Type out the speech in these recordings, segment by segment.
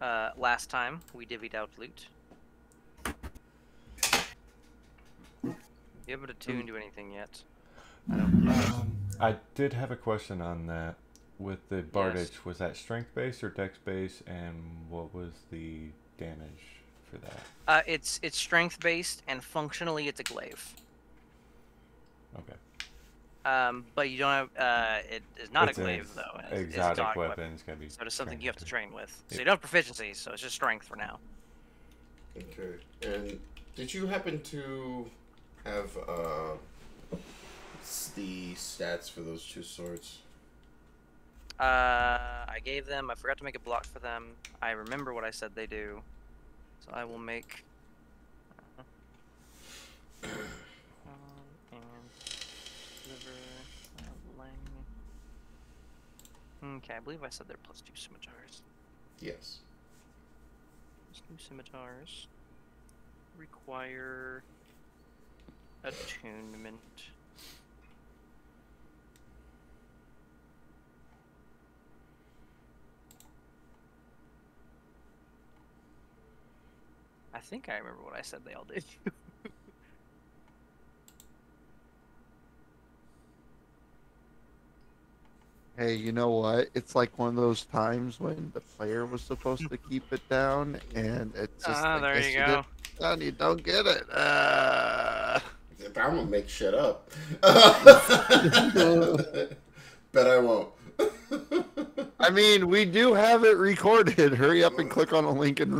last time we divvied out loot. You haven't attuned to anything yet. I don't think. I did have a question on that. With the Bardage, Yes. was that strength base or dex base, and what was the damage for that? It's strength based, and functionally it's a glaive. Okay. But you don't have. It is not It's a an glaive though. It's a exotic dog weapon. It's gonna be. So it's something you have to train with. So Yep. you don't have proficiency, so it's just strength for now. Okay. And did you happen to have the stats for those two swords? I gave them. I forgot to make a block for them. I remember what I said they do, so I will make. And liver, okay, I believe I said they're +2 scimitars. Yes. +2 scimitars require attunement. I think I remember what I said they all did. Hey, you know what? It's like one of those times when the player was supposed to keep it down, and it's just. There you go. And you don't get it. I'm gonna make shit up. Bet I won't. I mean, we do have it recorded. Hurry up and click on a link and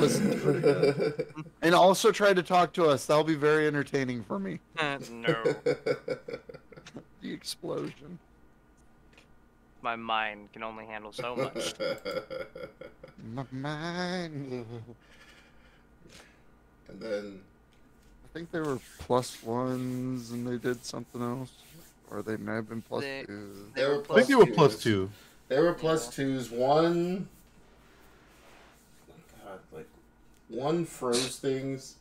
listen to it. And also try to talk to us. That'll be very entertaining for me. No. The explosion. My mind can only handle so much. My mind. And then I think they were +1s and they did something else. Or they may have been +2s. They were I think they were +2s. +2. They were +2s. One, God, like one froze things.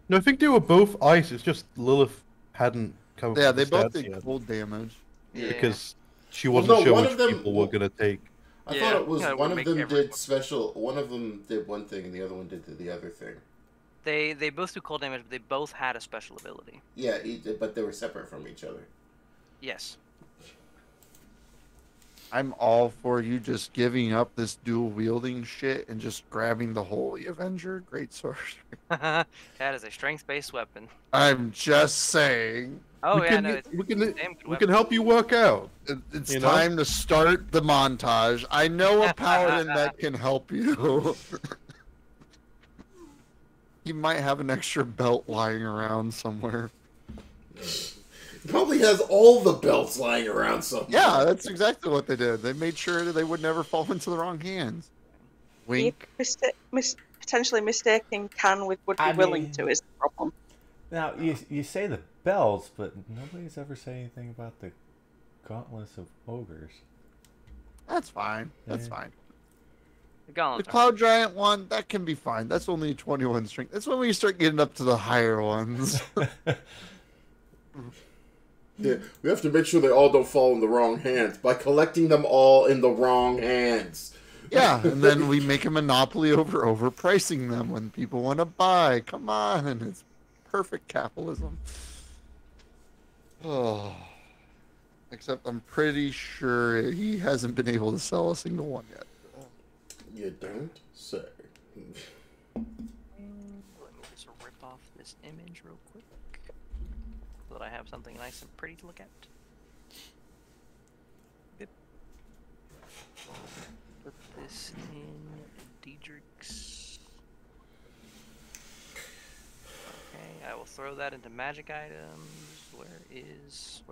No, I think they were both ice. It's just Lilith hadn't come up Yeah, with they the both stats did yet, cold damage. Yeah. because she Well, wasn't no, sure one which of them- people were gonna take. I Yeah, thought it was yeah, one we'll of them make did special. One of them did one thing, and the other one did the other thing. They both do cold damage, but they both had a special ability. Yeah, but they were separate from each other. Yes. I'm all for you just giving up this dual wielding shit and just grabbing the Holy Avenger Greatsword. That is a strength-based weapon. I'm just saying. Oh we yeah, can, no, it's we a can, damn good we weapon. can help you work out. It's You know? time to start the montage. I know a paladin that can help you. He might have an extra belt lying around somewhere. He probably has all the belts lying around somewhere. Yeah, that's exactly what they did. They made sure that they would never fall into the wrong hands. Wink. Potentially mistaking can with would be willing to is the problem. Now you say the bells, but nobody's ever said anything about the gauntlets of ogres. That's fine. That's Yeah. fine. The The gauntlets. Cloud Giant one, that can be fine. That's only 21 strength. That's when we start getting up to the higher ones. Yeah, we have to make sure they all don't fall in the wrong hands by collecting them all in the wrong hands. Yeah, and then we make a monopoly over overpricing them when people want to buy. Come on, and it's perfect capitalism. Oh. Except I'm pretty sure he hasn't been able to sell a single one yet. You don't say. Let me just rip off this image real quick, so that I have something nice and pretty to look at. Yep. Put this in Diedrich's. Okay, I will throw that into magic items. Where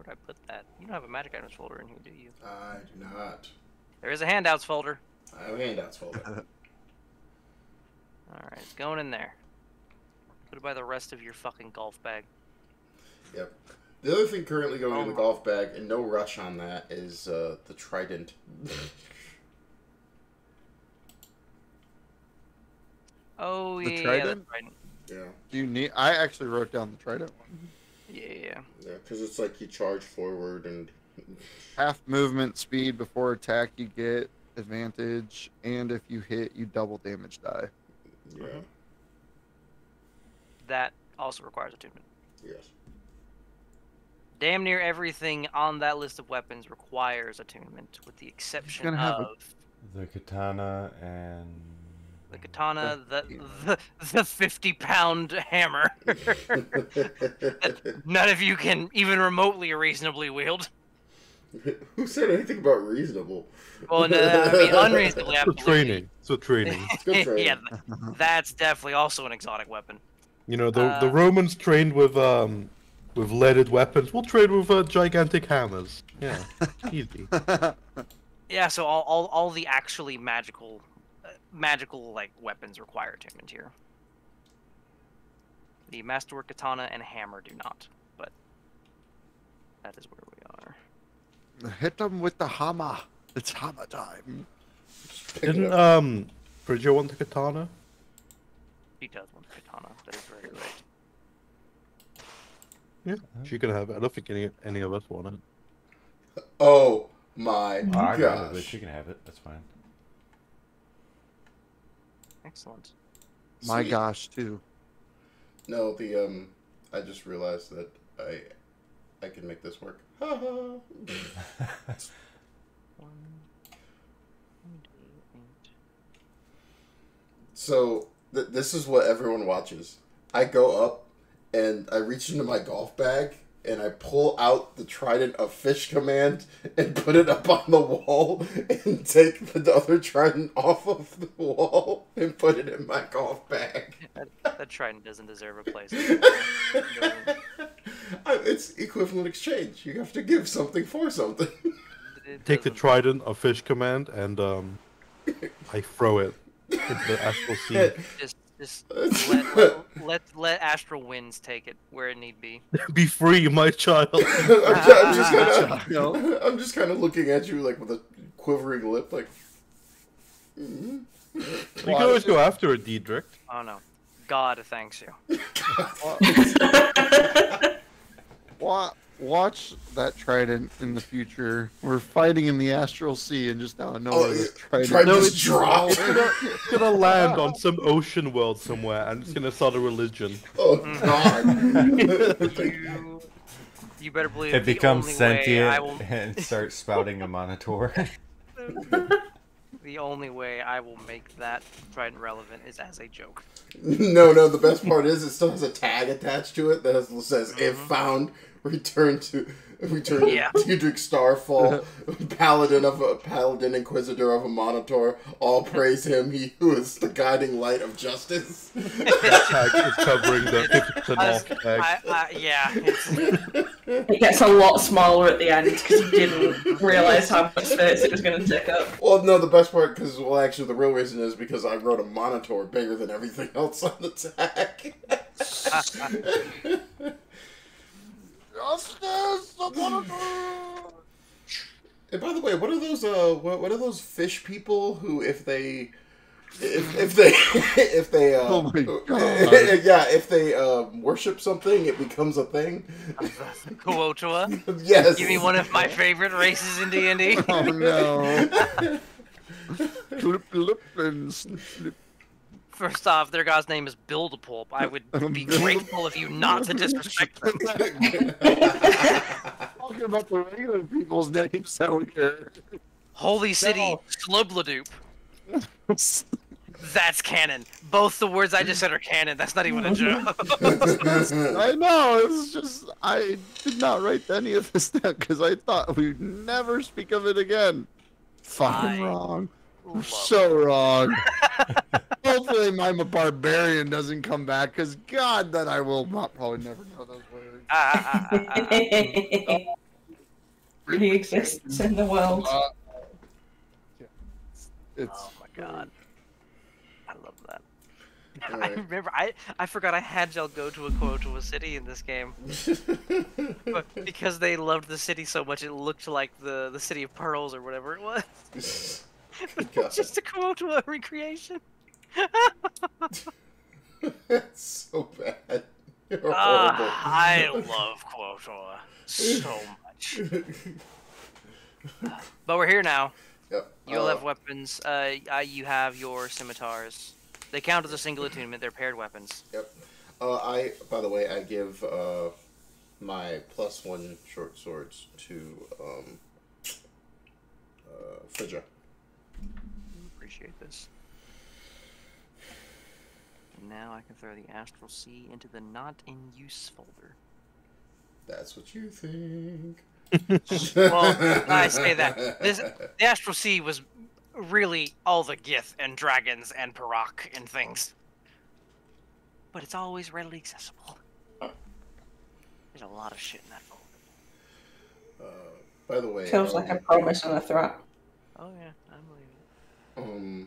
do I put that? You don't have a magic items folder in here, do you? I do not. There is a handouts folder. I have a handouts folder. Alright, it's going in there. Put it by the rest of your fucking golf bag. Yep. The other thing currently going in the Oh. golf bag, and no rush on that, is the trident. Oh, The yeah. trident? The trident. Yeah. Do you need? I actually wrote down the trident one. Yeah. Yeah, because it's like you charge forward and... Half movement speed before attack you get advantage, and if you hit, you double damage die. Yeah. That also requires attunement. Yes. Damn near everything on that list of weapons requires attunement, with the exception gonna have a- of The katana and the katana, the 50-pound hammer. that none of you can even remotely reasonably wield. Who said anything about reasonable? Well, no, I mean unreasonably. It's for Absolutely. training. It's for training. It's good training. Yeah, that's definitely also an exotic weapon. You know, the Romans trained with leaded weapons. We'll train with gigantic hammers. Yeah, easy. Yeah, so all the actually magical like weapons require attunement here. The masterwork katana and hammer do not, but that is where we are. Hit them with the hammer. It's hammer time. Didn't Bridger want the katana? She does want the katana. That is very right. Yeah, she can have it. I don't think any of us want it. Oh my I got it, but gosh. she can have it. That's fine. Excellent. My Sweet. gosh, too. No, the I just realized that I can make this work. Ha ha. So this is what everyone watches. I go up and I reach into my golf bag and I pull out the Trident of Fish command and put it up on the wall and take the other trident off of the wall and put it in my golf bag. That trident doesn't deserve a place. It's equivalent exchange. You have to give something for something. Take the trident of fish command and I throw it into the astral sea. Just let Astral Winds take it where it need be. Be free, my child. I'm just kind of looking at you like with a quivering lip, like. You can always go after it, Diedrich. Oh no, God thanks you. Watch that trident in the future. We're fighting in the astral sea, and just out of nowhere, this trident. Trident just drops. It's gonna land on some ocean world somewhere, and it's gonna start a religion. Oh God! You better believe It the becomes only way sentient I will, and starts spouting a monitor. the only way I will make that trident relevant is as a joke. No. The best part is it still has a tag attached to it that says "If found, return to Yeah. Diedrich Starfall, Paladin Inquisitor of a Monitor. All praise him, he who is the guiding light of justice." Tag is covering the 50% off tag. Yeah. It gets a lot smaller at the end because you didn't realise how much space it was going to take up. Well, no, the best part, actually, the real reason is because I wrote a Monitor bigger than everything else on the tag. Justice! And by the way, what are those fish people who if they Oh my God. if they worship something, it becomes a thing? Kuotoa. Yes. Give me one of my favorite races in D&D. Oh no! Flip and slip. First off, their god's name is Build-A-Pulp. I would be grateful of you not to disrespect them. Talking about the regular people's names that we hear. Holy City Slubladoop. That's canon. Both the words I just said are canon. That's not even a joke. I know, it's just, I did not write any of this down because I thought we'd never speak of it again. Fucking wrong. We're so wrong. Hopefully my barbarian doesn't come back because God, that I will not probably never know those words. He exists in the world. It's Oh my god. I love that. I Alright. remember, I forgot I had y'all go to a city in this game. But because they loved the city so much, it looked like the City of Pearls or whatever it was. God. Just a Kuotoa recreation. That's so bad. You're horrible. I love Kuotoa so much. But we're here now. Yep. You'll have weapons. You have your scimitars. They count as a single attunement. They're paired weapons. Yep. By the way, I give my +1 short swords to Frigga. Appreciate this. And now I can throw the Astral Sea into the not in use folder. That's what you think. Well, I say that. The Astral Sea was really all the Gith and dragons and Parak and things. But it's always readily accessible. There's a lot of shit in that folder. By the way, Feels like a promise and a threat. Oh yeah, I believe it.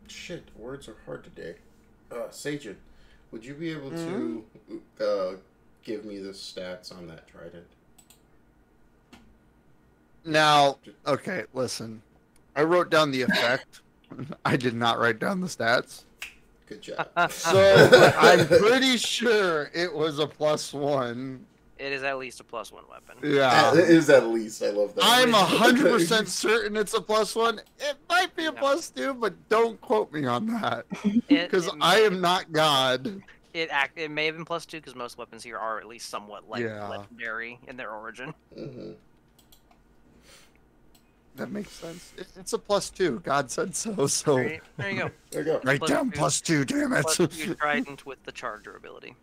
Shit, words are hard today. Sajin, would you be able to give me the stats on that trident? Now, okay, listen. I wrote down the effect. I did not write down the stats. Good job. So I'm pretty sure it was a +1. It is at least a +1 weapon. Yeah. It is at least. I love that. I'm 100% certain it's a +1. It might be a Yeah. +2, but don't quote me on that. It Because I am not God. It may have been +2 because most weapons here are at least somewhat Yeah. legendary in their origin. Mm-hmm. That makes sense. It's a +2. God said so. So There you go. There you go. write down +2. +2. Damn it. +2 trident with the charger ability.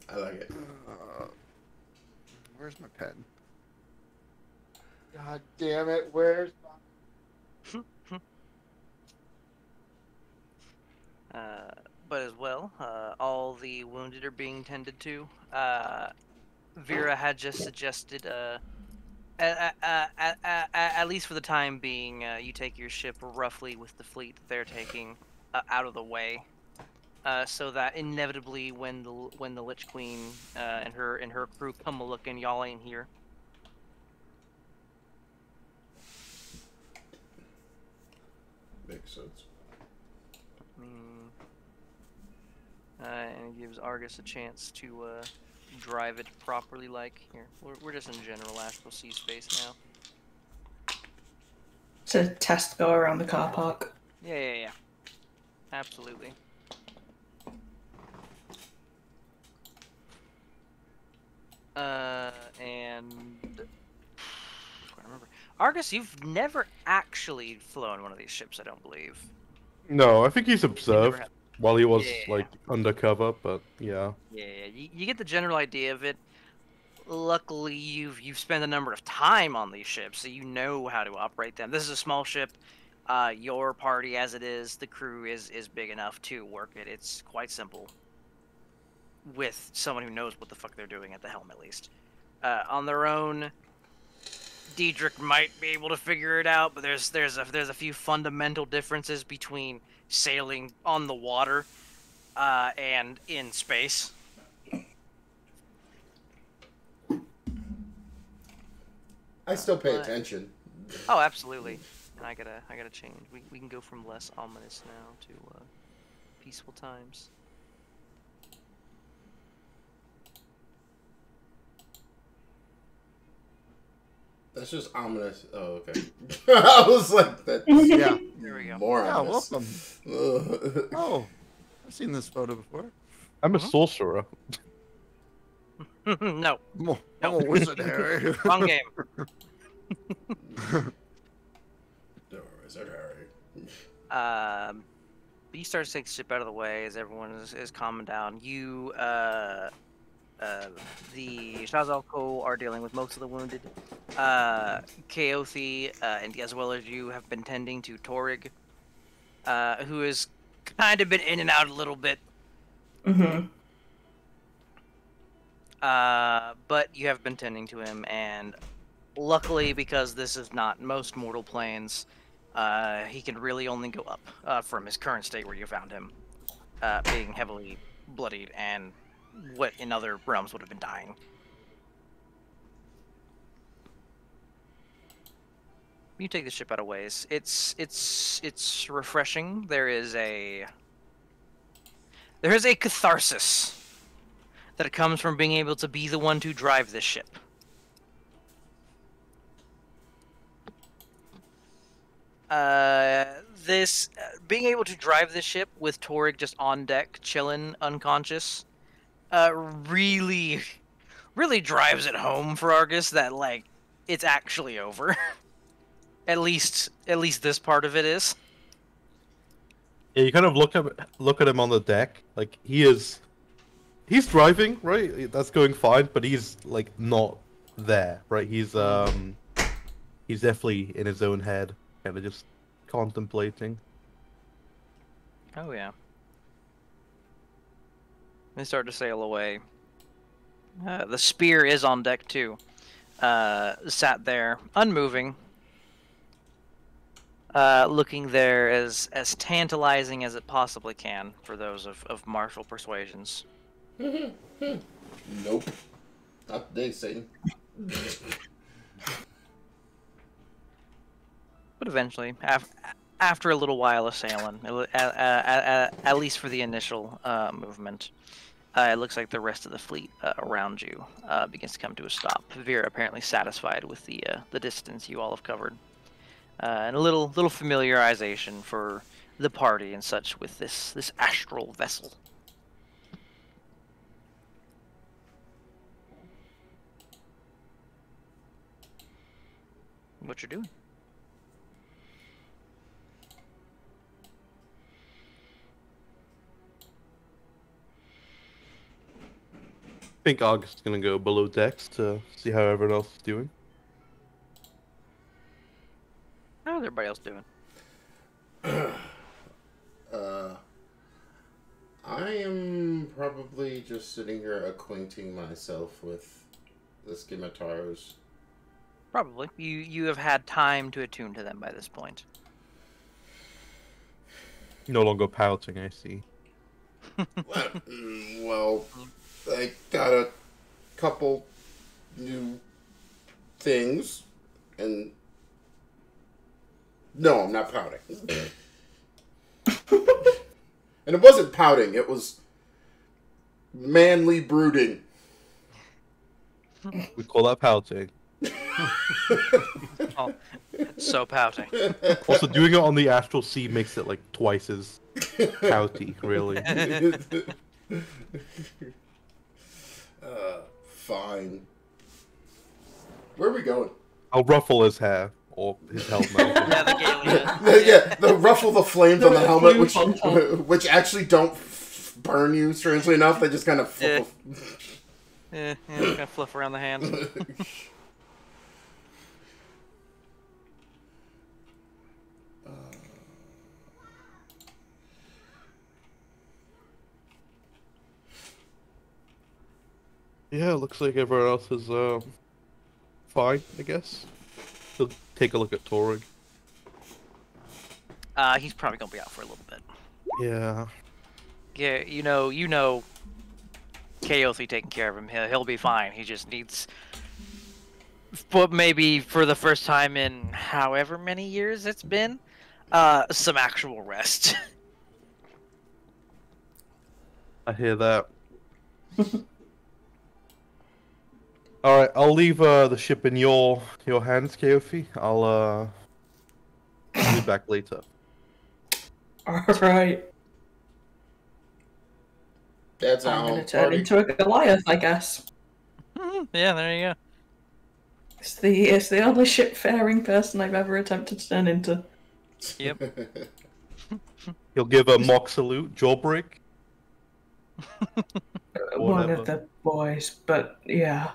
I like it. Where's my pen? God damn it! Where's But as well, all the wounded are being tended to. Vera had just suggested, at least for the time being, you take your ship roughly with the fleet that they're taking out of the way, so that inevitably, when the Lich Queen and her crew come a looking, y'all ain't here. Makes sense. And it gives Argus a chance to drive it properly. Like here, we're just in general Astral Sea space now. It's a test go around the car park. Yeah. Absolutely. And I remember, Argus, you've never actually flown one of these ships, I don't believe. No, I think he's observed have. while he was Yeah. like undercover, but yeah. Yeah, you get the general idea of it. Luckily, you've spent a number of time on these ships, so you know how to operate them. This is a small ship. Your party, as it is, the crew is big enough to work it. It's quite simple. With someone who knows what the fuck they're doing at the helm, at least. On their own, Diedrich might be able to figure it out, but there's a few fundamental differences between sailing on the water and in space. I still pay But- attention. Oh, absolutely. And I gotta change. We can go from less ominous now to peaceful times. That's just ominous. Oh, okay. I was like, that. yeah? There we go. More Yeah, ominous. welcome. Ugh. Oh, I've seen this photo before. I'm a sorcerer. No, I'm a wizard, Harry. wrong game. No, is that Harry? But you start to take the ship out of the way as everyone is calming down. You, the Shazalko are dealing with most of the wounded. Kaothi, and as well as you, have been tending to Torig, who has kind of been in and out a little bit. Mm-hmm. But you have been tending to him, and luckily, because this is not most mortal planes, he can really only go up from his current state where you found him, being heavily bloodied and what in other realms would have been dying. You take the ship out of ways. It's refreshing. There is a catharsis that comes from being able to be the one to drive this ship. This being able to drive the ship with Torg just on deck, chilling, unconscious, really, really drives it home for Argus that like it's actually over. At least this part of it is. Yeah, you kind of look at him on the deck. Like he's driving, right? That's going fine, but he's like not there, right? He's definitely in his own head, kind of just contemplating. Oh yeah. They start to sail away. The spear is on deck too. Sat there, unmoving. Looking there as tantalizing as it possibly can for those of martial persuasions. Nope. Not today, Satan. But eventually, after a little while of sailing, at least for the initial movement, it looks like the rest of the fleet around you begins to come to a stop. Vera apparently satisfied with the distance you all have covered, and a little familiarization for the party and such with this astral vessel. What you're doing? I think August is gonna go below decks to see how everyone else is doing. How's everybody else doing? I am probably just sitting here acquainting myself with the Scimitar's. Probably. You have had time to attune to them by this point. No longer pouting, I see. Well, I got a couple new things, and no, I'm not pouting. And it wasn't pouting, it was manly brooding. We call that pouting. Oh, so pouting. Also, doing it on the astral sea makes it like twice as pouty, really. Fine. Where are we going? I'll ruffle his hair or his helmet. Yeah, the Galia. Yeah, the ruffle the flames on the helmet, Flames on top. which actually don't burn you. Strangely enough, they just kind of. Yeah, it's gonna fluff around the hands. Yeah, looks like everyone else is fine, I guess. We'll take a look at Torg. He's probably gonna be out for a little bit. Yeah. Yeah, you know, Kaothi taking care of him. He'll be fine. He just needs, but maybe for the first time in however many years it's been, some actual rest. I hear that. Alright, I'll leave the ship in your hands, Kaothi. I'll be back later. Alright. That's I'm our gonna home turn party. into a Goliath, I guess. Yeah, there you go. It's the only ship-faring person I've ever attempted to turn into. Yep. He'll give a mock salute, jawbreak. One Whatever. of the boys, but yeah.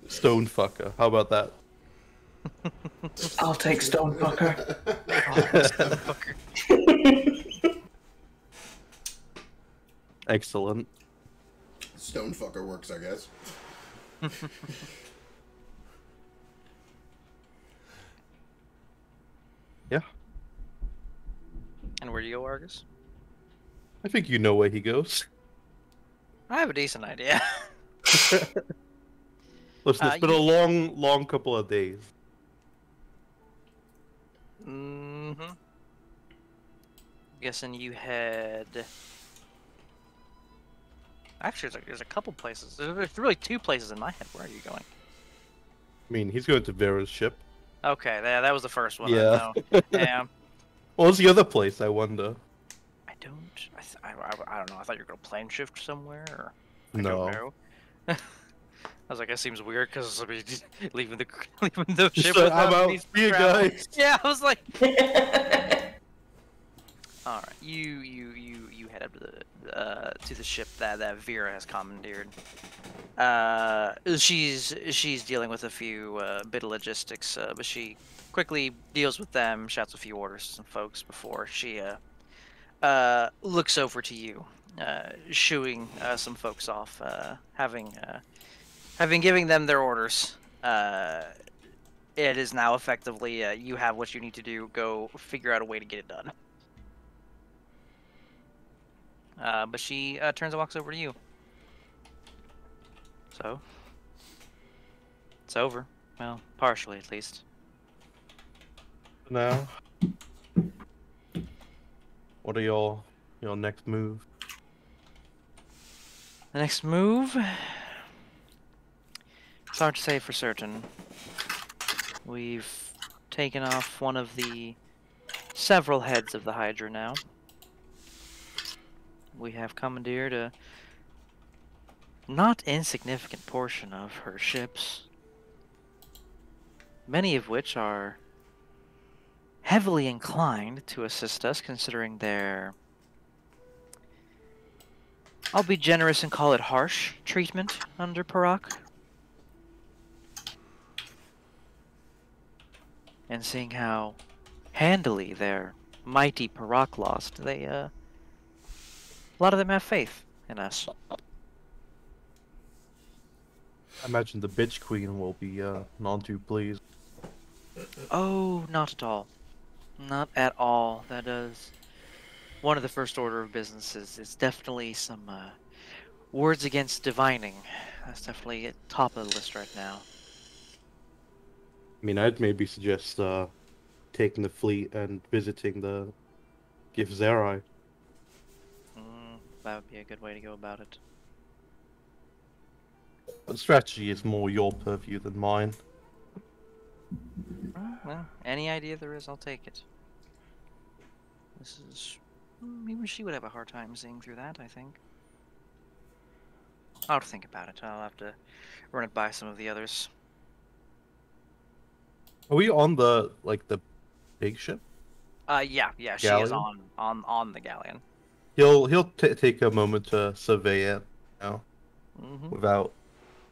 Stone fucker. How about that? I'll take Stonefucker. Excellent. Stonefucker works, I guess. Yeah. And where do you go, Argus? I think you know where he goes. I have a decent idea. Listen, it's been a long couple of days. Mm-hmm. Guessing you head. Actually, there's a couple places. There's really two places in my head. Where are you going? I mean, he's going to Vera's ship. Okay, that was the first one. Yeah. Yeah. What was the other place, I wonder? I don't. I don't know. I thought you were gonna plane shift somewhere. Or, I No. don't know. I was like, that seems weird because I mean, leaving the Just ship like, without I'm out. any See you travel. guys. Yeah, I was like, all right, you head up to the ship that Vera has commandeered. She's dealing with a few bit of logistics, but she quickly deals with them, shouts a few orders to some folks before she looks over to you, shooing some folks off, having giving them their orders. It is now effectively you have what you need to do. Go figure out a way to get it done. But she turns and walks over to you. So, it's over. Well, partially at least. Now, what are your next move? The next move? It's hard to say for certain. We've taken off one of the several heads of the Hydra now. We have commandeered a not insignificant portion of her ships, many of which are heavily inclined to assist us, considering their, I'll be generous and call it harsh, treatment under Parak. And seeing how handily their mighty Parak lost, they, a lot of them have faith in us. I imagine the bitch queen will be none too pleased. Oh, not at all. Not at all. That is one of the first order of businesses. It's definitely some words against divining. That's definitely at top of the list right now. I mean, I'd maybe suggest taking the fleet and visiting the Githzerai. That would be a good way to go about it. But strategy is more your purview than mine. Well, any idea there is, I'll take it. This is... Maybe she would have a hard time seeing through that, I think. I'll think about it. I'll have to run it by some of the others. Are we on the big ship? Yeah, she is Galleon? on the galleon. He'll take a moment to survey it now, Mm-hmm. without.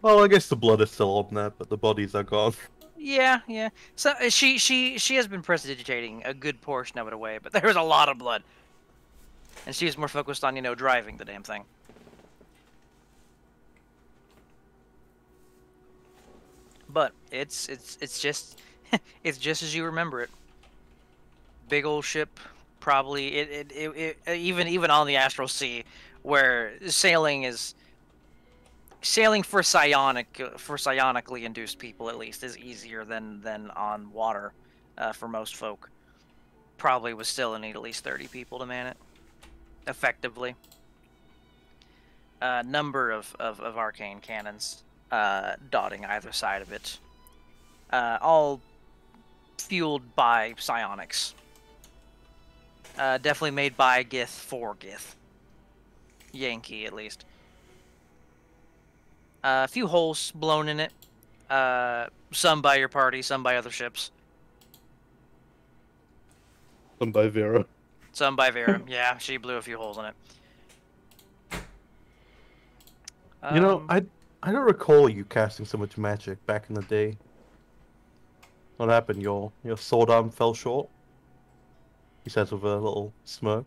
Well, I guess the blood is still on there, but the bodies are gone. Yeah. So she has been prestidigitating a good portion of it away, but there's a lot of blood, and she's more focused on driving the damn thing. But it's just it's just as you remember it. Big old ship, probably it even on the Astral Sea, where sailing for psionically induced people at least is easier than on water for most folk. Probably would still need at least 30 people to man it effectively. Number of arcane cannons dotting either side of it, all fueled by psionics. Definitely made by Gith for Gith. Yankee, at least. A few holes blown in it. Some by your party, some by other ships. Some by Vera. Some by Vera. Yeah, she blew a few holes in it. I don't recall you casting so much magic back in the day. What happened? Your sword arm fell short? He says with a little smirk.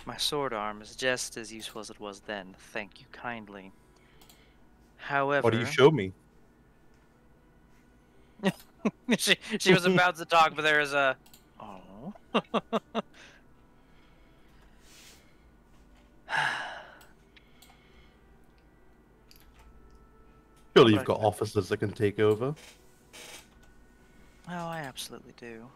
My sword arm is just as useful as it was then. Thank you kindly. However... What do you show me? she was about to talk, but there is a... Oh. Surely you've got officers that can take over. Oh, I absolutely do.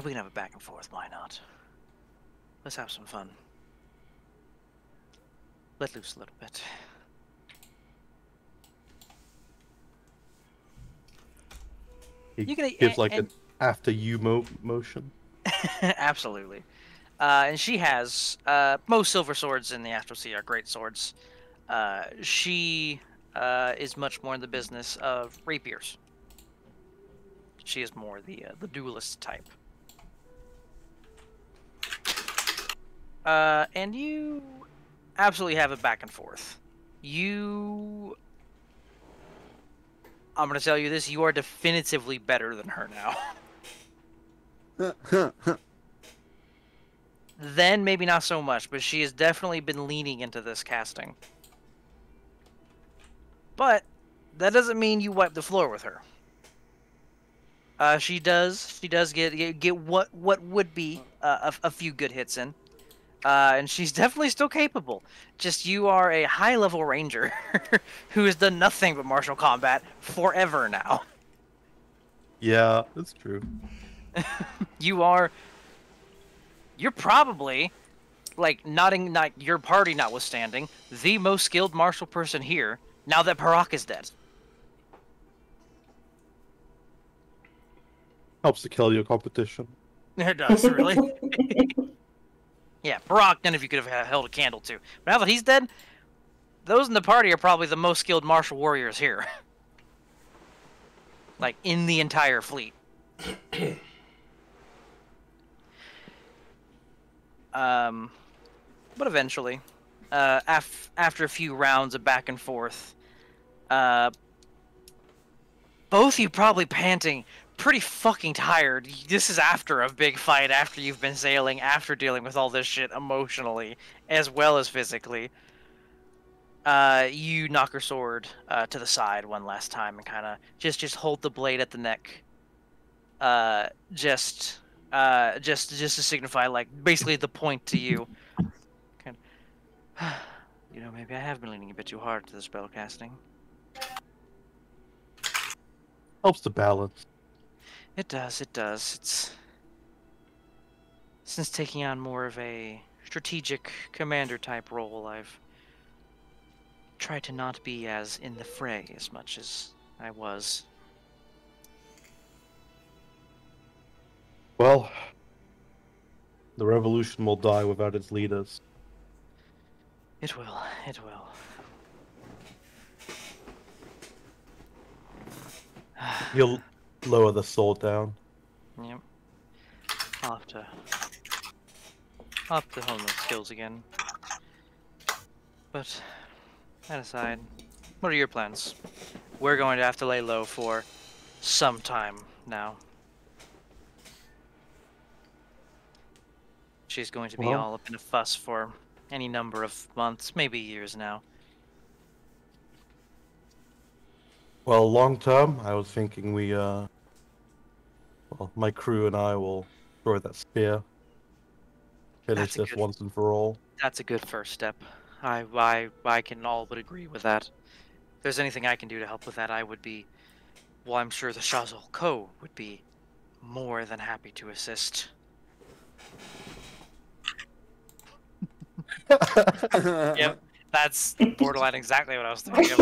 We can have a back and forth, why not? Let's have some fun. Let loose a little bit. He You can gives like and- an after you motion. Absolutely. And she has most silver swords in the Astral Sea are great swords. She is much more in the business of rapiers. She is more the duelist type. And you absolutely have it back and forth. I'm gonna tell you this: you are definitively better than her now. Then maybe not so much, but she has definitely been leaning into this casting. But that doesn't mean you wipe the floor with her. She does get what would be a few good hits in. And she's definitely still capable. Just you are a high-level ranger who has done nothing but martial combat forever now. Yeah, that's true. You're probably, like, not your party notwithstanding, the most skilled martial person here, now that Parak is dead. Helps to kill your competition. It does, really. Yeah, Parak, none of you could have held a candle to. But now that he's dead, those in the party are probably the most skilled martial warriors here. Like, in the entire fleet. But eventually, after a few rounds of back and forth, both you probably panting, pretty fucking tired. This is after a big fight, after you've been sailing, after dealing with all this shit emotionally, as well as physically. You knock her sword to the side one last time and kind of just hold the blade at the neck. Just to signify, like, basically the point to you. Kind of, maybe I have been leaning a bit too hard to the spell casting. Helps to balance. It does. It's since taking on more of a strategic commander type role, I've tried to not be as in the fray as much as I was. Well, the revolution will die without its leaders. It will. You'll lower the sword down. Yep. I'll have to hone those skills again. But that aside, what are your plans? We're going to have to lay low for some time now. She's going to be Well, all up in a fuss for any number of months, maybe years now. Well, long term, I was thinking my crew and I will throw that spear. Finish this once and for all. That's a good first step. I can all but agree with that. If there's anything I can do to help with that, I would be... Well, I'm sure the Shazol Ko would be more than happy to assist. Yep, that's borderline exactly what I was thinking of.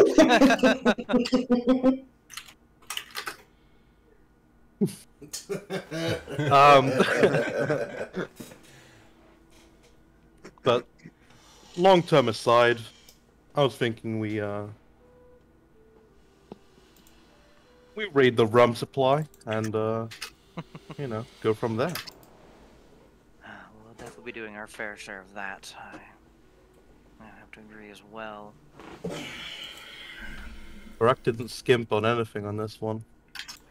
But long term aside, I was thinking we raid the rum supply and go from there. We'll definitely be doing our fair share of that. I have to agree as well. Barak didn't skimp on anything on this one.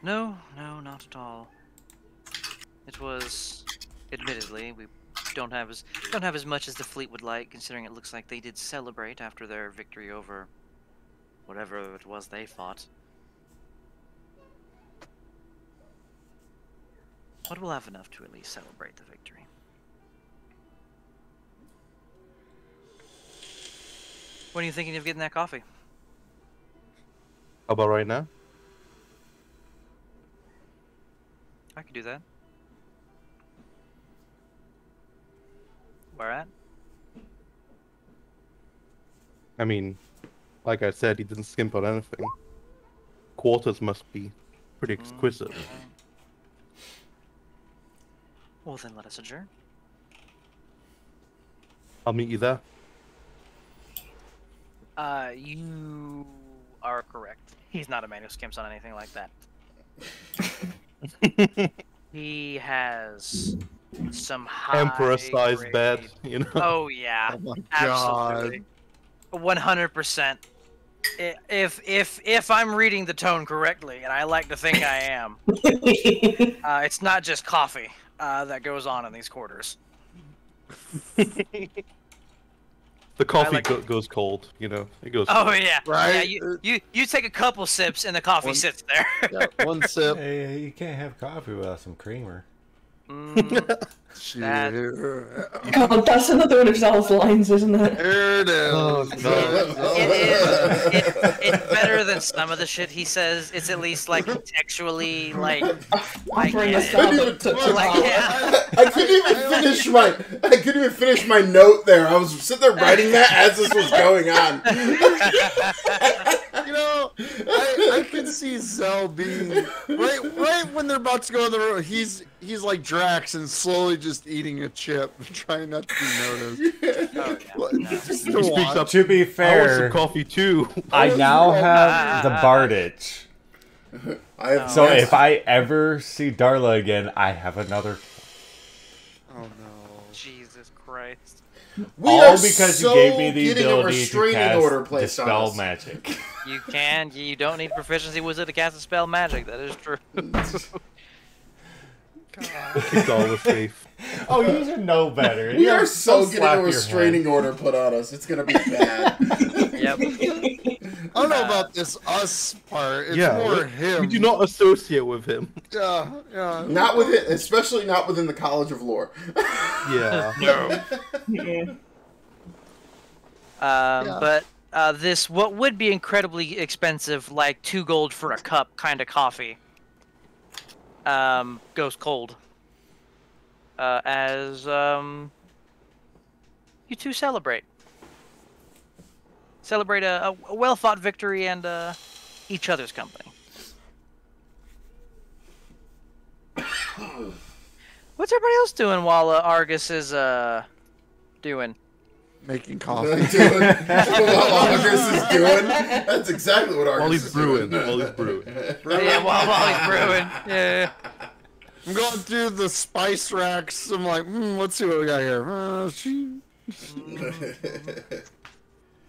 No, not at all. It was, admittedly, we don't have as much as the fleet would like, considering it looks like they did celebrate after their victory over whatever it was they fought. But we'll have enough to at least celebrate the victory. When are you thinking of getting that coffee? How about right now? I could do that. Where at? I mean, like I said, he didn't skimp on anything. Quarters must be pretty exquisite. Well, then let us adjourn. I'll meet you there. You are correct. He's not a man who skimps on anything like that. He has some high Emperor-sized grade... bed, you know. Oh yeah, Oh my absolutely, 100%. If I'm reading the tone correctly, and I like to think I am, it's not just coffee that goes on in these quarters. The coffee like- goes cold, you know. It goes. Oh cold. yeah, Right? Yeah, you take a couple sips and the coffee One- sits there. Yeah, one sip. Hey, you can't have coffee without some creamer. Shit. God, that's another one of Zal's lines, isn't it? There it is. Oh, It's better than some of the shit he says. It's at least like contextually like I Offering get the it. salad to Like, Val. yeah. I couldn't even finish my note there. I was sitting there writing that as this was going on. You know, I can see Zell being right when they're about to go on the road. He's like Drax and slowly just eating a chip, trying not to be noticed. Oh, yeah, no. Just He to speaks watch. up. To be I want some fair, coffee too. I now have the Bardich. I have So yes. if I ever see Darla again, I have another. Oh no. Jesus Christ. We All are because so you gave me the getting a ability to restraining cast order placed on Dispel us. Magic. You can. You don't need proficiency wizard to cast a spell magic. That is true. Kicked all with faith. Oh, you should know better. We Yeah, are so don't getting slap a your restraining hand. order put on us. It's gonna be bad. Yep. I don't know about this us part. It's Yeah, more we- him. We do not associate with him. Yeah, yeah. Not with it, especially not within the College of Lore. Yeah. No. Yeah. But this what would be incredibly expensive, like 2 gold for a cup kind of coffee, goes cold. As you two celebrate a well-fought victory and each other's company. What's everybody else doing while Argus is doing? Making Doing coffee. what Argus is doing. That's exactly what Argus While he's is brewing. doing. While he's brewing. Yeah, while he's brewing. Yeah. I'm going through the spice racks. I'm like, let's see what we got here.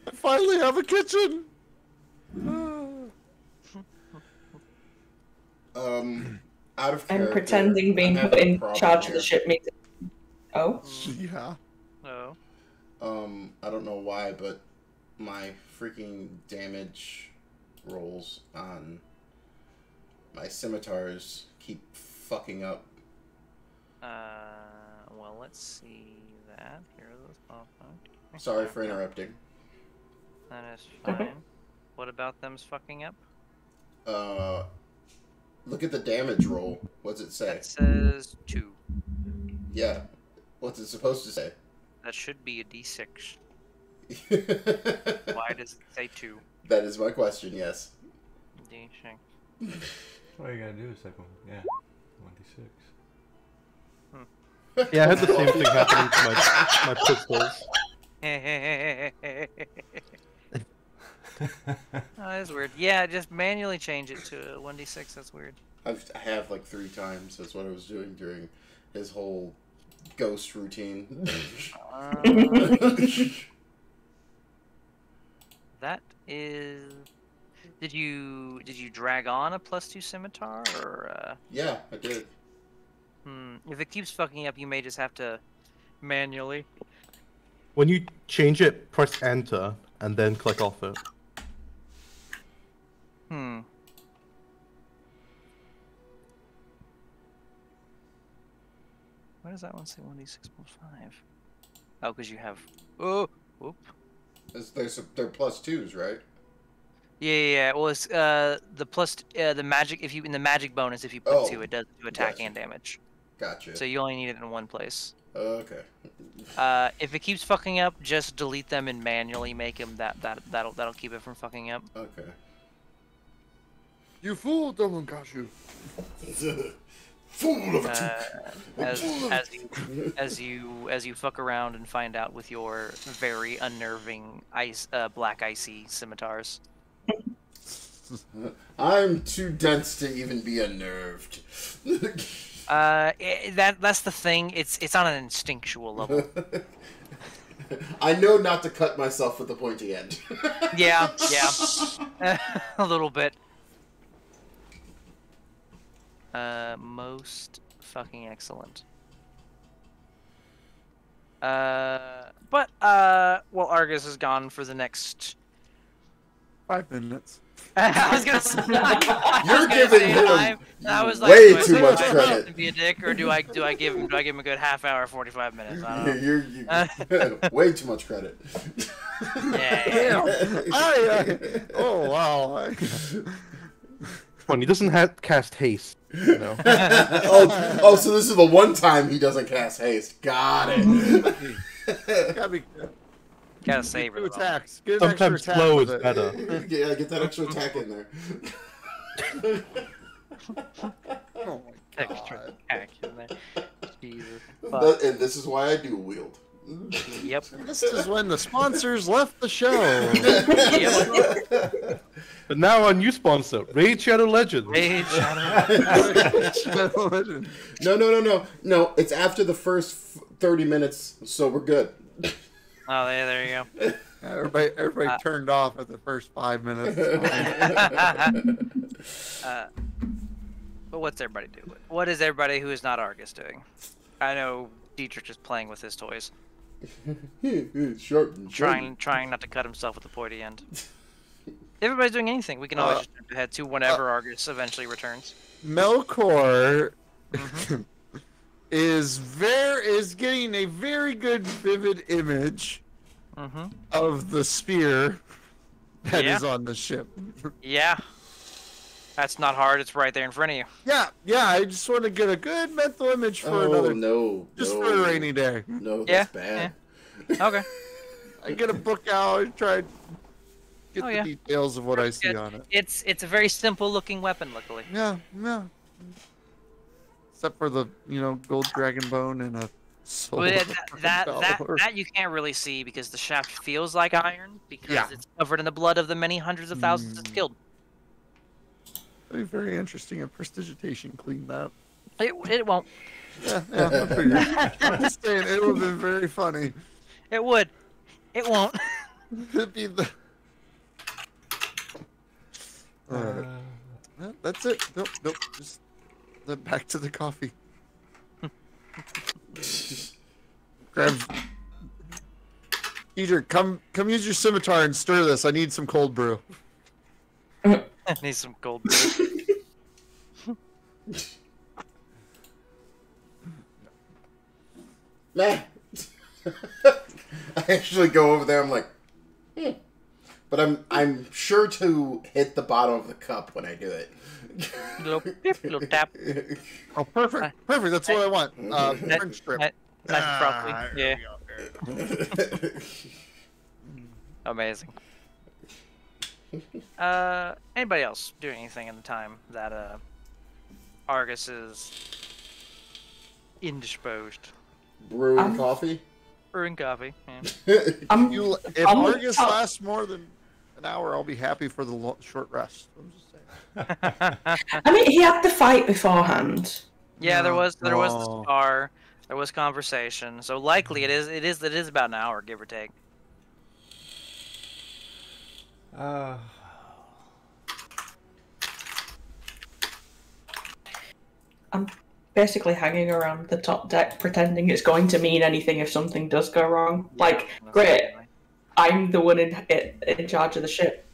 I finally have a kitchen. Out of And character, pretending being I have put a in problem charge of here. the ship makes it. Oh? Yeah. Oh. I don't know why, but my freaking damage rolls on my scimitars keep fucking up. Well, let's see that. Here are those pop up. Sorry for interrupting. That is fine. What about them's fucking up? Look at the damage roll. What's it say? It says 2. Yeah. What's it supposed to say? That should be a D6. Why does it say 2? That is my question, yes. D6. All you gotta do is like, yeah, 1d6. Yeah, I had the same thing happening to my pistols. Oh, that's weird. Yeah, just manually change it to 1d6. That's weird. I have like 3 times. That's what I was doing during his whole ghost routine. That is. Did you drag on a +2 scimitar or? Yeah, I did. If it keeps fucking up, you may just have to manually. When you change it, press enter and then click off it. Why does that one say 1d6 +5? Oh, because you have. Oh, whoop. They're +2s, right? Yeah. Well, it's the magic. If you in the magic bonus, if you put 2, it does do attack gotcha. and damage. Gotcha. So you only need it in one place. Okay. If it keeps fucking up, just delete them and manually make them. That'll keep it from fucking up. Okay. You fool, Domonkashu. Fool of a Took. as you fuck around and find out with your very unnerving black icy scimitars. I'm too dense to even be unnerved. That's the thing. It's on an instinctual level. I know not to cut myself with the pointy end. Yeah, a little bit. Most fucking excellent. Well, Argus is gone for the next 5 minutes. I was gonna say, You're giving him I was way like, too do I much say credit. To be a dick, or do I give him a good half hour, 45 minutes? I don't know. You're way too much credit. Yeah. Oh wow. Come on, he doesn't cast haste. You know? oh, so this is the one time he doesn't cast haste. Got it. Gotta save Two it. attacks. Get an Sometimes extra attack flow with is it. better. Yeah, get that extra attack in there. Oh my Extra god. attack in there. Jesus. And this is why I do wield. Yep. This is when the sponsors left the show. Yep. But now our new sponsor, Raid Shadow Legends. Hey, Shadow. No. It's after the first 30 minutes, so we're good. Oh, there you go. Everybody turned off at the first 5 minutes. But what's everybody doing? What is everybody who is not Argus doing? I know Dietrich is playing with his toys, Sharp. trying not to cut himself with the pointy end. Everybody's doing anything. We can always just jump ahead to whenever Argus eventually returns. Melkor is getting a very good vivid image of the spear that is on the ship. Yeah. That's not hard. It's right there in front of you. Yeah. I just want to get a good mental image for another. Just for a rainy day. No, that's bad. Yeah. Okay. I get a book out and try to get the details of what I see on it. It's a very simple looking weapon, luckily. Yeah. Except for the gold dragon bone and a soul. Well, that you can't really see because the shaft feels like iron because it's covered in the blood of the many hundreds of thousands it's killed. That'd be very interesting if Prestigitation cleaned that. It won't. Yeah, I figured. I'm just saying, it would have been very funny. It would. It won't. It'd be the... Alright. That's it. Nope. Just back to the coffee. Grab... Peter, come use your scimitar and stir this. I need some cold brew. I need some cold brew. Nah. I actually go over there. I'm like, but I'm sure to hit the bottom of the cup when I do it. Little tap. Oh, perfect. That's what I want. French strip. Nice and properly. Yeah. Amazing. Anybody else doing anything in the time that Argus is indisposed? Brewing coffee? Brewing coffee, yeah. If Argus lasts more than an hour, I'll be happy for the short rest. I'm just saying. I mean, he had to fight beforehand. Yeah, there was the scar, there was conversation, so likely it is about an hour, give or take. I'm basically hanging around the top deck, pretending it's going to mean anything if something does go wrong. Yeah, great, I'm the one in charge of the ship.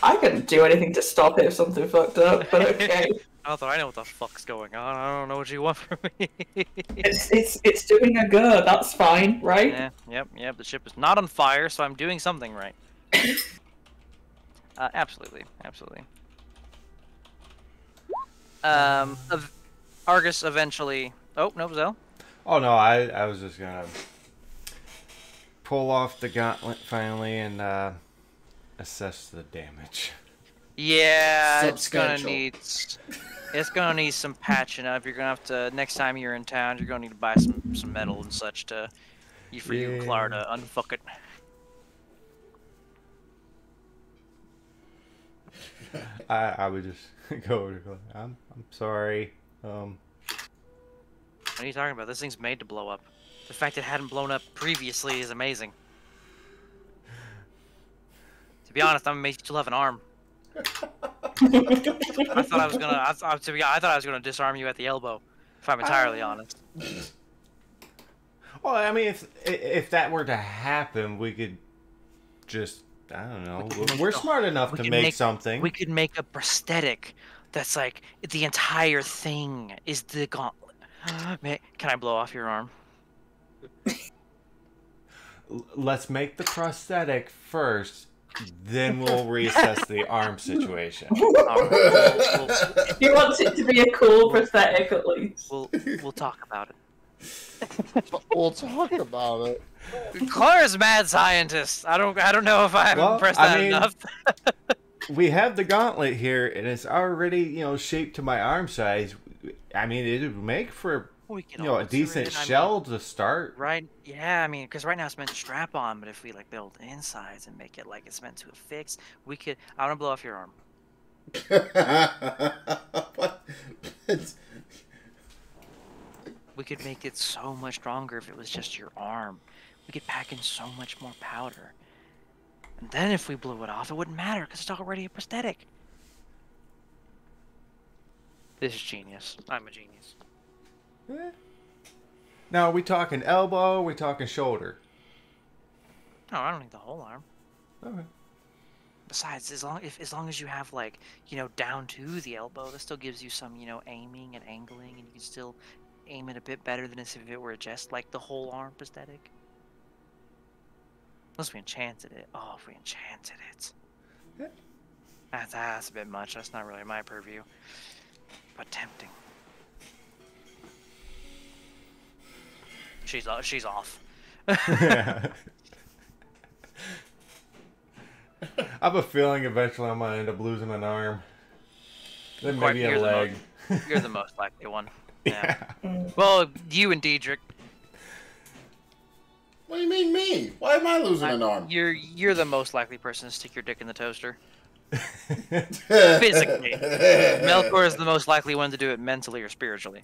I couldn't do anything to stop it if something fucked up, but okay. Arthur, I know what the fuck's going on. I don't know what you want from me. It's doing a go. That's fine, right? Yeah, yep. The ship is not on fire, so I'm doing something right. Absolutely. Argus eventually. Oh no, Zell. Oh no, I was just gonna pull off the gauntlet finally and assess the damage. Yeah, it's gonna Substantial. need some patching up. You're gonna have to next time you're in town. You're gonna need to buy some metal and such for you and Clara to unfuck it. I would just go over to Clara. I'm sorry. What are you talking about? This thing's made to blow up. The fact it hadn't blown up previously is amazing. To be honest, I'm amazed you still have an arm. I thought I was gonna disarm you at the elbow. If I'm entirely honest. Well, I mean, if that were to happen, we could just, I don't know. We're smart enough to make something. We could make a prosthetic that's like the entire thing is the gauntlet. Can I blow off your arm? Let's make the prosthetic first, then we'll reassess the arm situation. He wants it to be a cool prosthetic at least. We'll talk about it. We'll talk about it. Clara's mad scientist. I don't know if I haven't impressed that enough. We have the gauntlet here, and it's already, shaped to my arm size. I mean, it would make for, a decent shell to start. Right? Yeah, I mean, because right now it's meant to strap on, but if we build insides and make it like it's meant to affix, we could. I want to blow off your arm. We could make it so much stronger if it was just your arm. We could pack in so much more powder. And then if we blew it off, it wouldn't matter because it's already a prosthetic. This is genius. I'm a genius. Now, are we talking elbow? Are we talking shoulder? No, I don't need the whole arm. Okay. Besides, as long as you have down to the elbow, that still gives you some aiming and angling, and you can still aim it a bit better than if it were just like the whole arm prosthetic. Unless we enchanted it. Oh, if we enchanted it. Yeah. That's a bit much. That's not really my purview. But tempting. She's off. I have a feeling eventually I'm gonna end up losing an arm. Then maybe a leg. You're the most likely one. Yeah. Well, you and Diedrich. What do you mean me? Why am I losing an arm? You're the most likely person to stick your dick in the toaster. Physically. Melkor is the most likely one to do it mentally or spiritually.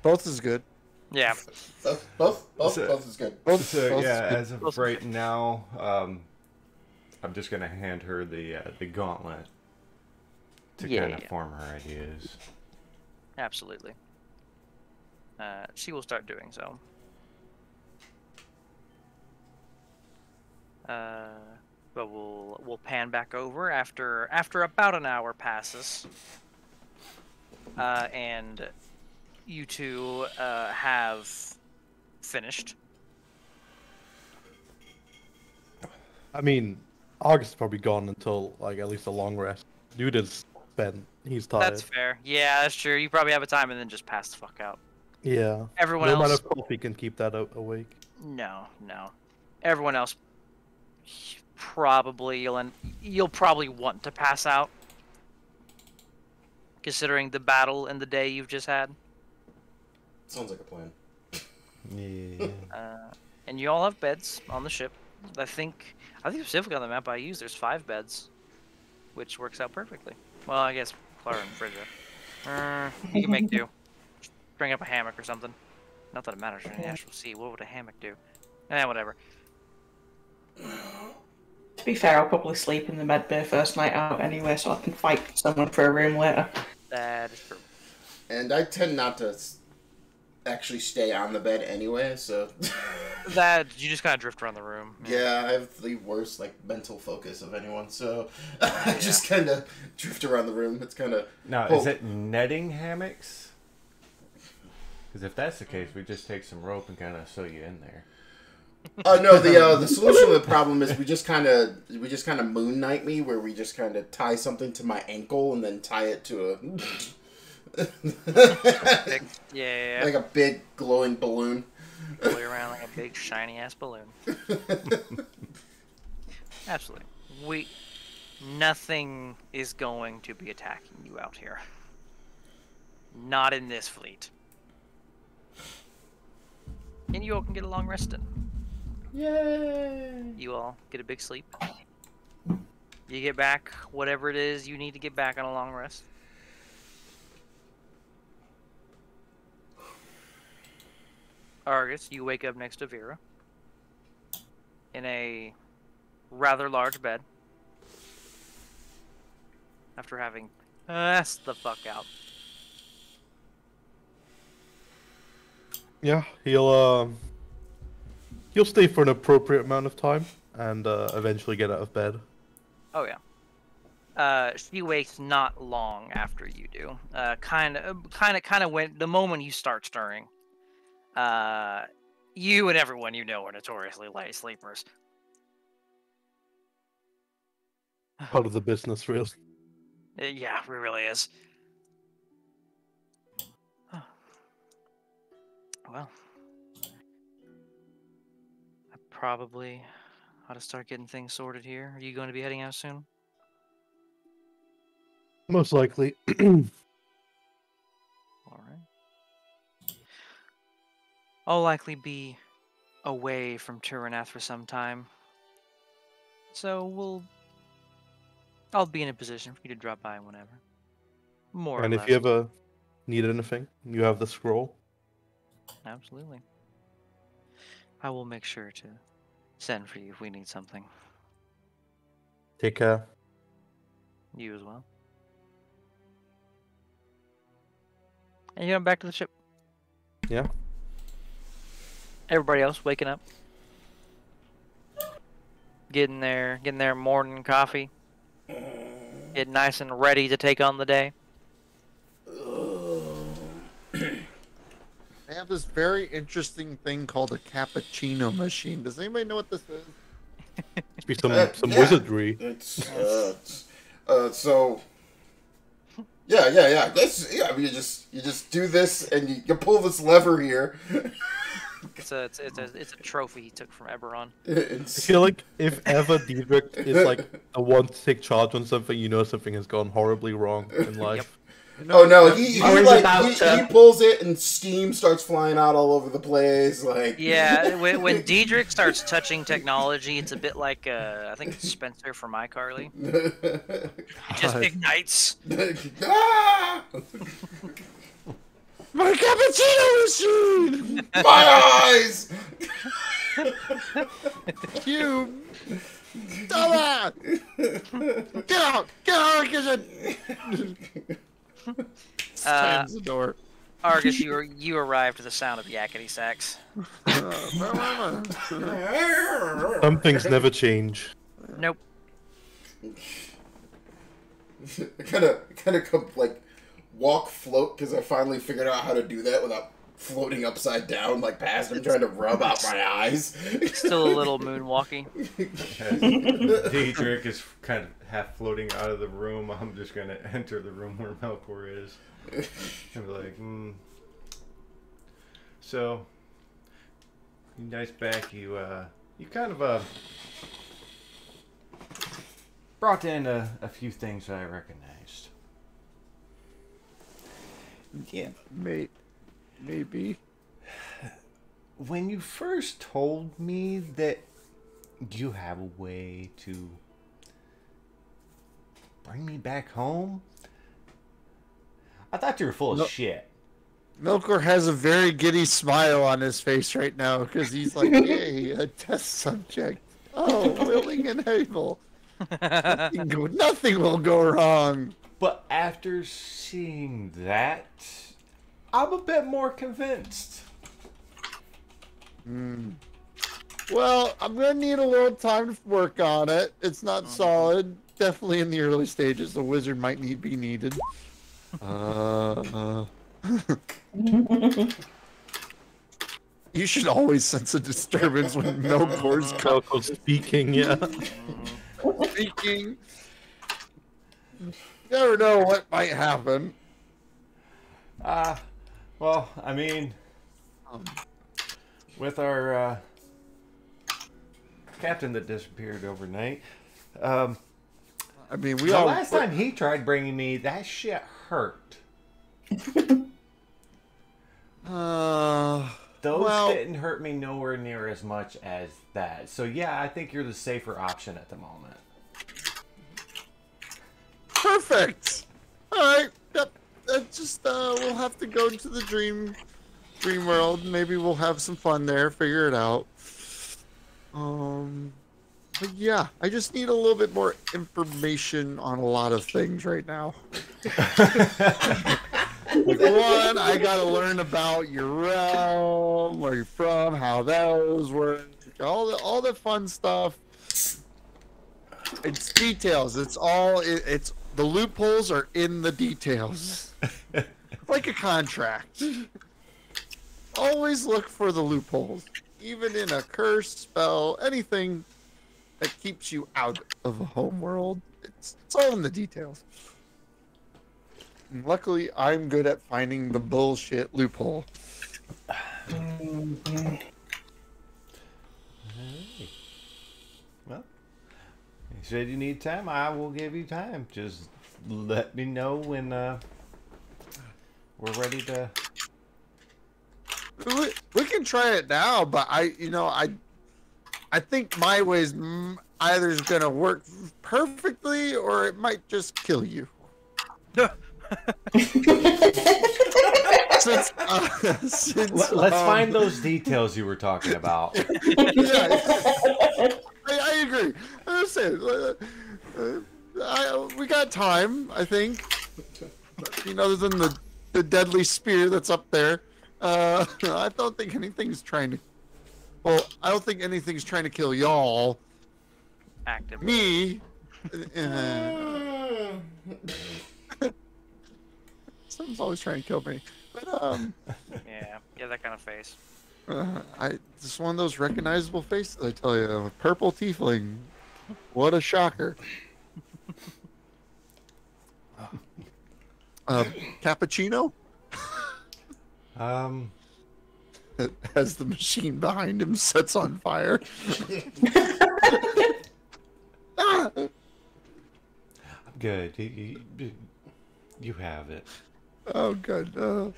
Both is good. Yeah. Both is good. Both yeah, is as of right now, I'm just gonna hand her the gauntlet to kind of form her ideas. Absolutely. She will start doing so. But we'll pan back over after about an hour passes, and you two have finished. I mean, August is probably gone until at least a long rest. Dude is spent. He's tired. That's fair. Yeah, that's true. You probably have a time and then just pass the fuck out. Yeah. Everyone no else. amount of coffee can keep that awake. No. Everyone else. Probably you'll probably want to pass out, considering the battle and the day you've just had. Sounds like a plan. Yeah. And you all have beds on the ship. I think specifically on the map I use, there's 5 beds, which works out perfectly. Well, I guess Clara and Frigga. You can make do. Bring up a hammock or something. Not that it matters in the actual sea. What would a hammock do? Whatever. To be fair, I'll probably sleep in the med bay first night out anyway, so I can fight someone for a room later. That is true. And I tend not to actually stay on the bed anyway, so... That, you just kind of drift around the room. Yeah, I have the worst, mental focus of anyone, so I just kind of drift around the room. It's kind of... Now, is it netting hammocks? Because if that's the case, we just take some rope and kind of sew you in there. No, the solution to the problem is we just kind of Moon Knight me, where we just kind of tie something to my ankle and then tie it to a... Yeah. Like a big glowing balloon. Play around like a big shiny ass balloon. Absolutely. nothing is going to be attacking you out here. Not in this fleet. And you all can get a long rest in. Yay! You all get a big sleep. You get back whatever it is you need to get back on a long rest. Argus, you wake up next to Vera. In a rather large bed. After having passed the fuck out. Yeah, he'll stay for an appropriate amount of time and eventually get out of bed. Oh yeah. She wakes not long after you do. Kind of when the moment you start stirring. You and everyone you know are notoriously light sleepers. Part of the business, really. Yeah, it really is. Well, I probably ought to start getting things sorted here. Are you going to be heading out soon? Most likely. All right. I'll likely be away from Turinath for some time. So I'll be in a position for you to drop by whenever. More and or if less. you ever need anything, you have the scroll. Absolutely. I will make sure to send for you if we need something. Take care. You as well. And you go back to the ship. Yeah. Everybody else waking up. Getting their morning coffee. Getting nice and ready to take on the day. They have this very interesting thing called a cappuccino machine. Does anybody know what this is? Must be some wizardry. So. Yeah. I mean, you just do this, and you pull this lever here. It's a trophy he took from Eberron. I feel like if ever Diedrich is like the one to take charge on something, you know something has gone horribly wrong in life. Yep. Oh no, he pulls it and steam starts flying out all over the place. Like yeah, when Diedrich starts touching technology, it's a bit like I think it's Spencer from iCarly. He just ignites. My cappuccino machine! My eyes! You Stella! Get out! Get out! Slams the door. Argus, you arrive to the sound of yakety sax. Some things never change. Nope. kind of like float because I finally figured out how to do that without floating upside down like past him trying to rub out my eyes. Still a little moonwalking. Diedrich is kind of half floating out of the room. I'm just gonna enter the room where Melkor is and be like, So, you guys back. You kind of brought in a few things that I recognized. Yeah, maybe. When you first told me that you have a way to bring me back home, I thought you were full of shit. Melkor has a very giddy smile on his face right now because he's like, yay, a test subject. Oh, willing and able. Nothing will go wrong. But after seeing that, I'm a bit more convinced. Well, I'm going to need a little time to work on it. It's not solid. Definitely in the early stages. A wizard might be needed. You should always sense a disturbance when Melkor's speaking, yeah. Speaking. You never know what might happen. Well, I mean, with our captain that disappeared overnight, I mean, the last time he tried bringing me, that shit hurt. Those didn't hurt me nowhere near as much as that. So yeah, I think you're the safer option at the moment. Perfect. All right. Yep. Just we'll have to go to the dream world. Maybe we'll have some fun there. Figure it out. But yeah, I just need a little bit more information on a lot of things right now. One, I gotta learn about your realm, where you're from, how those work, all the fun stuff. It's details. It's the loopholes are in the details. Like a contract. Always look for the loopholes. Even in a curse, spell, anything that keeps you out of a home world. It's all in the details. And luckily, I'm good at finding the bullshit loophole. Well, you said you need time. I will give you time. Just let me know when we're ready to. We can try it now, but I think my way's either is gonna work perfectly or it might just kill you. Let's find those details you were talking about. Yeah, I agree. I'm saying, we got time, I think. Other than the deadly spear that's up there. I don't think anything's trying to. Well, I don't think anything's trying to kill y'all. Actively. Me. Someone's always trying to kill me. But yeah, that kind of face. Just one of those recognizable faces. I tell you, a purple tiefling. What a shocker. Cappuccino. As the machine behind him sets on fire. I'm good. You have it. Oh, good.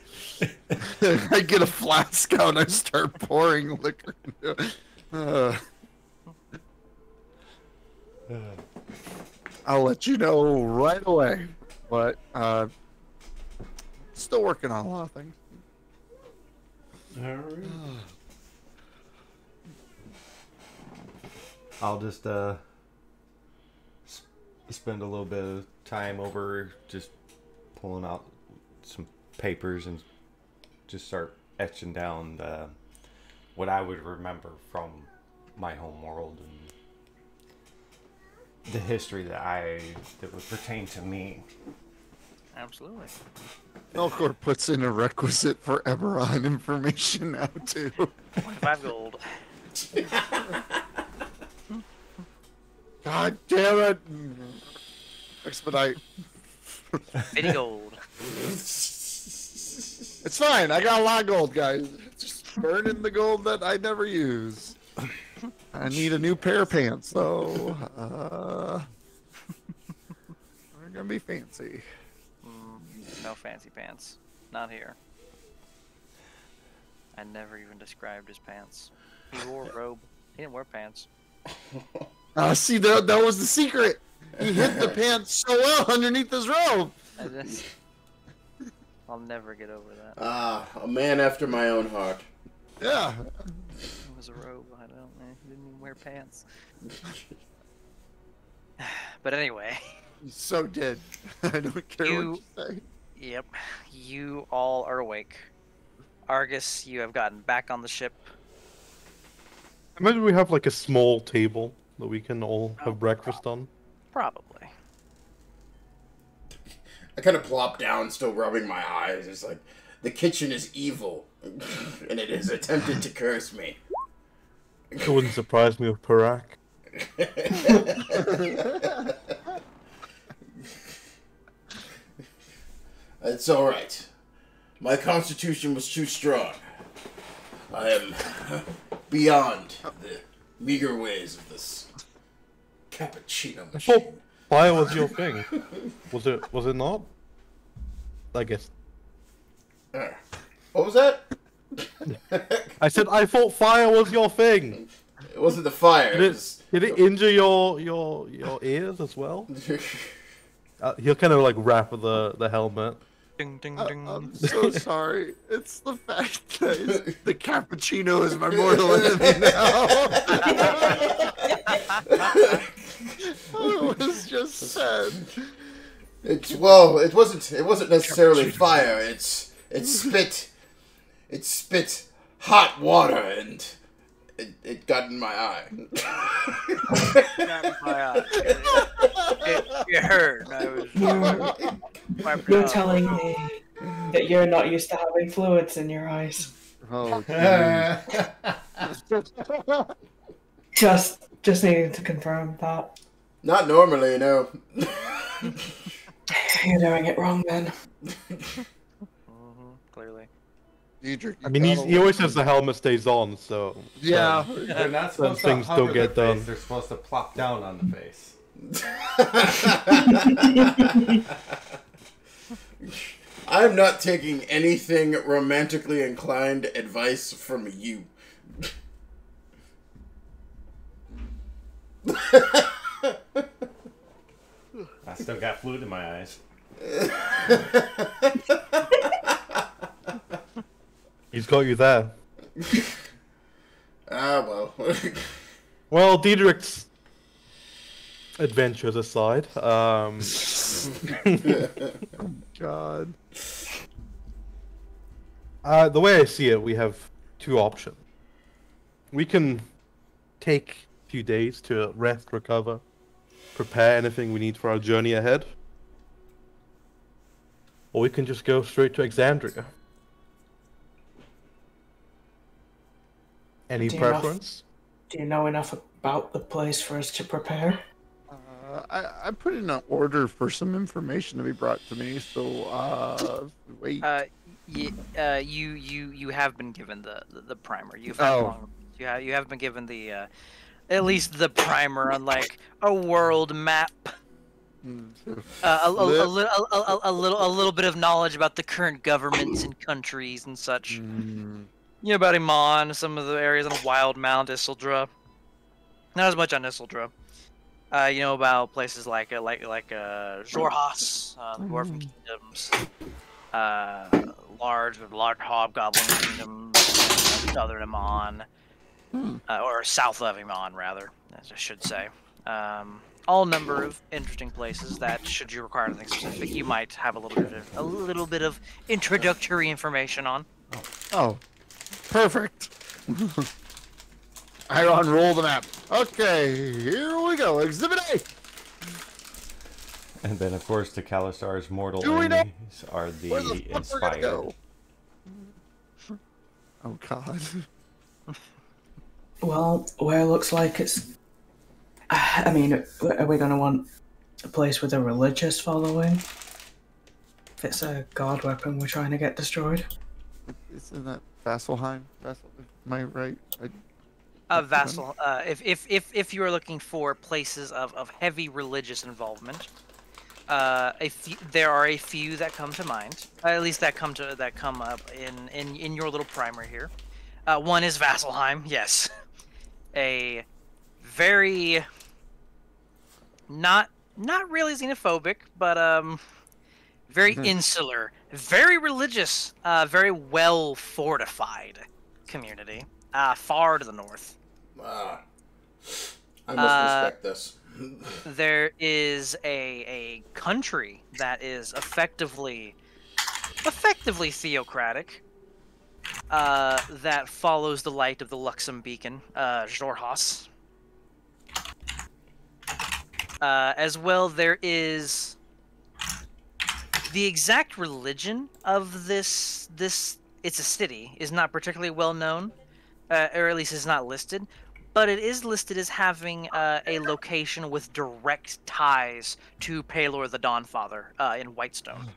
I get a flask out and I start pouring liquor into it. I'll let you know right away. But still working on a lot of things. All right. I'll just spend a little bit of time over just pulling out some papers and just start etching down what I would remember from my home world and the history that would pertain to me. Absolutely. Melkor puts in a requisite for Eberron information now too. 25 gold. God damn it! Expedite. 50 gold. It's fine. I got a lot of gold, guys. Just burning the gold that I never use. I need a new pair of pants, though. They're gonna be fancy. No fancy pants. Not here. I never even described his pants. He wore a robe. He didn't wear pants. See, that was the secret. He hid the pants so well underneath his robe. I'll never get over that. A man after my own heart. Yeah. It was a robe. I don't know. He didn't even wear pants. But anyway. You so did. I don't care what you say. Yep. You all are awake. Argus, you have gotten back on the ship. Imagine we have like a small table that we can all have breakfast on. Probably. I kind of plop down, still rubbing my eyes. It's like, the kitchen is evil, and it has attempted to curse me. It wouldn't surprise me with Parak. It's alright. My constitution was too strong. I am beyond the meager ways of this cappuccino machine. fire was your thing. Was it not? I guess. What was that? I said I thought fire was your thing. It wasn't the fire. Did it injure your ears as well? He'll kind of like wrap the helmet. Ding ding ding. I'm so sorry. It's the fact that the cappuccino is my mortal enemy now. It was just said. It wasn't necessarily fire. It spit hot water and it got in my eye. It hurt. You're telling me that you're not used to having fluids in your eyes. Oh, Just needing to confirm that. Not normally, no. You're doing it wrong then. Clearly. Diedrich, I mean, he always says the helmet stays on, so yeah. They're not supposed things to don't hover get the face, done. They're supposed to plop down on the face. I'm not taking anything romantically inclined advice from you. I still got fluid in my eyes. he's got you there. Well. Well, Diedrich's adventures aside, God. the way I see it, we have two options. We can take a few days to rest, recover, prepare anything we need for our journey ahead. Or we can just go straight to Exandria. Any Do you know- preference? Do you know enough about the place for us to prepare? I put in an order for some information to be brought to me. So, wait. You have been given the primer. You've Oh. you have been given the at least the primer on like a world map. A little bit of knowledge about the current governments and countries and such. You know about Iman, some of the areas on Wild Mount, Isildra. Not as much on Isildra. You know about places like Xhorhas, the Dwarven Kingdoms, large hobgoblin kingdoms, southern Iman, or south of Iman rather, as I should say. All number of interesting places that, should you require anything specific, you might have a little bit of introductory information on. Oh, perfect. I unroll the map. Okay, here we go. Exhibit A. And then, of course, the Kalistar's mortal Do we know enemies are where the the fuck we're gonna inspired. go? Oh God. Well, where it looks like it's... I mean, are we going to want a place with a religious following? If it's a god weapon we're trying to get destroyed? Isn't that Vasselheim? Am I right? Vassal. If you are looking for places of heavy religious involvement, there are a few that come to mind. At least that come up in your little primer here. One is Vasselheim. Yes, a very not really xenophobic, but very insular, very religious, very well fortified community. Far to the north. I must respect this. There is a country that is effectively theocratic, that follows the light of the Luxem beacon, Xhorhas. As well, there is the exact religion of this. It's a city, is not particularly well known, or at least is not listed. But it is listed as having a location with direct ties to Pelor the Dawnfather in Whitestone.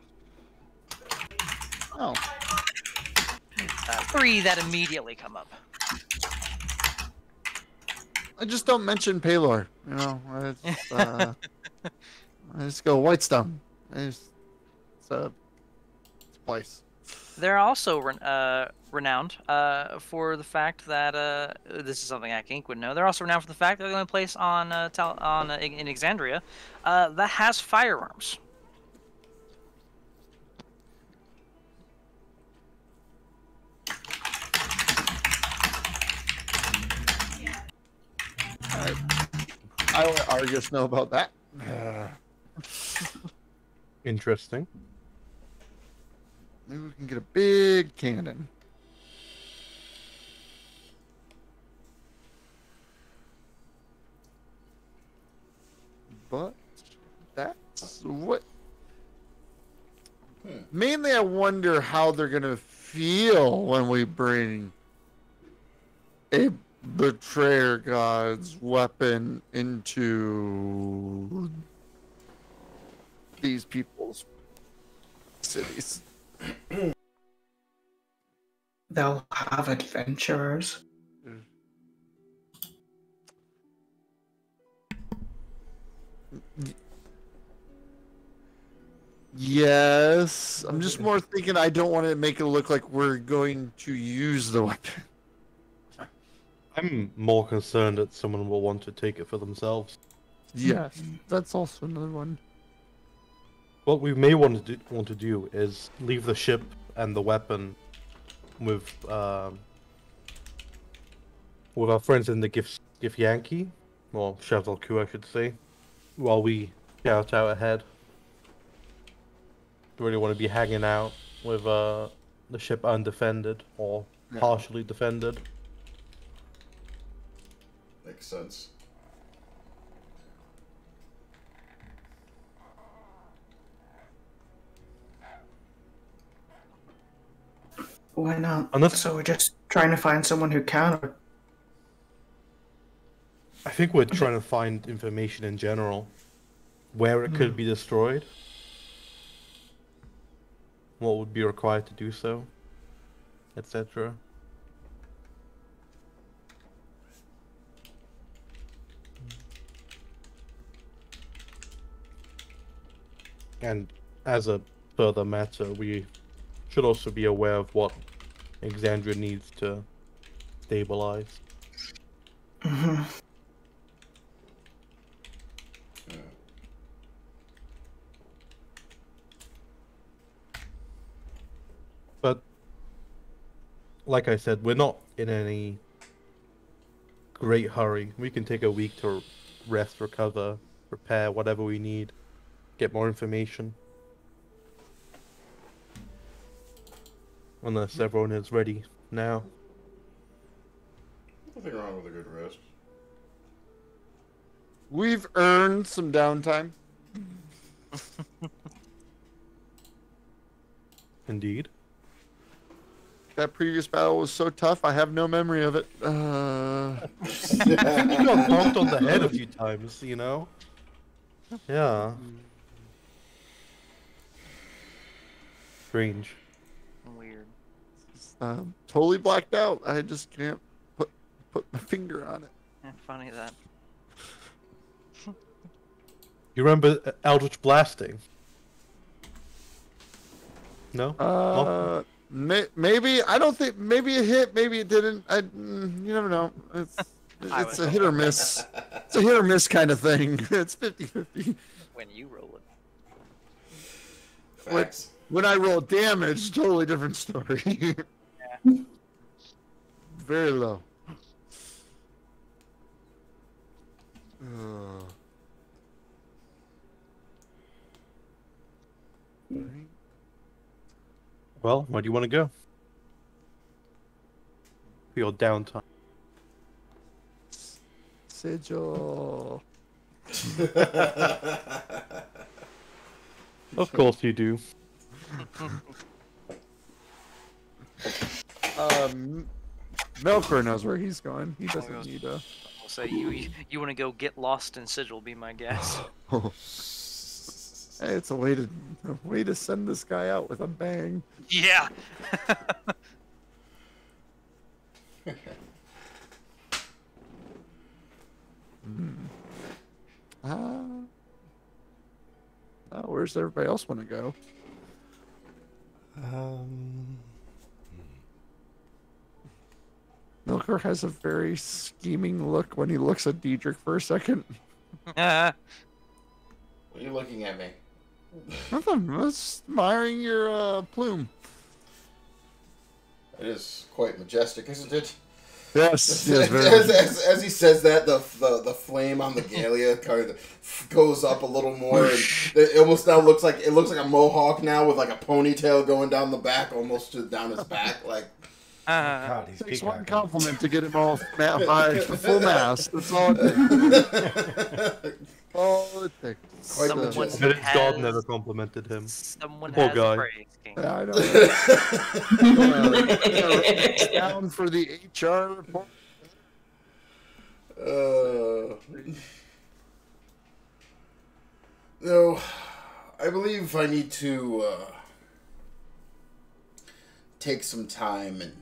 Oh. 3 that immediately come up. I just don't mention Pelor. You know. It's, I just go Whitestone. It's a place. They're also renowned for the fact that this is something Hack Inc. would know. They're also renowned for the fact that they're the only place on in Exandria that has firearms. I let Argus know about that. Interesting. Maybe we can get a big cannon. But that's what. Mainly, I wonder how they're gonna feel when we bring a betrayer god's weapon into these people's cities. They'll have adventurers. Yes, I'm just more thinking I don't want to make it look like we're going to use the weapon. I'm more concerned that someone will want to take it for themselves. Yes, that's also another one. What we may want to do is leave the ship and the weapon with our friends in the Gif Yankee, or Chevalku, I should say, while we scout out ahead. We really want to be hanging out with the ship undefended or partially defended. Makes sense. Why not? Unless- So we're just trying to find someone who can. Or... I think we're trying to find information in general, where it could be destroyed, what would be required to do so, etc. And as a further matter, we should also be aware of what Exandria needs to stabilize. Mm-hmm. But, like I said, we're not in any great hurry. We can take a week to rest, recover, prepare, whatever we need, get more information. Unless everyone is ready now. Nothing wrong with a good rest. We've earned some downtime. Indeed. That previous battle was so tough, I have no memory of it. You got bumped on the head a few times, you know? Yeah. Strange. Weird. Totally blacked out. I just can't put my finger on it. Yeah, funny that. You remember Eldritch Blasting? No? Maybe. I don't think. Maybe it hit. Maybe it didn't. You never know. It's a hit or miss. It's a hit or miss kind of thing. It's 50-50. When you roll it. Facts. When I roll damage, totally different story. Yeah. Very low. Well, where do you want to go? For your downtime. Sigil. Of course you do. Melkor knows where he's going. He doesn't need a. I'll say you want to go get lost in Sigil? Be my guess. Hey, it's a way to send this guy out with a bang. Yeah. Where's everybody else want to go? Milker has a very scheming look when he looks at Diedrich for a second. What are you looking at me? Nothing. I'm just admiring your plume. It is quite majestic, isn't it? Yes. As he says that, the flame on the Gallia kind of goes up a little more, and it almost now looks like a mohawk now with like a ponytail going down the back, almost to down his back, like. God, he's Takes one peacocking. compliment to get him all high to full mast. That's all it takes. All it takes. Quite Someone majestic. But his god has- never complimented him. Someone Poor has guy. praise, King. Yeah, I know. It's down for the HR report. No, I believe I need to take some time and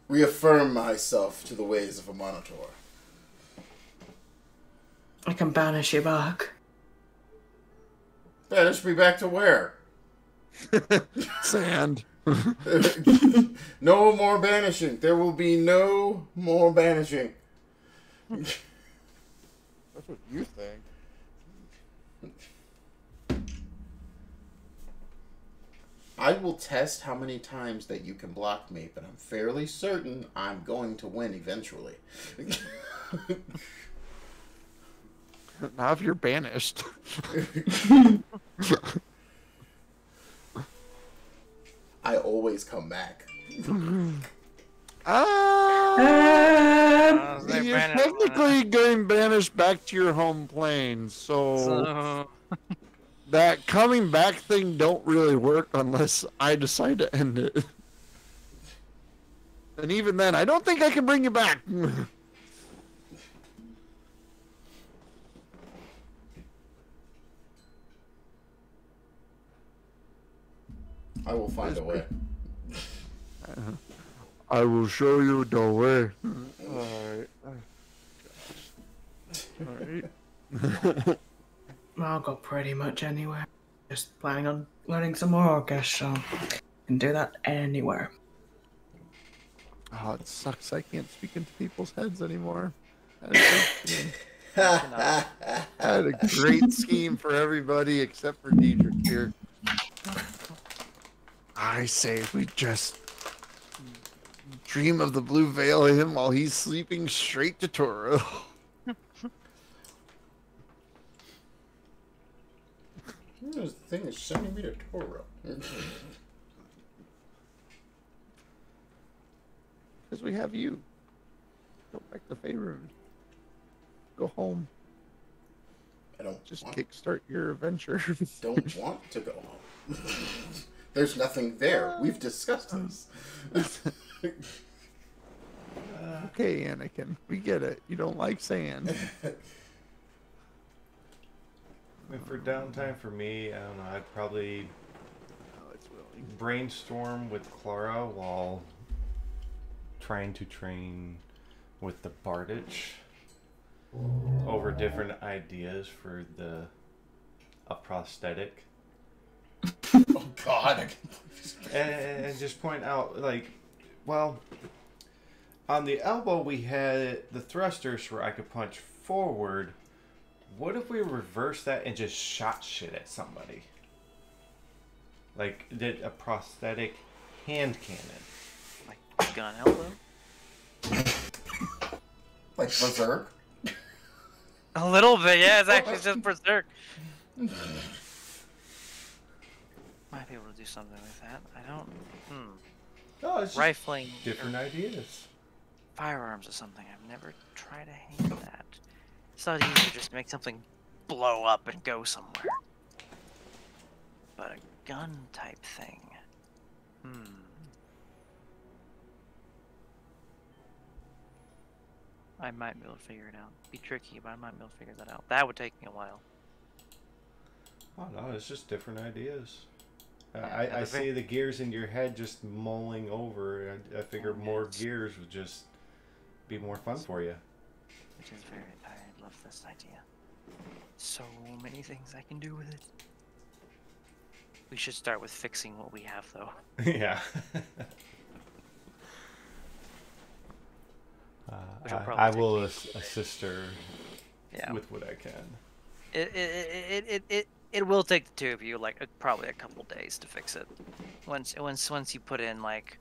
reaffirm myself to the ways of a Monitor. I can banish you back. Banish me back to where? Sand. No more banishing. There will be no more banishing. That's what you think. I will test how many times that you can block me, but I'm fairly certain I'm going to win eventually. Now if you're banished. I always come back. They're You're banished. technically getting banished back to your home plane, so that coming back thing don't really work unless I decide to end it. And even then, I don't think I can bring you back. I will find a way. I will show you the way. Alright. Alright. I'll go pretty much anywhere. Just planning on learning some more Orcish, so can do that anywhere. Oh, it sucks. I can't speak into people's heads anymore. I had a great scheme for everybody except for Diedrich here. I say we just dream of the blue veil of him while he's sleeping straight to Toro. The thing is sending me to Toro. Because we have you. Go back to Faerun. Go home. I don't Just want, kickstart your adventure. don't want to go home. There's nothing there. We've discussed this. Okay, Anakin. We get it. You don't like sand. I mean, for downtime for me, I don't know, I'd probably Oh, it's willing. brainstorm with Clara while trying to train with the Bardich over different ideas for a prosthetic. Oh God! And just point out, like, well, on the elbow we had the thrusters where I could punch forward. What if we reverse that and just shot shit at somebody? Like, did a prosthetic hand cannon. Like gun elbow? Like Berserk. A little bit, yeah. It's actually just berserk. Might be able to do something with that. I don't. No, it's just Rifling different ideas. firearms is something I've never tried to hand at. It's not easy to just make something blow up and go somewhere. But a gun type thing. I might be able to figure it out. Be tricky, but I might be able to figure that out. That would take me a while. Oh no, it's just different ideas. Yeah, I see the gears in your head just mulling over. I figure more gears would just be more fun for you. Which is very. I love this idea. So many things I can do with it. We should start with fixing what we have, though. Yeah. Which will probably I take will me- assist her Yeah. with what I can. It will take the two of you like probably a couple days to fix it. Once you put in like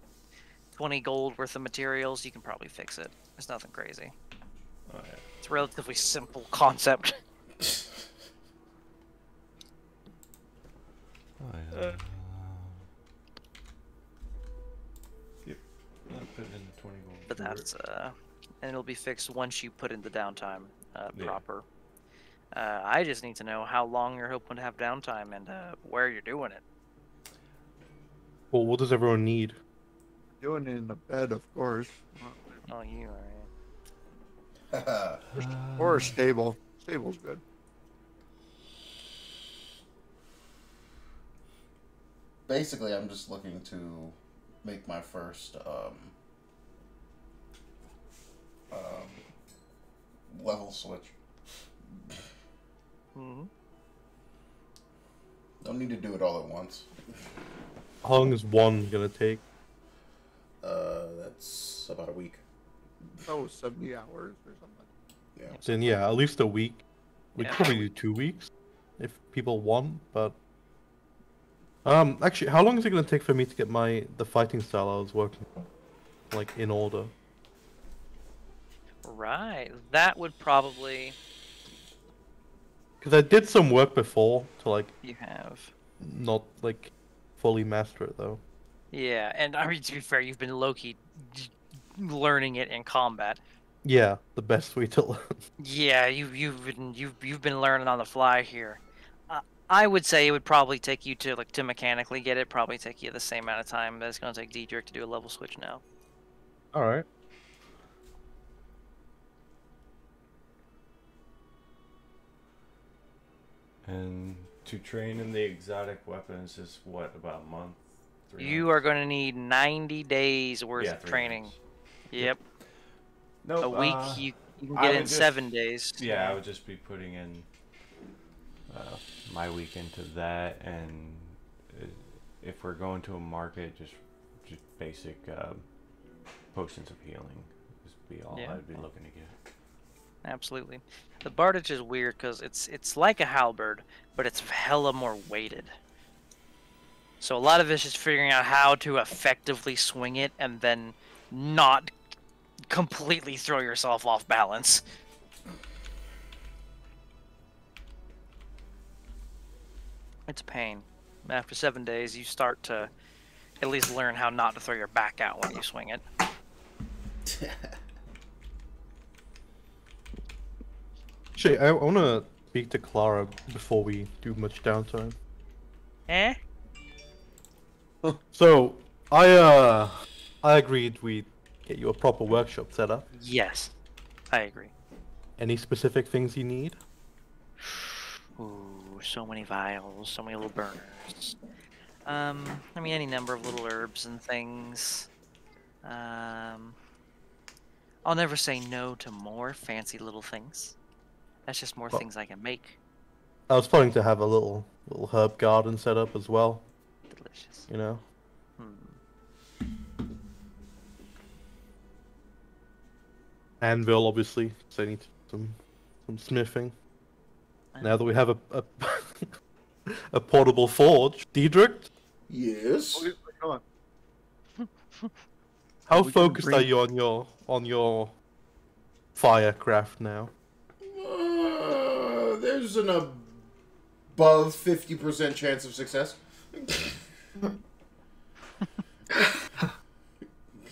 20 gold worth of materials, you can probably fix it. It's nothing crazy. Oh, yeah. It's a relatively simple concept. Oh, yeah. Yep. I'll put in 20 gold. But for it. that's and it'll be fixed once you put in the downtime Yeah. proper. I just need to know how long you're hoping to have downtime and where you're doing it. Well, what does everyone need? Doing it in the bed, of course. Oh, you are. Or a stable. Stable's good. Basically, I'm just looking to make my first level switch. Mm-hmm. Don't need to do it all at once. How long is one gonna take? That's about a week. Oh, 70 hours or something. Yeah. So yeah, at least a week. We Yeah. could probably do 2 weeks if people want, but actually, how long is it gonna take for me to get the fighting style I was working on, like, in order? Right. That would probably Because I did some work before to like you have. not like fully master it though. Yeah, and I mean to be fair, you've been low-key learning it in combat. Yeah, the best way to learn. Yeah, you've been learning on the fly here. I would say it would probably take you to mechanically get it. Probably take you the same amount of time that it's gonna take Diedrich to do a level switch now. All right. And to train in the exotic weapons is what, about a month? 3 You months? are gonna need 90 days worth Yeah, of 3 training. months. Yep. Nope, A week you can I get would in just- 7 days. Yeah, I would just be putting in my week into that, and if we're going to a market, just basic potions of healing would be all Yeah. I'd be looking to get. Absolutely. The Bardage is weird because it's like a halberd, but it's hella more weighted. So a lot of it's just figuring out how to effectively swing it and then not completely throw yourself off balance. It's a pain. After 7 days, you start to at least learn how not to throw your back out when you swing it. Actually, I want to speak to Clara before we do much downtime. Eh? So, I agreed we'd get you a proper workshop set up. Yes. I agree. Any specific things you need? Ooh, so many vials, so many little burners. I mean, any number of little herbs and things. I'll never say no to more fancy little things. That's just more Well- things I can make. I was planning to have a little herb garden set up as well. Delicious. You know. Anvil, obviously, because I need some smithing. Now that we have a portable forge, Diedrich, Yes. Come on. how We can focused are bring- you on your firecraft now? There's an above 50% chance of success. Can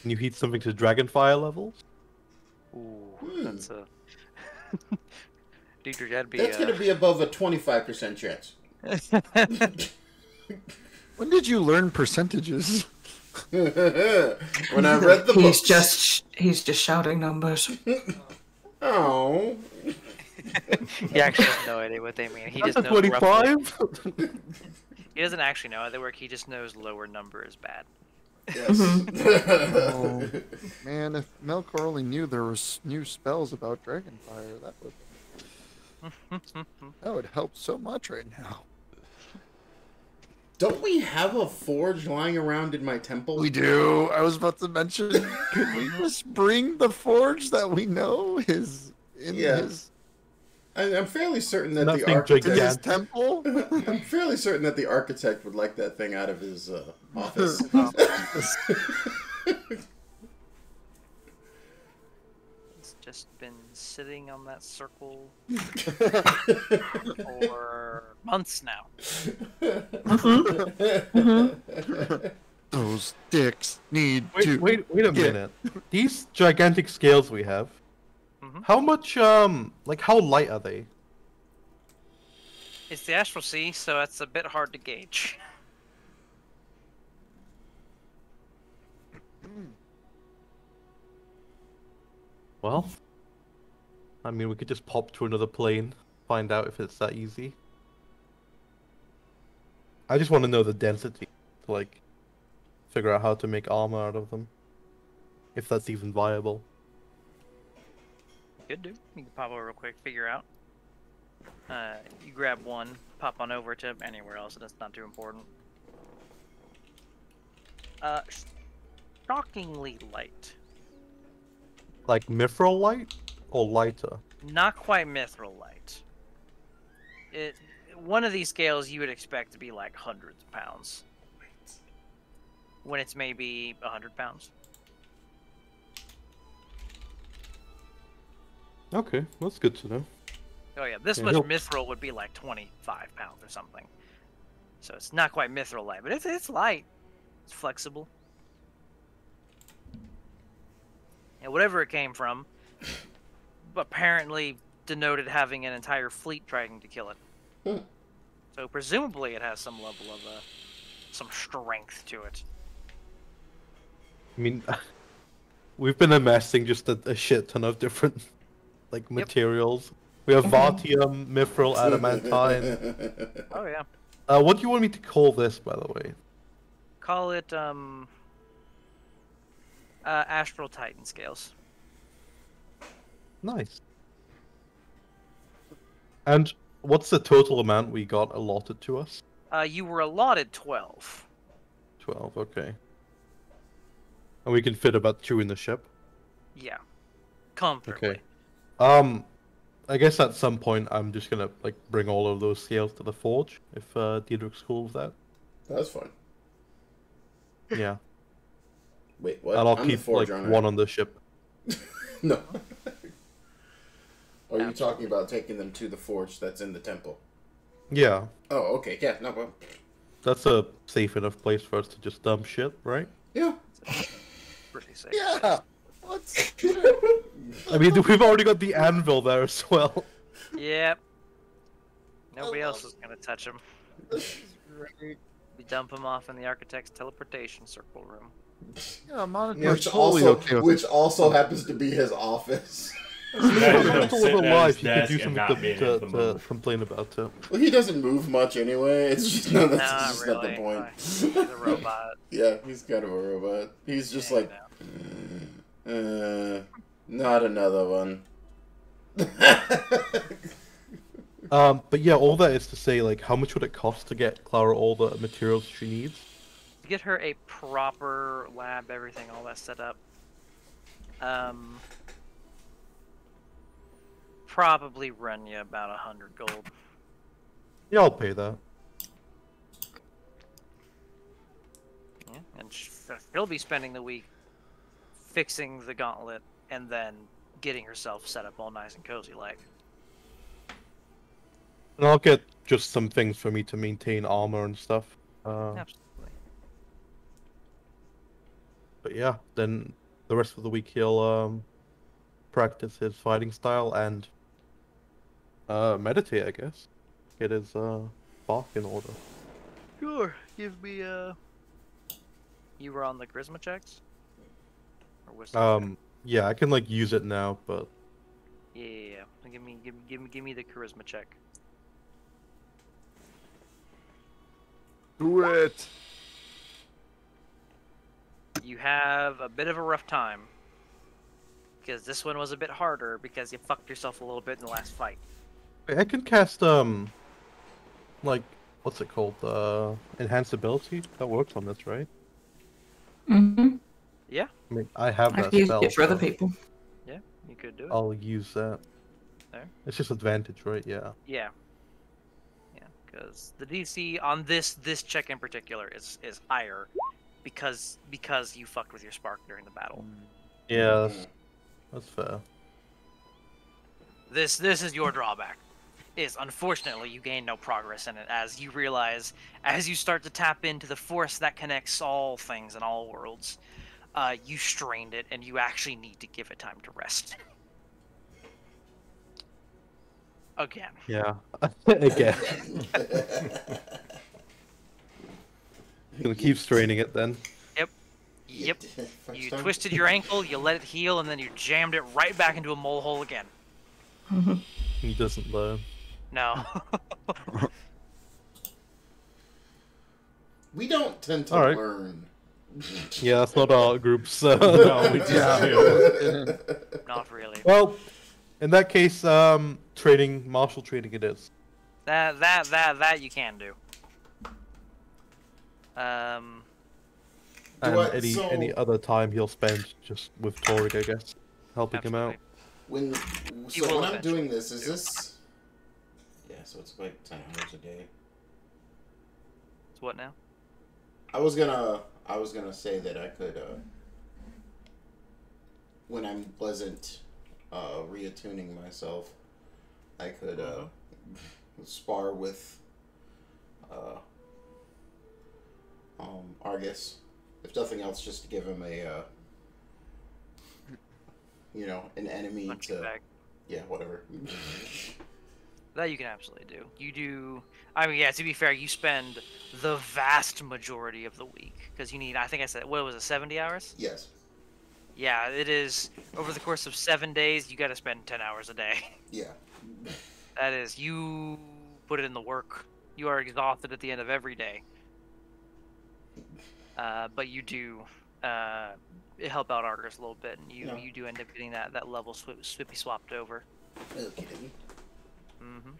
you heat something to dragonfire levels? Ooh, that's a. Diedrich, that'd be. That's going to be above a 25% chance. When did you learn percentages? When I read the He's books. he's just shouting numbers. Oh. He actually has no idea what they mean. He just That's a knows roughly. 25? He doesn't actually know how they work. He just knows lower number is bad. Yes. Oh, man, if Melkor only knew there was new spells about Dragonfire, that would help so much right now. Don't we have a forge lying around in my temple? We do. I was about to mention, could we just bring the forge that we know is in his... I'm fairly certain that Nothing the architect... in his temple? I'm fairly certain that the architect would like that thing out of his office. It's just been sitting on that circle for months now. Those dicks need to... Wait a minute. These gigantic scales we have, how much, like, how light are they? It's the Astral Sea, so that's a bit hard to gauge. Well, I mean, we could just pop to another plane, find out if it's that easy. I just want to know the density to, like, figure out how to make armor out of them. If that's even viable. Could do. You can pop over real quick, figure out. You grab one, pop on over to anywhere else, and it's not too important. Shockingly light. Like mithril light? Or lighter? Not quite mithril light. One of these scales you would expect to be like hundreds of pounds. When it's maybe 100 pounds. Okay, that's good to know. Oh yeah, this Yeah, much he'll- mithril would be like 25 pounds or something. So it's not quite mithril light, but it's light. It's flexible. And whatever it came from, apparently denoted having an entire fleet trying to kill it. So presumably it has some level of some strength to it. I mean, we've been amassing just a shit ton of different, like, materials. We have Vartium, Mithril, Adamantine. Oh yeah. What do you want me to call this, by the way? Call it Astral Titan scales. Nice. And what's the total amount we got allotted to us? You were allotted 12. 12, okay. And we can fit about 2 in the ship? Yeah. Comfortably. Okay. I guess at some point I'm just gonna, like, bring all of those scales to the forge, if Diedrich's cool with that. That's fine. Yeah. Wait, what? And I'll I'm the keep, forge, like, aren't I? one on the ship. No. Are you talking about taking them to the forge that's in the temple? Yeah. Oh, okay. Yeah, no problem. That's a safe enough place for us to just dump shit, right? Yeah. Pretty safe. Yeah. What's... I mean, we've already got the anvil there as well. Yep. Nobody else is gonna touch them. This is great. We dump them off in the architect's teleportation circle room. Yeah, Monaco Which totally also, okay with which also happens to be his office. If Imagine it's all sitting at alive, his you could desk do and something not being able to to move. complain about it. Well, he doesn't move much anyway. It's just no, that's Not just really. not the point. He's a robot. Yeah, he's kind of a robot. He's just Yeah, like, not another one. But yeah, all that is to say, like, how much would it cost to get Clara all the materials she needs? To get her a proper lab, everything, all that set up. Probably run you about 100 gold. Yeah, I'll pay that. Yeah, and she'll be spending the week fixing the gauntlet and then getting herself set up all nice and cozy like. And I'll get just some things for me to maintain armor and stuff. Absolutely. But yeah, then the rest of the week he'll practice his fighting style and meditate, I guess. Get his bark in order. Sure. Give me You were on the charisma checks? Or wisdom check? Yeah, I can like use it now, but Yeah. Give me the charisma check. Do it. You have a bit of a rough time. Because this one was a bit harder because you fucked yourself a little bit in the last fight. I can cast like what's it called? Enhanced ability that works on this, right? Mm-hmm. Yeah, I mean, I have I've that used spell. it for other so people. yeah, you could do it. I'll use that. There. It's just advantage, right? Yeah. Yeah. Yeah, because the DC on this check in particular is higher because you fucked with your spark during the battle. Yeah, that's fair. This is your drawback. Is unfortunately you gain no progress in it as you realize as you start to tap into the force that connects all things and all worlds, you strained it and you actually need to give it time to rest. Again. Yeah. Again. Gonna keep straining it then. Yep. First You time. twisted your ankle, you let it heal, and then you jammed it right back into a mole hole again. He doesn't learn. No. We don't tend to Alright. learn. Yeah, that's not our group, so. No, we just do. Not really. Well, in that case, training, martial training it is. That you can do. And I- any so- any other time he'll spend just with Torg, I guess, helping him out. absolutely. When You will when I'm eventually. doing this, is this? Yeah, so it's like 10 hours a day. It's what now? I was gonna say that I could when I'm pleasant reattuning myself, I could spar with Argus. If nothing else, just to give him a an enemy Punching to bag. yeah, whatever. That you can absolutely do. You do. I mean, yeah. To be fair, you spend the vast majority of the week because you need. I think I said what was it, 70 hours? Yes. Yeah, it is. Over the course of 7 days, you got to spend 10 hours a day. Yeah. That is, you put it in the work. You are exhausted at the end of every day. But you do help out Argus a little bit, and Yeah. you do end up getting that level swippy swapped over. Okay. Mm-hmm.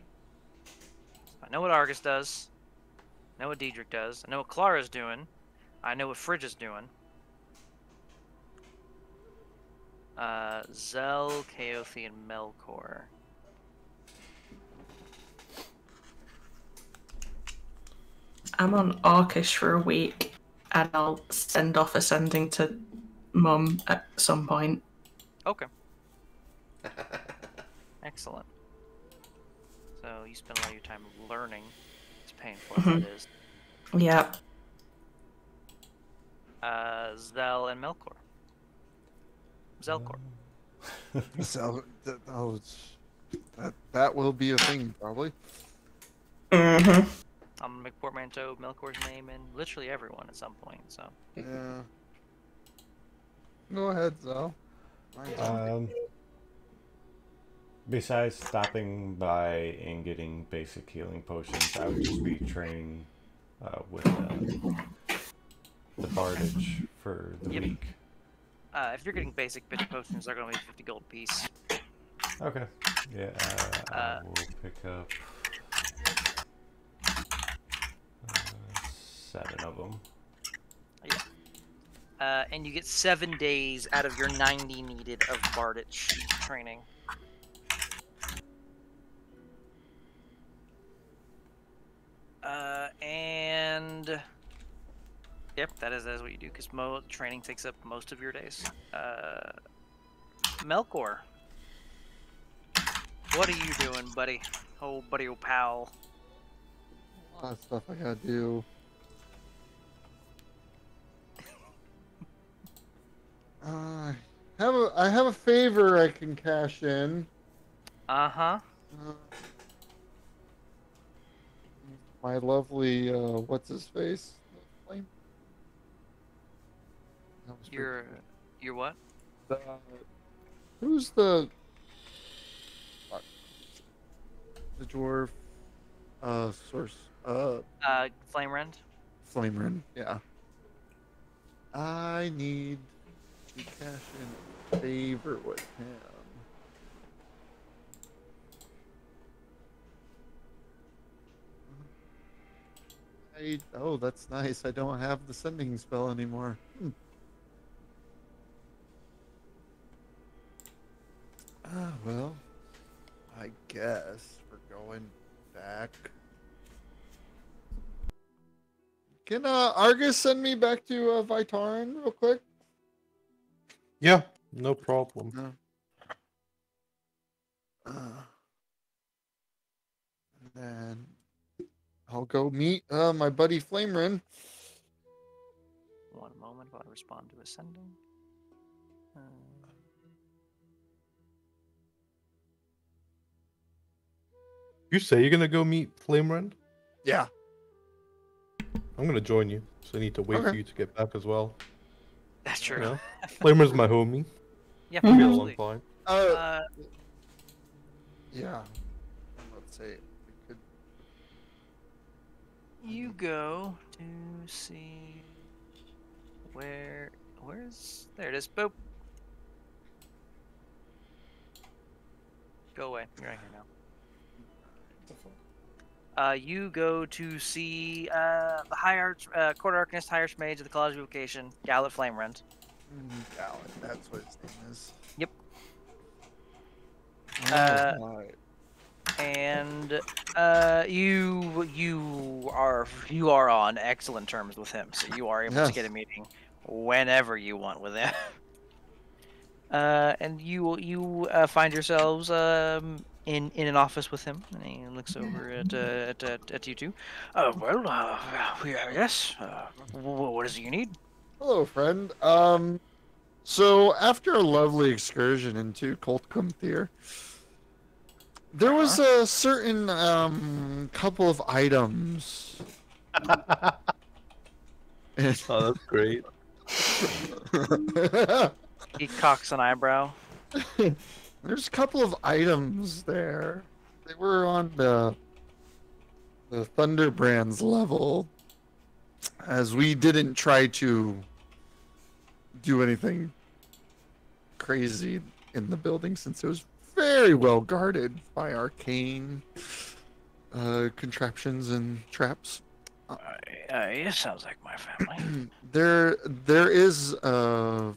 I know what Argus does. I know what Diedrich does. I know what Clara's doing. I know what Fridge is doing. Zell, Kaothi, and Melkor. I'm on Arkish for a week, and I'll send off ascending to Mum at some point. Okay. Excellent. So you spend a lot of your time learning. It's painful, Mhm. that is. Yeah. Zell and Melkor. Zelkor. So that will be a thing probably. Mm-hmm. I'm gonna make portmanteau Melkor's name and literally everyone at some point. So Yeah. Go ahead, Zal. Besides stopping by and getting basic healing potions, I would just be training with the bardage for the Yep. week. if you're getting basic bitch potions, they're gonna be 50 gold a piece. Okay. Yeah, I will pick up 7 of them. And you get 7 days out of your 90 needed of Bardage training. And yep, that is what you do because training takes up most of your days. Melkor, what are you doing, buddy? Oh, buddy, oh pal. A lot of stuff I gotta do. I have a favor I can cash in. Uh-huh. Uh, my lovely what's his face? Flame? That was pretty You're what? cool. Who's the dwarf source Flame Rend? Flamerin, yeah. I need to cash in a favor with him. Oh, that's nice. I don't have the sending spell anymore. Well, I guess we're going back. Can Argus send me back to Vitaran real quick? Yeah, no problem. No. And then I'll go meet my buddy Flamerin. One moment while I respond to ascending. You say you're gonna go meet Flamerend? Yeah. I'm gonna join you, so I need to wait Okay. for you to get back as well. That's true. Yeah. Flamer's my homie. Yeah, We get absolutely. along fine. Yeah. Let's say we could. You go to see where's there it is. Boop. Go away. You're right here now. You go to see the High Arch, Court Arcanist, High Archmage of the College of Vocation, Gallet Flamerend. Gallet, that's what his name is. Yep. Alright. And you are on excellent terms with him, so you are able to get a meeting whenever you want with him. And you find yourselves in an office with him, and he looks over at you two. Yes. What is it you need? Hello, friend. So after a lovely excursion into Coltcom Theer, there was a certain couple of items. Oh, that's great. He cocks an eyebrow. There's a couple of items there. They were on the Thunderbrands level, as we didn't try to do anything crazy in the building since it was very well guarded by arcane contraptions and traps. It sounds like my family. There is a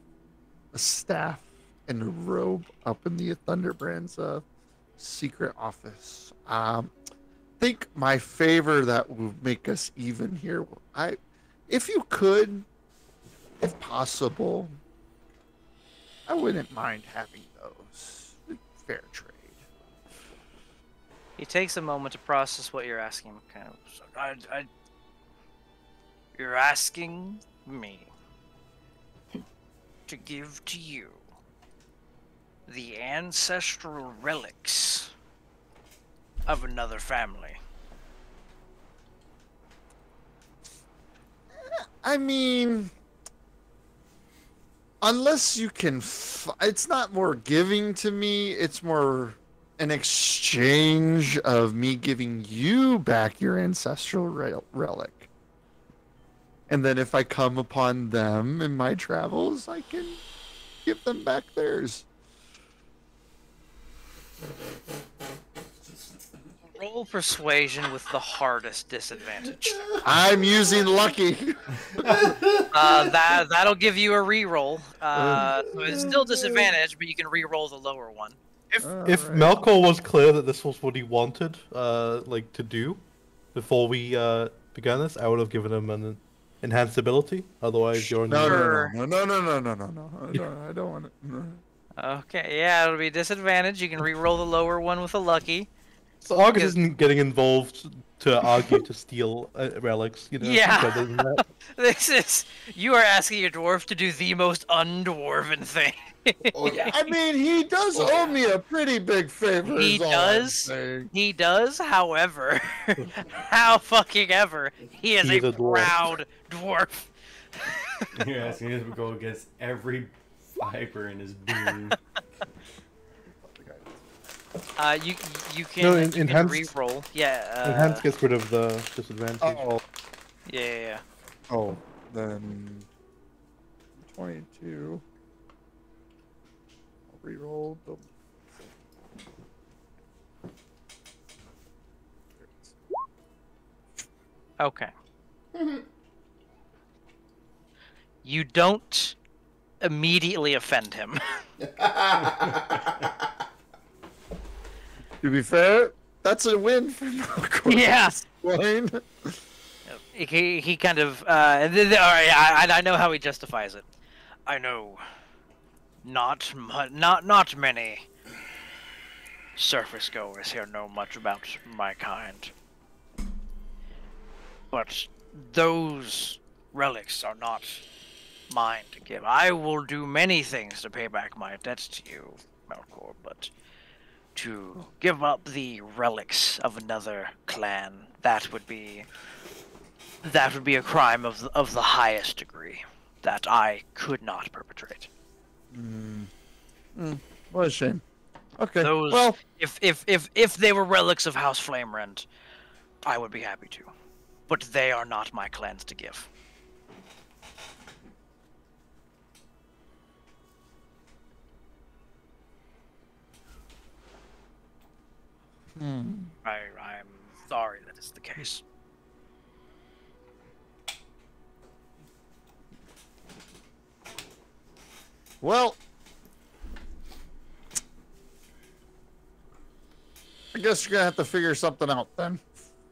staff and a robe up in the Thunderbrands secret office. I think my favor that would make us even here. If you could, if possible, I wouldn't mind having those. Fair trade. He takes a moment to process what you're asking. Kind of, you're asking me to give to you the ancestral relics of another family. I mean, unless you can, it's not more giving to me. It's more an exchange of me giving you back your ancestral relic. And then if I come upon them in my travels, I can give them back theirs. Roll persuasion with the hardest disadvantage. I'm using lucky. That'll give you a reroll. So it's still disadvantage, but you can reroll the lower one. If Melkor was clear that this was what he wanted, like to do, before we began this, I would have given him an enhanced ability. Otherwise, you're No, Sure. no. I don't want it. No. Okay, yeah, it'll be disadvantage. You can reroll the lower one with a lucky. So Argus isn't getting involved to argue to steal relics, you know. Yeah. rather than that. You are asking a dwarf to do the most undwarven thing. Oh, yeah. I mean, he does owe me a pretty big favor. He is all I'm does. saying. He does, however, how fucking ever, he is He's a a dwarf. proud dwarf. You're asking us to go against every fiber in his being. You can, No, you can enhanced- reroll. Yeah. Enhance gets rid of the disadvantage. Oh, Yeah. oh, then 22. I'll reroll the. Okay. You don't immediately offend him. To be fair, that's a win for Melkor. Yes. Wayne. He kind of all right. I know how he justifies it. I know. Not many surface goers here know much about my kind, but those relics are not mine to give. I will do many things to pay back my debts to you, Melkor, but to give up the relics of another clan, that would be a crime of the highest degree that I could not perpetrate. What a shame. Okay. Those, well, if they were relics of House Flamerend, I would be happy to, but they are not my clan's to give. I'm sorry that is the case. well, I guess you're gonna have to figure something out then.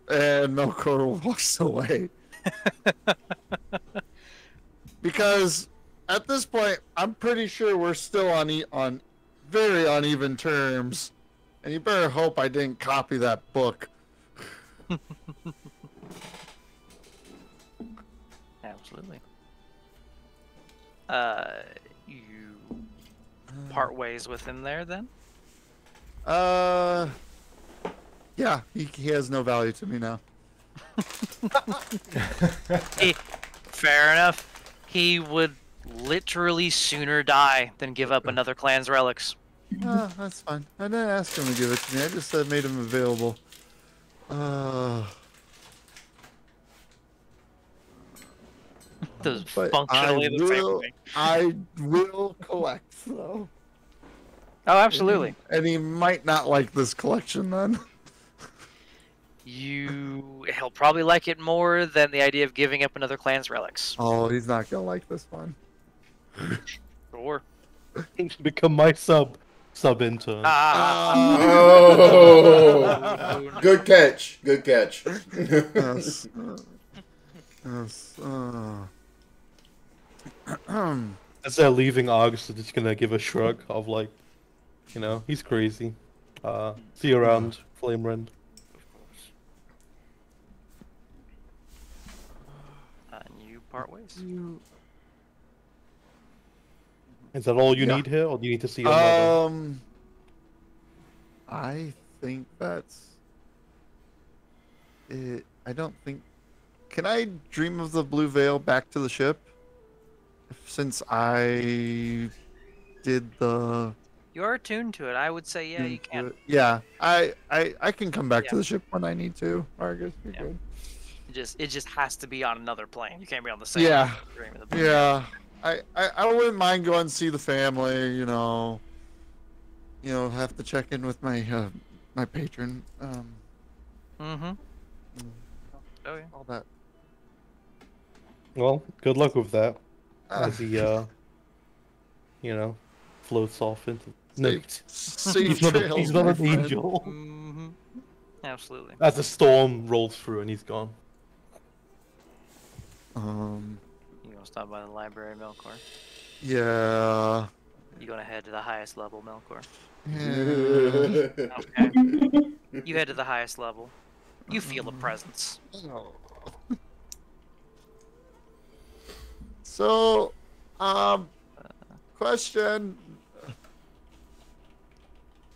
And Melkor walks away. Because at this point, I'm pretty sure we're still on very uneven terms. And you better hope I didn't copy that book. Absolutely. You part ways with him there then? Yeah, he has no value to me now. Fair enough. He would literally sooner die than give up another clan's relics. That's fine. I didn't ask him to give it to me. I just said made him available. Those But functionally I the same will, thing. I will collect, though. Oh, absolutely. And he might not like this collection then. He'll probably like it more than the idea of giving up another clan's relics. Oh, he's not gonna like this one. Sure. He should become my sub intern. Oh, good catch. Good catch. Yes. Yes. As they're leaving, Argus is just gonna give a shrug of like, he's crazy. See you around, Flamerend. And you part ways. Is that all you Yeah. need here, or do you need to see another? I think that's it. I don't think. Can I dream of the blue veil back to the ship? Since I did the. You're attuned to it. I would say, yeah, you can. Yeah, I can come back to Yeah. the ship when I need to. Argus, you're Yeah. good. It just has to be on another plane. You can't be on the same. Yeah. Dream of the plane. Yeah, I wouldn't mind going to see the family. Have to check in with my my patron. Mm-hmm. Oh yeah. All that. Well, good luck with that. Ah. As he, floats off into. No, Safe he's not, trails, he's not my an friend. angel. Mm-hmm. Absolutely. As the storm rolls through and he's gone. You gonna stop by the library, Melkor? Yeah. You gonna head to the highest level, Melkor? Yeah. Okay. You head to the highest level. You feel the presence. So, question.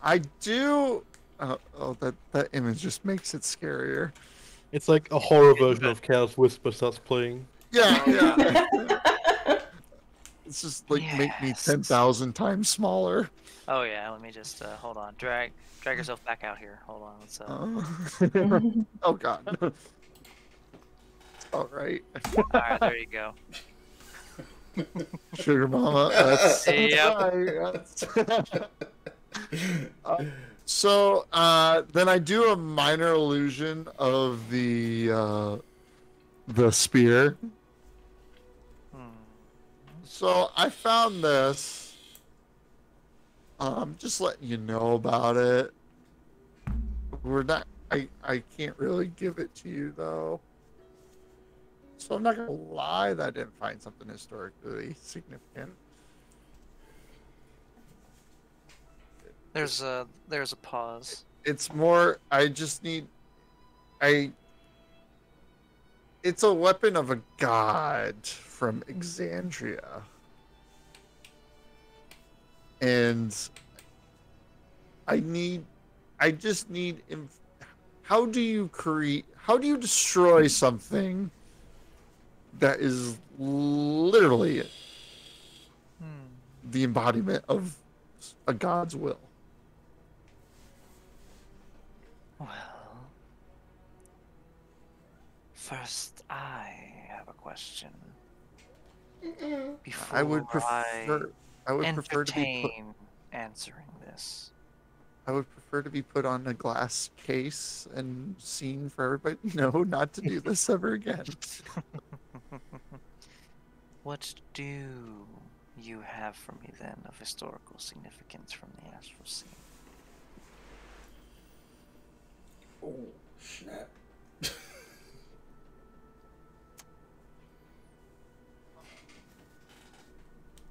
I do. That image just makes it scarier. It's like a horror version of Chaos Whisper starts playing. Yeah, yeah. It's just like make me Yes. 10,000 times smaller. Oh yeah. Let me just hold on. Drag yourself back out here. Hold on. Let's Oh god. All right. All right. There you go. Sugar mama. That's Yep. right. So then I do a minor illusion of the the spear. Hmm. So I found this. Just letting you know about it. We're not. I can't really give it to you though. So I'm not gonna lie that I didn't find something historically significant. There's a pause. It's more. I just need. It's a weapon of a god from Exandria. And I just need how do you destroy something that is literally the embodiment of a god's will? Well, first I have a question. Before I would prefer to be put, entertain answering this. I would prefer to be put on a glass case and seen for everybody to know not to do this ever again. What do you have for me then of historical significance from the Astral Sea? Oh, snap.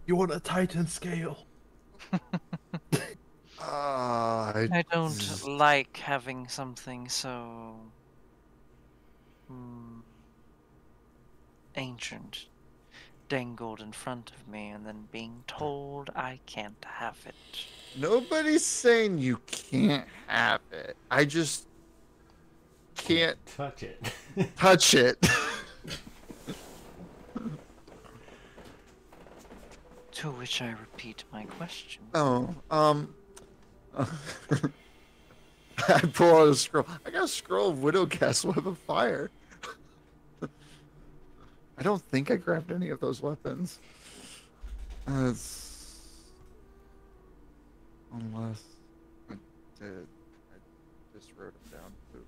You want a Titan scale? I don't like having something so ancient dangled in front of me and then being told I can't have it. Nobody's saying you can't have it. I just can't touch it. touch it. To which I repeat my question. Oh, I pull out a scroll. I got a scroll of Widowcast Web of Fire. I don't think I grabbed any of those weapons. Unless I did. I just wrote them down too.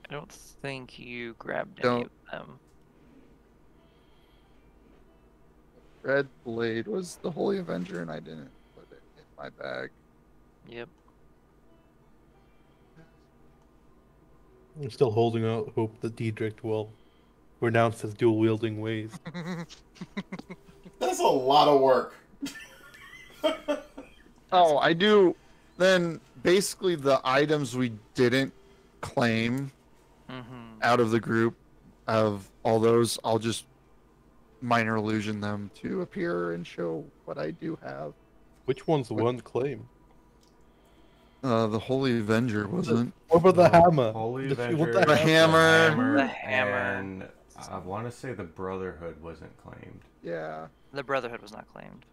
I don't think you grabbed Don't. any of them. Red Blade was the Holy Avenger, and I didn't put it in my bag. Yep. I'm still holding out hope that Diedrich will renounce his dual-wielding ways. That's a lot of work. Oh, I do. Then basically the items we didn't claim out of the group, of all those, I'll just minor illusion them to appear and show what I do have. Which one's the one claim? The Holy Avenger wasn't. What about the hammer? Holy The- Avenger, what the hammer. The hammer. and I want to say the Brotherhood wasn't claimed. Yeah. The Brotherhood was not claimed.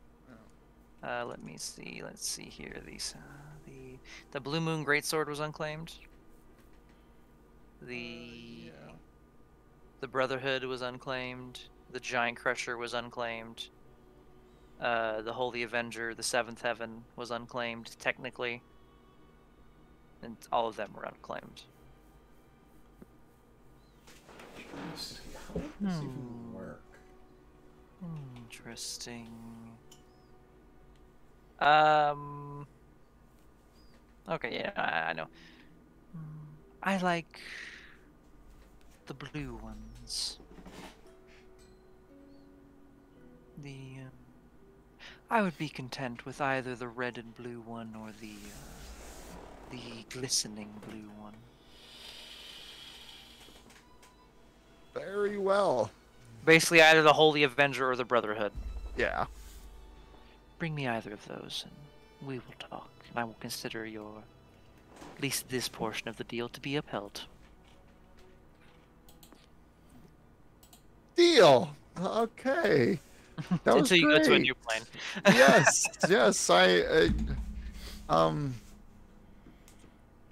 Let me see. Let's see here. These the Blue Moon Greatsword was unclaimed. The Brotherhood was unclaimed. The Giant Crusher was unclaimed. The Holy Avenger, the Seventh Heaven, was unclaimed technically, and all of them were unclaimed. How does this even work? Interesting. Okay, yeah, I know. I like the blue ones. I would be content with either the red and blue one or the glistening blue one. Very well. Basically, either the Holy Avenger or the Brotherhood. Yeah. Bring me either of those, and we will talk. And I will consider at least this portion of the deal to be upheld. Deal. Okay. That was Until you go to a great. new plane. Yes, yes.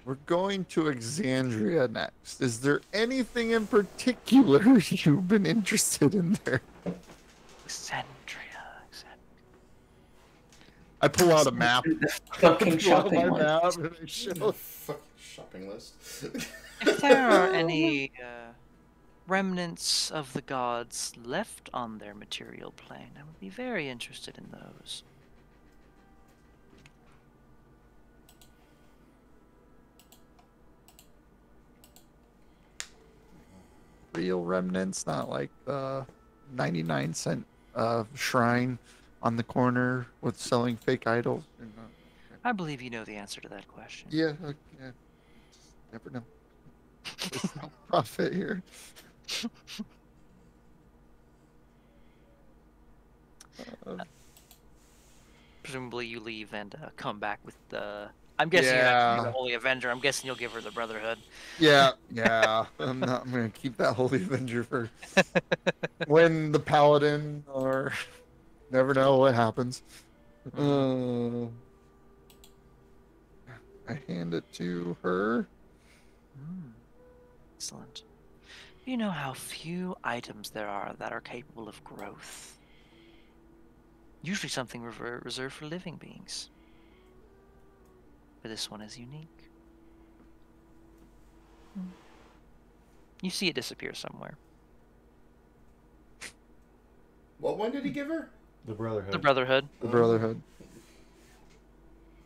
We're going to Exandria next. Is there anything in particular you've been interested in there? Exandria. I pull out a map. Fucking I pull out shopping my list. map and I show. Fucking shopping list. If there are any remnants of the gods left on their material plane. I would be very interested in those. Real remnants, not like the 99-cent shrine on the corner with selling fake idols. I believe you know the answer to that question. Yeah, yeah. Never know. There's no profit here. Presumably you leave and come back with the... I'm guessing you're not gonna be Yeah. the Holy Avenger. I'm guessing you'll give her the Brotherhood. Yeah, yeah. I'm gonna keep that Holy Avenger for when the Paladin or never know what happens. I hand it to her. Excellent. You know how few items there are that are capable of growth. Usually something reserved for living beings. But this one is unique. You see it disappear somewhere. What one did he give her? The Brotherhood. The Brotherhood. The Brotherhood.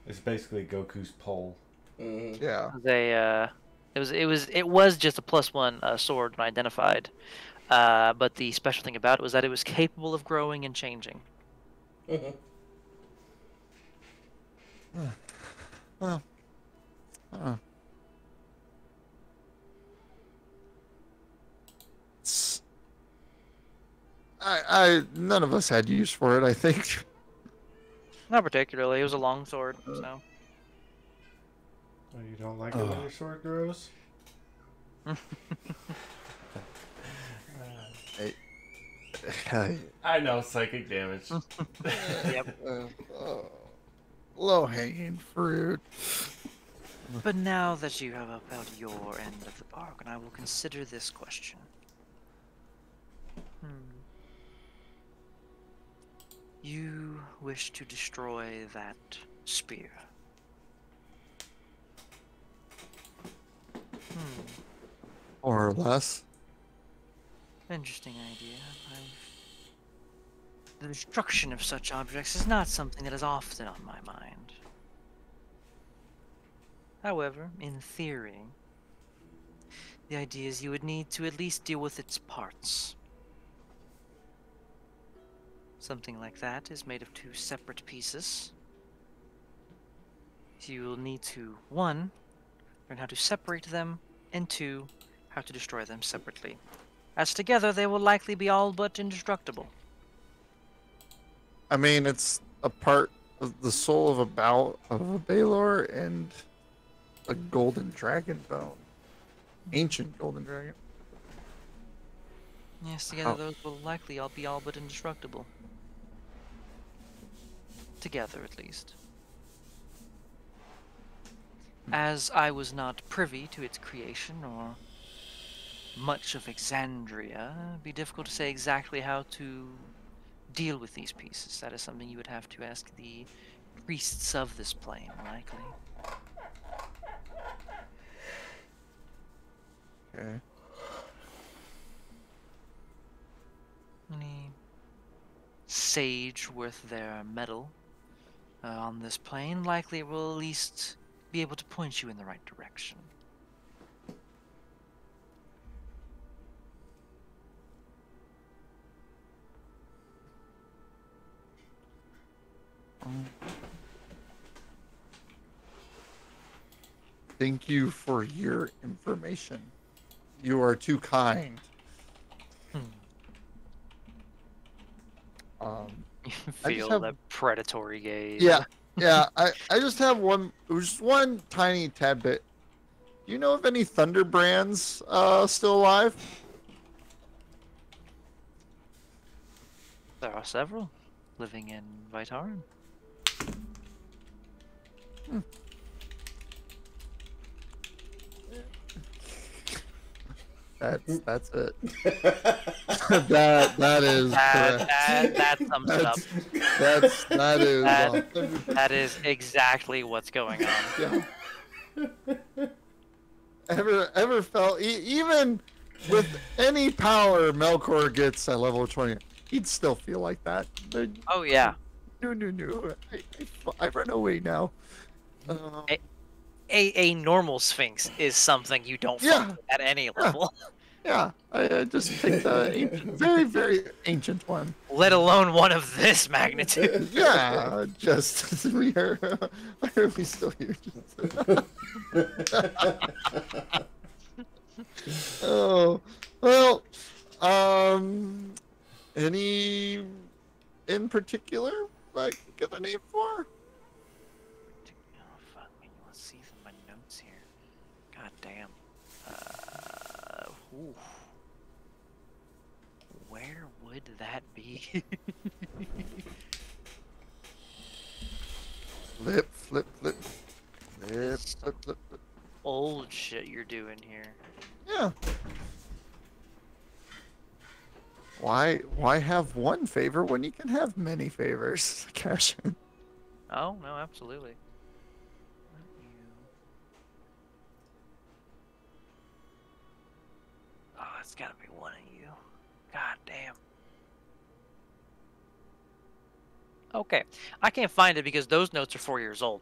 It's basically Goku's pole. Mm-hmm. Yeah. It was just a +1 sword when identified. But the special thing about it was that it was capable of growing and changing. Mm-hmm. Well. None of us had use for it, I think. Not particularly. It was a long sword, so. Oh, you don't like it when your sword grows? I know, psychic damage. Yep. Low-hanging fruit. But now that you have upheld your end of the bargain, I will consider this question. You wish to destroy that spear. More or less. Interesting idea. The destruction of such objects is not something that is often on my mind. However, in theory, the idea is you would need to at least deal with its parts. Something like that is made of 2 separate pieces. So you will need to, 1, learn how to separate them, and 2, how to destroy them separately. As together, they will likely be all but indestructible. I mean, it's a part of the soul of a Balor and a golden dragon bone. Ancient golden dragon. Yes, together those will likely all be all but indestructible. Together, at least. As I was not privy to its creation or much of Exandria, it'd be difficult to say exactly how to deal with these pieces. That is something you would have to ask the priests of this plane, likely. Okay. Any sage worth their metal on this plane likely will at least be able to point you in the right direction. Thank you for your information. You are too kind. You I just feel have- that predatory gaze. Yeah, yeah. I just have just one tiny tad bit. Do you know of any Thunder brands still alive? There are several living in Vitaran. That's it. that is correct. That sums it up. That is That is exactly what's going on. yeah. Ever felt even with any power Melkor gets at level 20, he'd still feel like that. Oh yeah. No. I run away now. A normal Sphinx is something you don't Yeah. fuck with at any level. Yeah, I just picked the ancient, very, very ancient one. Let alone one of this magnitude. Yeah, just we are. Why are we still here? Oh, well, any in particular I can get a name for? Oh fuck me, let's see from my notes here. God damn. Ooh. Where would that be? Flip. Old shit you're doing here. Yeah. Why have one favor when you can have many favors, Cash? Oh no, absolutely. Oh, it's gotta be one of you. God damn. Okay, I can't find it because those notes are 4 years old.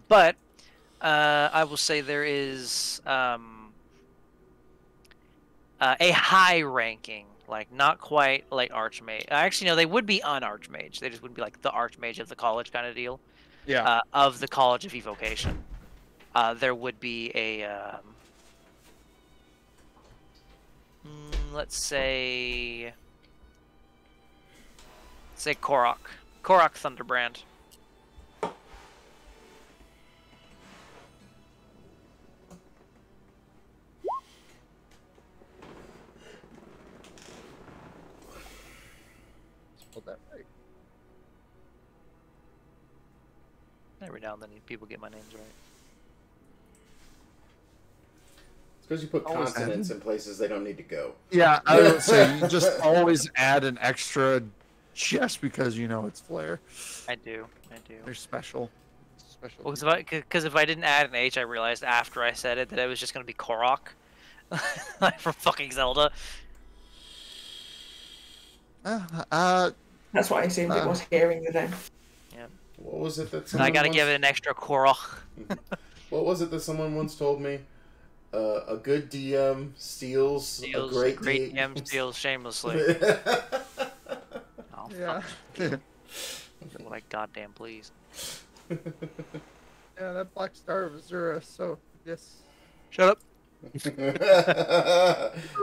But I will say there is a high ranking, like not quite like Archmage. Actually, no, they would be an Archmage. They just wouldn't be like the Archmage of the college kind of deal. Yeah. Of the College of Evocation. There would be a let's say Korok Thunderbrand. Spelled that right. Every now and then people get my names right. It's because you put Always consonants in places they don't need to go. Yeah, I would say you just always add an extra just because you know it's Flare. I do. They're special. Special. Well, because if I didn't add an H, I realized after I said it that it was just gonna be Korok, like from fucking Zelda. That's what I assumed it was hearing the name. What was it that And someone I gotta once... give it an extra Korok. What was it that someone once told me? A good DM steals a great DM steals shamelessly. Oh, Yeah. fuck. Like goddamn, please. Yeah, that Black Star of Azura, so yes. Shut up.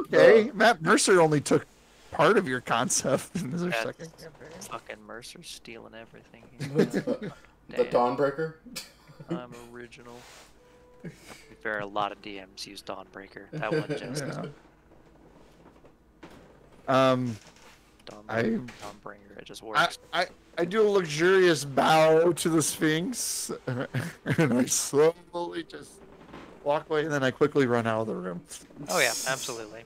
Okay, Matt Mercer only took part of your concept in this That's second campaign. Fucking Mercer stealing everything. The Dawnbreaker? I'm original. To be fair, a lot of DMs use Dawnbreaker. That one just Yeah. Dawnbringer. It just works. I do a luxurious bow to the Sphinx, and I slowly just walk away, and then I quickly run out of the room. Oh yeah, absolutely.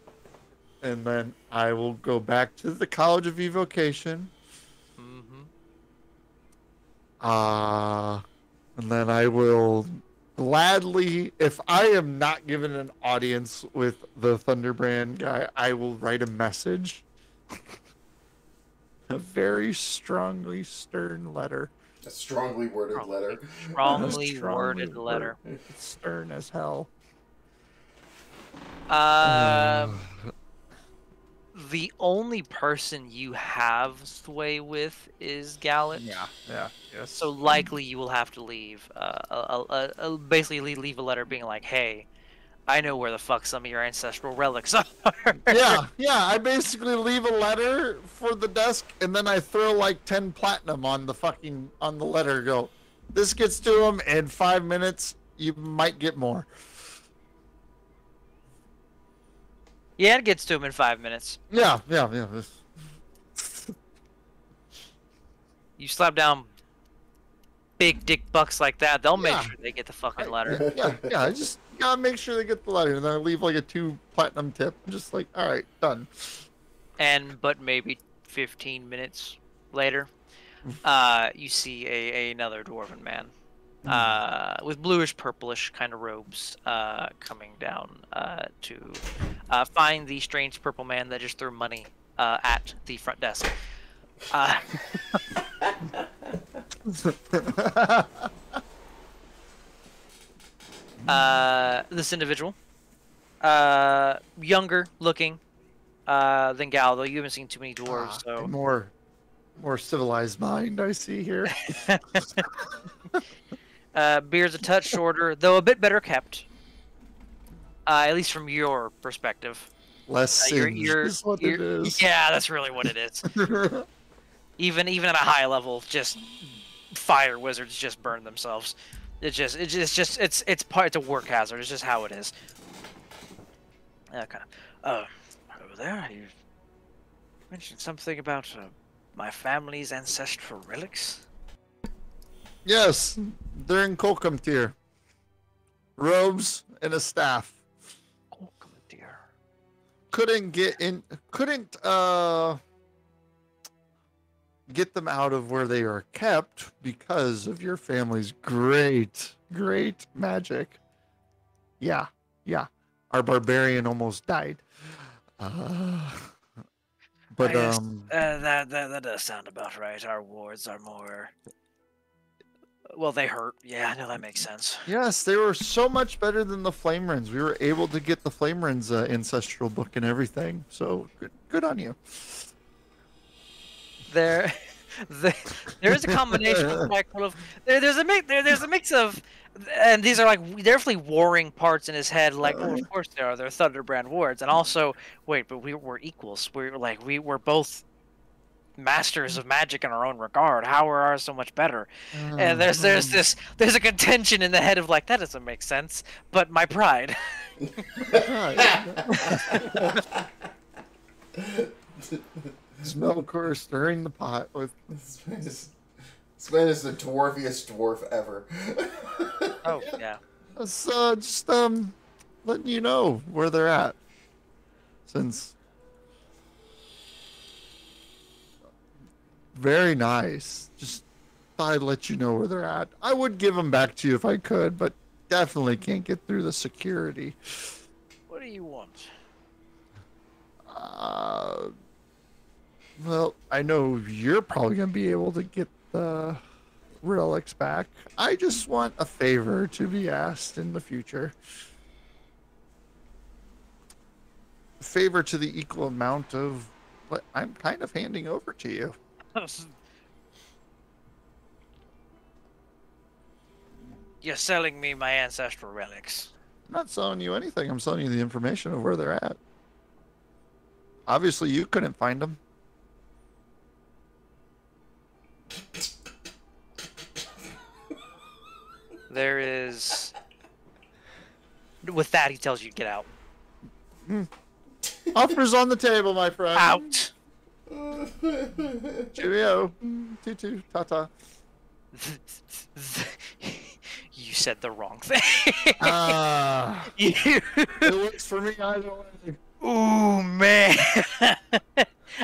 And then I will go back to the College of Evocation. Mm-hmm. And then I will gladly, if I am not given an audience with the Thunderbrand guy, I will write a message. A very strongly stern letter. A strongly worded letter. Strongly worded letter. It's stern as hell. The only person you have sway with is Gallet. Yeah, yes. So likely you will have to leave. Basically leave a letter being like, "Hey, I know where the fuck some of your ancestral relics are." yeah. I basically leave a letter for the desk, and then I throw like 10 platinum on the letter. Go, this gets to him in 5 minutes. You might get more. Yeah, it gets to him in 5 minutes. Yeah. You slap down big dick bucks like that, they'll make sure they get the fucking letter. Yeah. I just gotta make sure they get the letter, and then I leave like a 2 platinum tip. I'm just like, all right, done. But maybe 15 minutes later, you see another dwarven man with bluish purplish kind of robes coming down to find the strange purple man that just threw money at the front desk. This individual, younger looking than Galdo. You haven't seen too many dwarves, so more civilized mind I see here. beard's a touch shorter, though a bit better kept. At least from your perspective. Less singed is what it is. Yeah, that's really what it is. even at a high level, just fire wizards just burn themselves. It's a work hazard. It's just how it is. Okay. Over there, you mentioned something about my family's ancestral relics. Yes, they're in Kolkamtir. Robes and a staff. Kolkamtir. Couldn't get them out of where they are kept because of your family's great magic. Yeah. Our barbarian almost died. But guess, that does sound about right. Our wards are more. Well, they hurt. Yeah, no, that makes sense. Yes, they were so much better than the Flamerins. We were able to get the Flamerins ancestral book and everything. So good on you. There is a combination of there's a mix of, and these are like definitely warring parts in his head. Like, well, of course there are. They're Thunderbrand wards, and also wait, but we're equals. We're both masters of magic in our own regard. How are ours so much better? And there's a contention in the head of like that doesn't make sense, but my pride. Melkor stirring the pot with. This man is the dwarfiest dwarf ever. Oh yeah. So just letting you know where they're at, since. Very nice. Just thought I'd let you know where they're at. I would give them back to you if I could, but definitely can't get through the security. What do you want? Well, I know you're probably going to be able to get the relics back. I just want a favor to be asked in the future. A favor to the equal amount of what I'm kind of handing over to you. You're selling me my ancestral relics. I'm not selling you anything. I'm selling you the information of where they're at. Obviously, you couldn't find them. There is. With that, he tells you to get out. Offers on the table, my friend. Out. Cheerio. Tutu. Tata. You said the wrong thing. It works for me either way. Ooh, man. I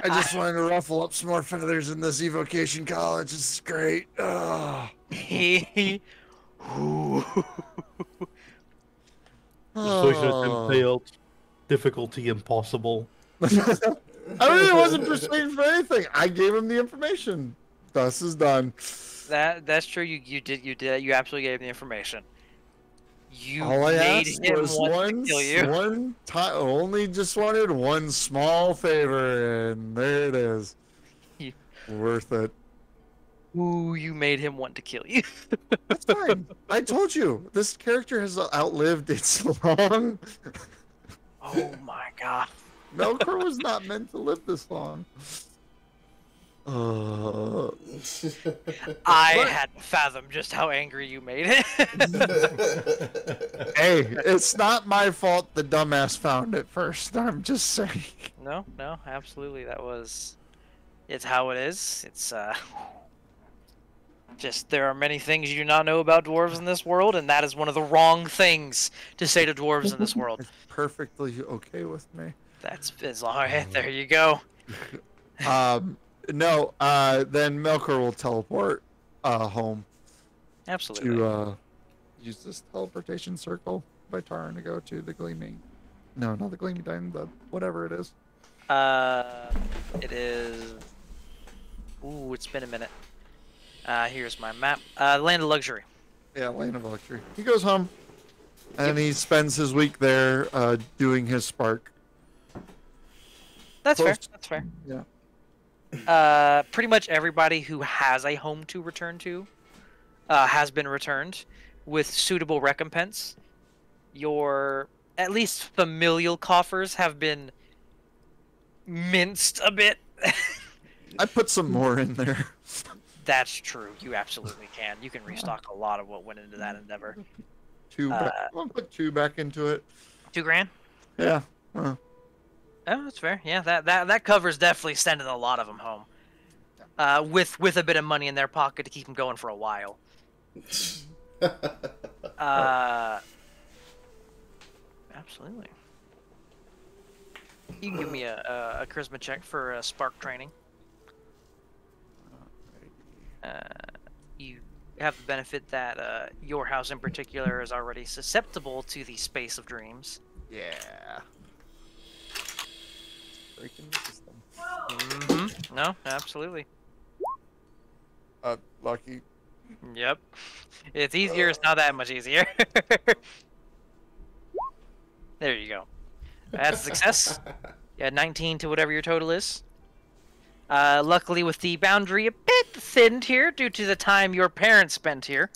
just wanted to ruffle up some more feathers in this evocation college. This is great. Oh. Persuasion failed. Difficulty impossible. I really wasn't persuaded for anything. I gave him the information. Thus is done. That's true. You did. You absolutely gave him the information. You All I made asked him was want to kill you. one time. Only just wanted one small favor, and there it is. Worth it. Ooh, you made him want to kill you. That's fine. I told you this character has outlived its long. Oh my god. Melkor was not meant to live this long. I hadn't fathomed just how angry you made it. Hey, it's not my fault the dumbass found it first. I'm just saying. No, absolutely. It's how it is. It's just there are many things you do not know about dwarves in this world, and that is one of the wrong things to say to dwarves in this world. It's perfectly okay with me. That's all right. There you go. No, then Melkor will teleport home. Absolutely. to use this teleportation circle by Taran to go to the Gleaming. No, not the Gleaming Diamond, the whatever it is. It is. Ooh, it's been a minute. Here's my map. Land of Luxury. Yeah, Lane of Luxury. He goes home, and he spends his week there doing his spark. That's fair. Close. That's fair. Yeah. Pretty much everybody who has a home to return to has been returned with suitable recompense. Your at least familial coffers have been minced a bit. I put some more in there. That's true. You absolutely can. You can restock a lot of what went into that endeavor. I'll put 2 back into it. $2,000? Yeah. Oh, that's fair. Yeah, that covers definitely sending a lot of them home. With a bit of money in their pocket to keep them going for a while. Absolutely. You can give me a charisma check for spark training. You have the benefit that your house in particular is already susceptible to the space of dreams. Yeah. Breaking the system. Mm-hmm. No, absolutely. Lucky. Yep. It's easier. It's not that much easier. There you go. That's a success. Yeah, 19 to whatever your total is. Luckily, with the boundary a bit thinned here due to the time your parents spent here,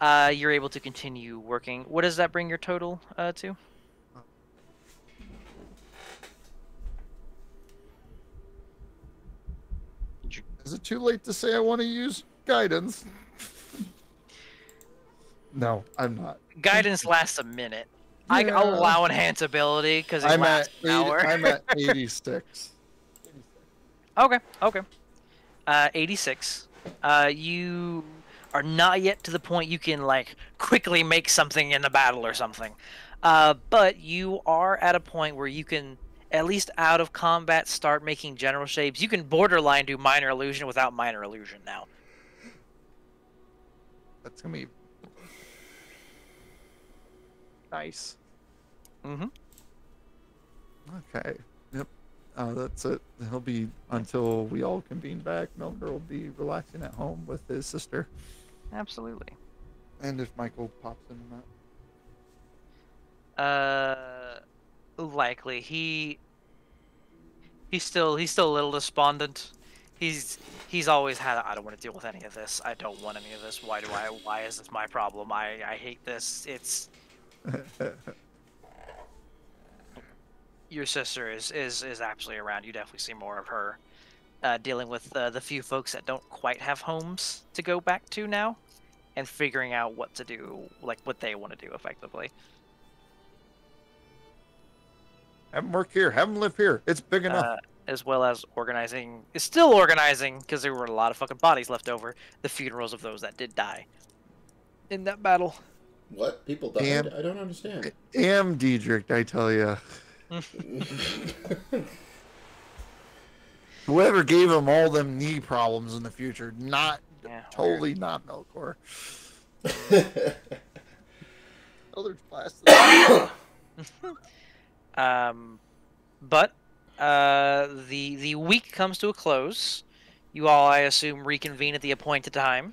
you're able to continue working. What does that bring your total to? Is it too late to say I want to use guidance? No, I'm not. Guidance lasts a minute. Yeah. I'll allow enhance ability because it lasts an hour. I'm at 86. Okay. 86. You are not yet to the point you can like quickly make something in the battle or something. But you are at a point where you can, at least out of combat, start making general shapes. You can borderline do minor illusion without minor illusion now. That's gonna be nice. Mm-hmm. Okay. Yep. That's it. He'll be until we all convene back. Melker will be relaxing at home with his sister. Absolutely. And if Michael pops in or not. Likely. He's still a little despondent. He's always had I don't want to deal with any of this. I don't want any of this. Why is this my problem? I hate this. It's your sister is absolutely around. You definitely see more of her dealing with the few folks that don't quite have homes to go back to now, and figuring out what to do, like what they want to do effectively. Have him work here. Have him live here. It's big enough. As well as organizing, is still organizing because there were a lot of fucking bodies left over. The funerals of those that did die in that battle. What? People died? I don't understand. Damn, Diedrich, I tell you. Whoever gave him all them knee problems in the future, totally not Melkor. Other classes. But the week comes to a close. You all, I assume, reconvene at the appointed time.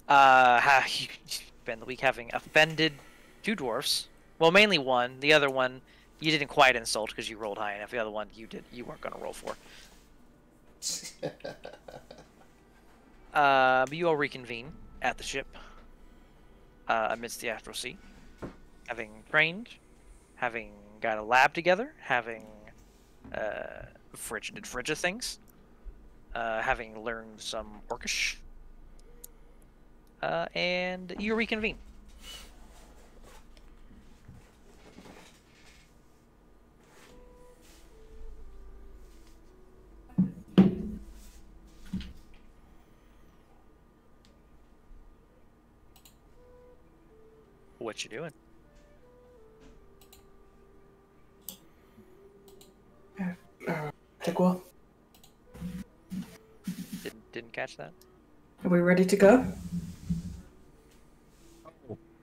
You spend the week having offended 2 dwarfs. Well, mainly one. The other one you didn't quite insult because you rolled high enough. The other one you weren't going to roll for. But you all reconvene at the ship amidst the Astral Sea, having trained, having got a lab together, having frigid things, having learned some Orcish, and you reconvene. What you doing? Take what? Didn't catch that. Are we ready to go?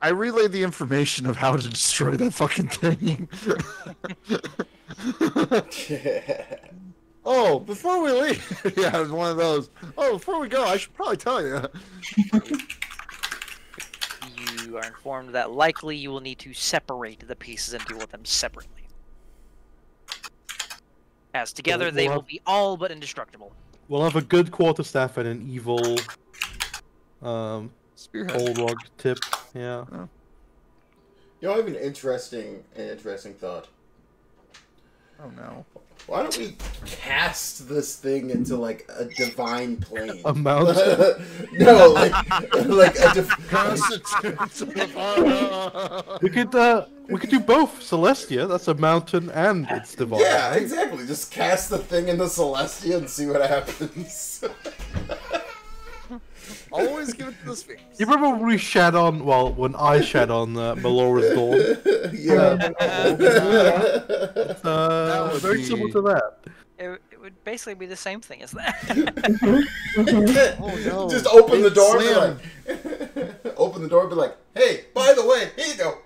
I relayed the information of how to destroy that fucking thing. Oh, before we leave, yeah, it was one of those. Oh, before we go, I should probably tell you. You are informed that likely you will need to separate the pieces and deal with them separately. As together, they will be all but indestructible. We'll have a good quarterstaff and an evil Spearhead. Balrog tip. Yeah. You know, I have an interesting thought. Oh no. Why don't we cast this thing into like a divine plane? A mountain. No, like a we could do both. Celestia, that's a mountain and it's divine. Yeah, exactly. Just cast the thing into Celestia and see what happens. Always give it to the Sphinx. You remember when we shat on? Well, when I shat on Melora's Dawn. Yeah. Very similar to that. It would basically be the same thing as that. Oh no. Just open the door and be Slam. like, open the door and be like, hey, by the way, here you go.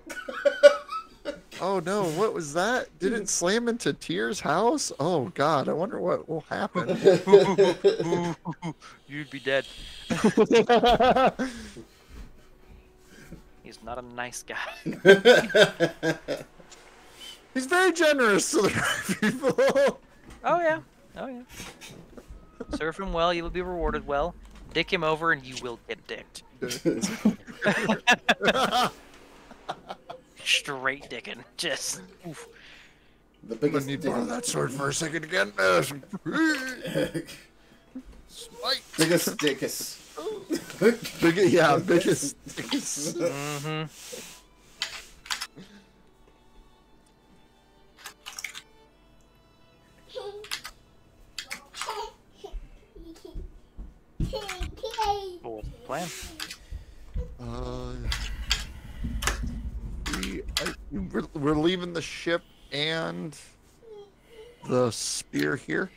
Oh no, what was that? Did it slam into Tyr's house? Oh god, I wonder what will happen. You'd be dead. He's not a nice guy. He's very generous to the people. Oh yeah. Oh yeah. Serve him well, you will be rewarded well. Dick him over and you will get dicked. Straight dicking. Just oof. The I biggest need to dick borrow in that sword for a second again. Smite. biggest dickus. Biggest. Mm-hmm. What's the plan? We're leaving the ship and the spear here.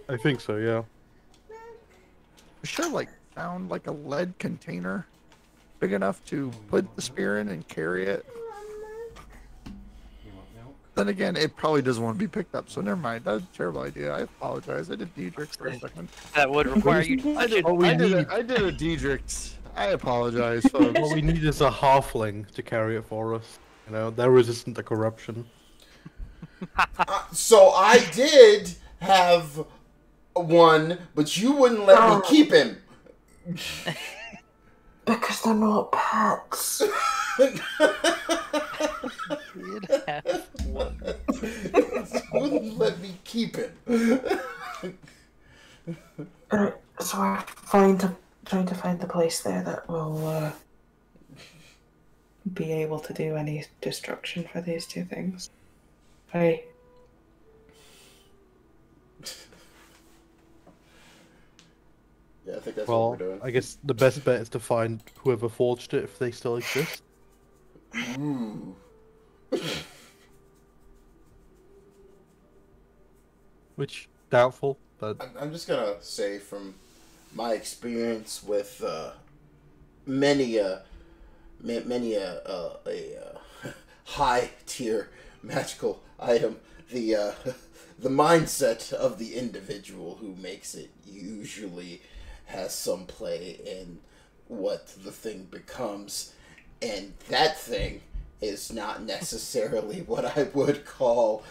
I think so. Yeah. We should have found a lead container big enough to put the spear in and carry it. Then again, it probably doesn't want to be picked up, so never mind. That was a terrible idea. I apologize. I did Diedrichs for a second. That would require you to touch it. I did a Diedrichs. I apologize, folks. What we need is a halfling to carry it for us. You know, they're resistant to corruption. So I did have one, but you wouldn't let me keep him. Because they're not pets. Did have one. You wouldn't let me keep him. So we're trying to find the place there that will be able to do any destruction for these two things. Hey. Yeah, I think that's Well, what we're doing. I guess the best bet is to find whoever forged it if they still exist. Ooh. Which doubtful, but I'm just gonna say from my experience with many a high tier magical item, the mindset of the individual who makes it usually has some play in what the thing becomes, and that thing is not necessarily what I would call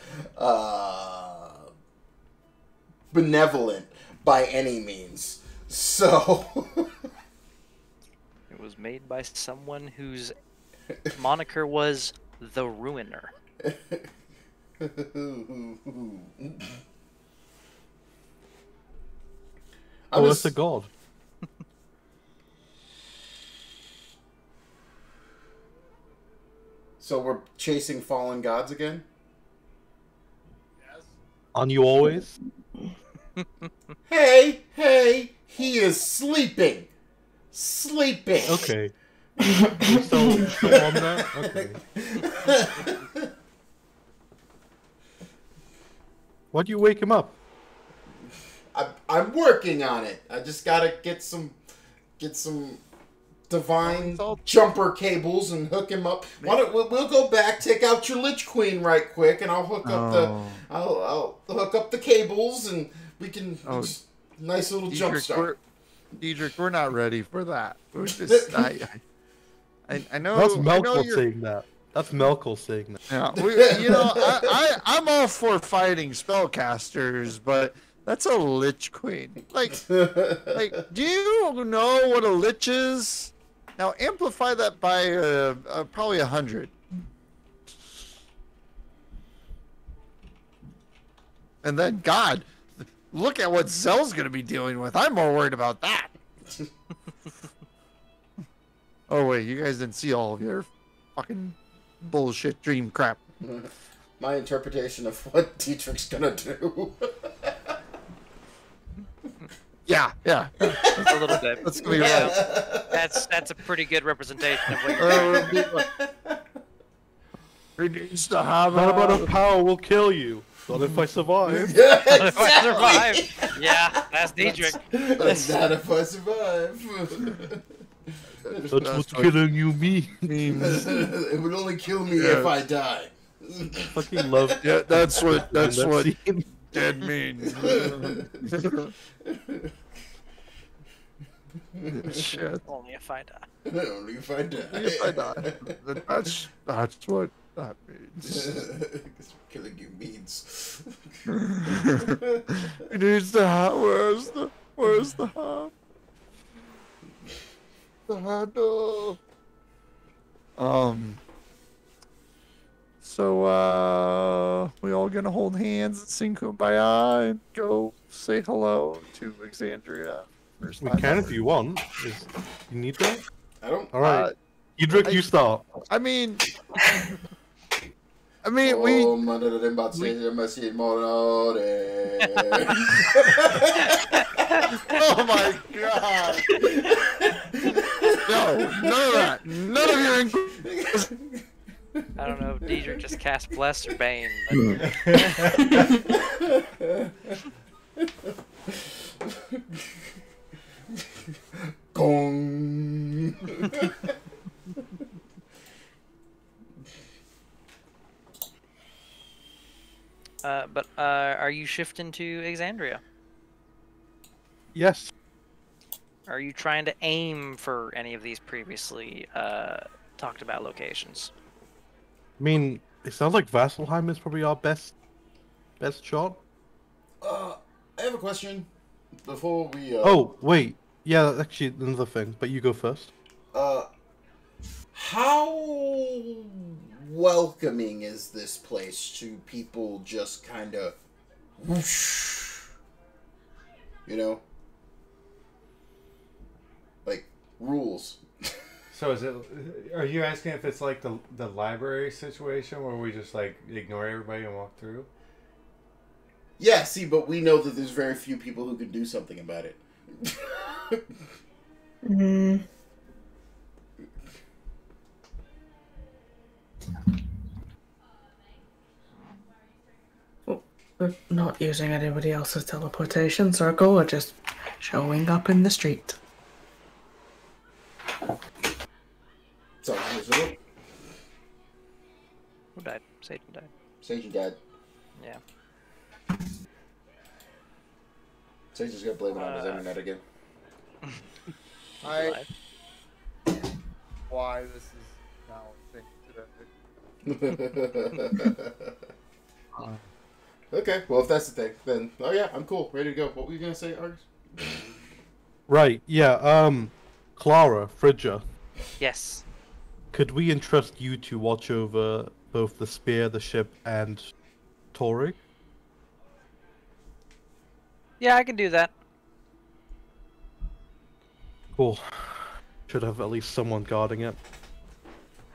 benevolent by any means. So It was made by someone whose moniker was the Ruiner. oh, it's a god. So we're chasing fallen gods again? Aren't you always? Hey, he is sleeping. Sleeping. Okay. You still on that? Okay. Why'd you wake him up? I'm working on it. I just gotta get some divine jumper cables and hook him up. Why don't we'll go back, take out your Lich Queen right quick, and I'll hook up I'll hook up the cables, and we can nice little jump start. Diedrich, we're not ready for that. We're just, I know. That's Melkor saying that. That's Melkor saying that. Yeah, I'm all for fighting spellcasters, but that's a Lich Queen. Like, do you know what a Lich is? Now amplify that by probably 100. And then, God, look at what Zell's gonna be dealing with. I'm more worried about that. Oh wait, you guys didn't see all of your fucking bullshit dream crap. My interpretation of what Dietrich's gonna do. Yeah. A little bit. That's gonna be right. That's a pretty good representation of what you're doing. He needs to have Not about a power will kill you. Not if I survive. Yeah, exactly. If I survive. Yeah, that's Diedrich. That's not if I survive. That's what killing you means. It would only kill me if I die. Fucking love. Yeah, that's what dead means. Shit. Only if I die. Only if I die. If I die. That's what that means. Killing you means. He needs the hat. Where's the hat? The handle. So we all gonna hold hands and sing Kumbaya and go say hello to Exandria. We can if you want. You need that? I don't. All right. Diedrich, you start. I mean, Oh, oh my God! No, none of that. None of your. I don't know if Diedrich just cast Bless or Bane. Gong. But are you shifting to Exandria? Yes. Are you trying to aim for any of these previously talked about locations? I mean, it sounds like Vasselheim is probably our best shot. I have a question before we. Oh wait, yeah, actually another thing. But you go first. How welcoming is this place to people just kind of whoosh, you know? Like, rules. So is it? Are you asking if it's like the library situation where we just like ignore everybody and walk through? Yeah, see, but we know that there's very few people who can do something about it. We're not using anybody else's teleportation circle, we're just showing up in the street. So, miserable. Who died? Satan died. Sage died. Yeah. Sage is gonna blame it on his internet again. Why this is now a thing today. Okay, well, if that's the thing, then, oh yeah, I'm cool. Ready to go. What were you gonna say, Argus? Right. Yeah. Clara, Frigga. Yes. Could we entrust you to watch over both the spear, the ship, and Tori? Yeah, I can do that. Cool. Should have at least someone guarding it.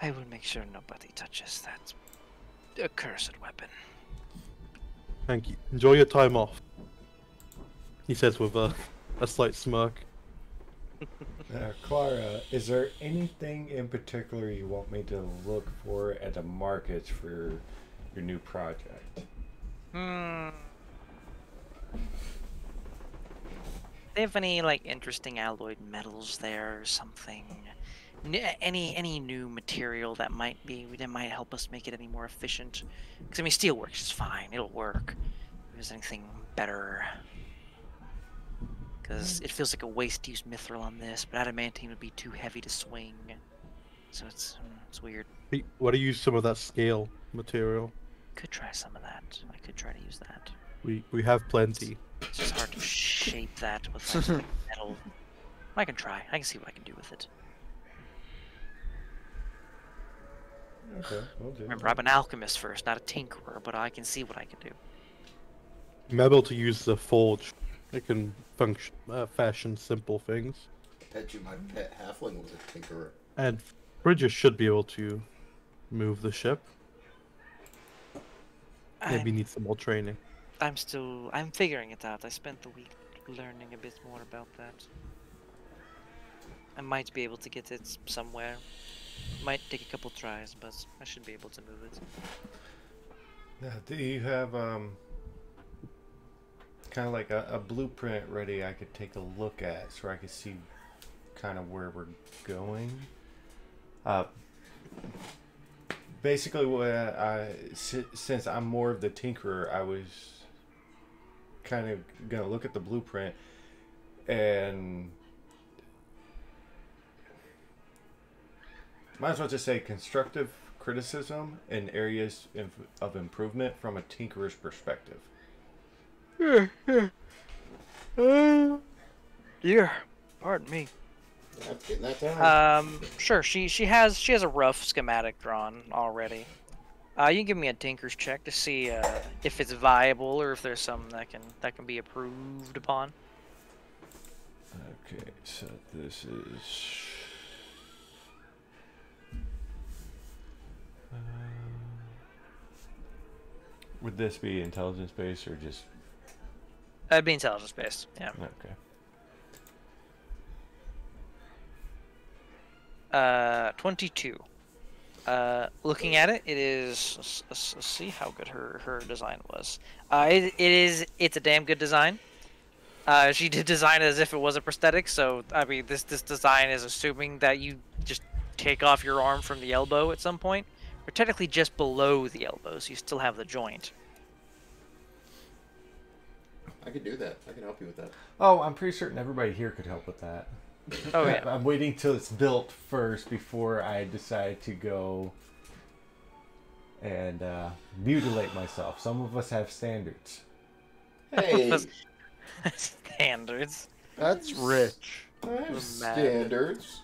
I will make sure nobody touches that accursed weapon. Thank you. Enjoy your time off. He says with a slight smirk. Clara, is there anything in particular you want me to look for at the markets for your new project? they have any like interesting alloyed metals there or something? Any new material that might help us make it any more efficient? Because I mean, steel works is fine; it'll work. If there's anything better, because it feels like a waste to use mithril on this, but adamantine would be too heavy to swing. So it's weird. What do you use some of that scale material? Could try some of that. I could try to use that. We have plenty. It's just hard to shape that with like, metal. I can try. I can see what I can do with it. Okay, we'll do. Remember, I'm an alchemist first, not a tinkerer, but I can see what I can do. I'm able to use the forge. It can function, fashion simple things. I bet you my pet halfling was a tinkerer. And Bridges should be able to move the ship. Maybe need some more training. I'm figuring it out. I spent the week learning a bit more about that. I might be able to get it somewhere. Might take a couple tries, but I should be able to move it. Now, do you have kind of like a blueprint ready I could take a look at so I could see kind of where we're going? Basically, since I'm more of the tinkerer, I was kind of gonna look at the blueprint and might as well just say constructive criticism and areas of improvement from a tinkerer's perspective. Yeah. Pardon me. Yeah, I'm getting that down. Sure. She has a rough schematic drawn already. You can give me a tinker's check to see if it's viable or if there's some that can be approved upon. Okay, so this is. Would this be intelligence based or just? It'd be intelligence based. Yeah. Okay. 22. Looking at it, it is. Let's see how good her design was. It's a damn good design. She did design it as if it was a prosthetic, so I mean, this design is assuming that you just take off your arm from the elbow at some point, or technically just below the elbow, so you still have the joint. I can do that. I can help you with that. Oh, I'm pretty certain everybody here could help with that. Oh yeah. I'm waiting till it's built first before I decide to go and mutilate myself. Some of us have standards. Hey, Standards. That's rich. I have The standards.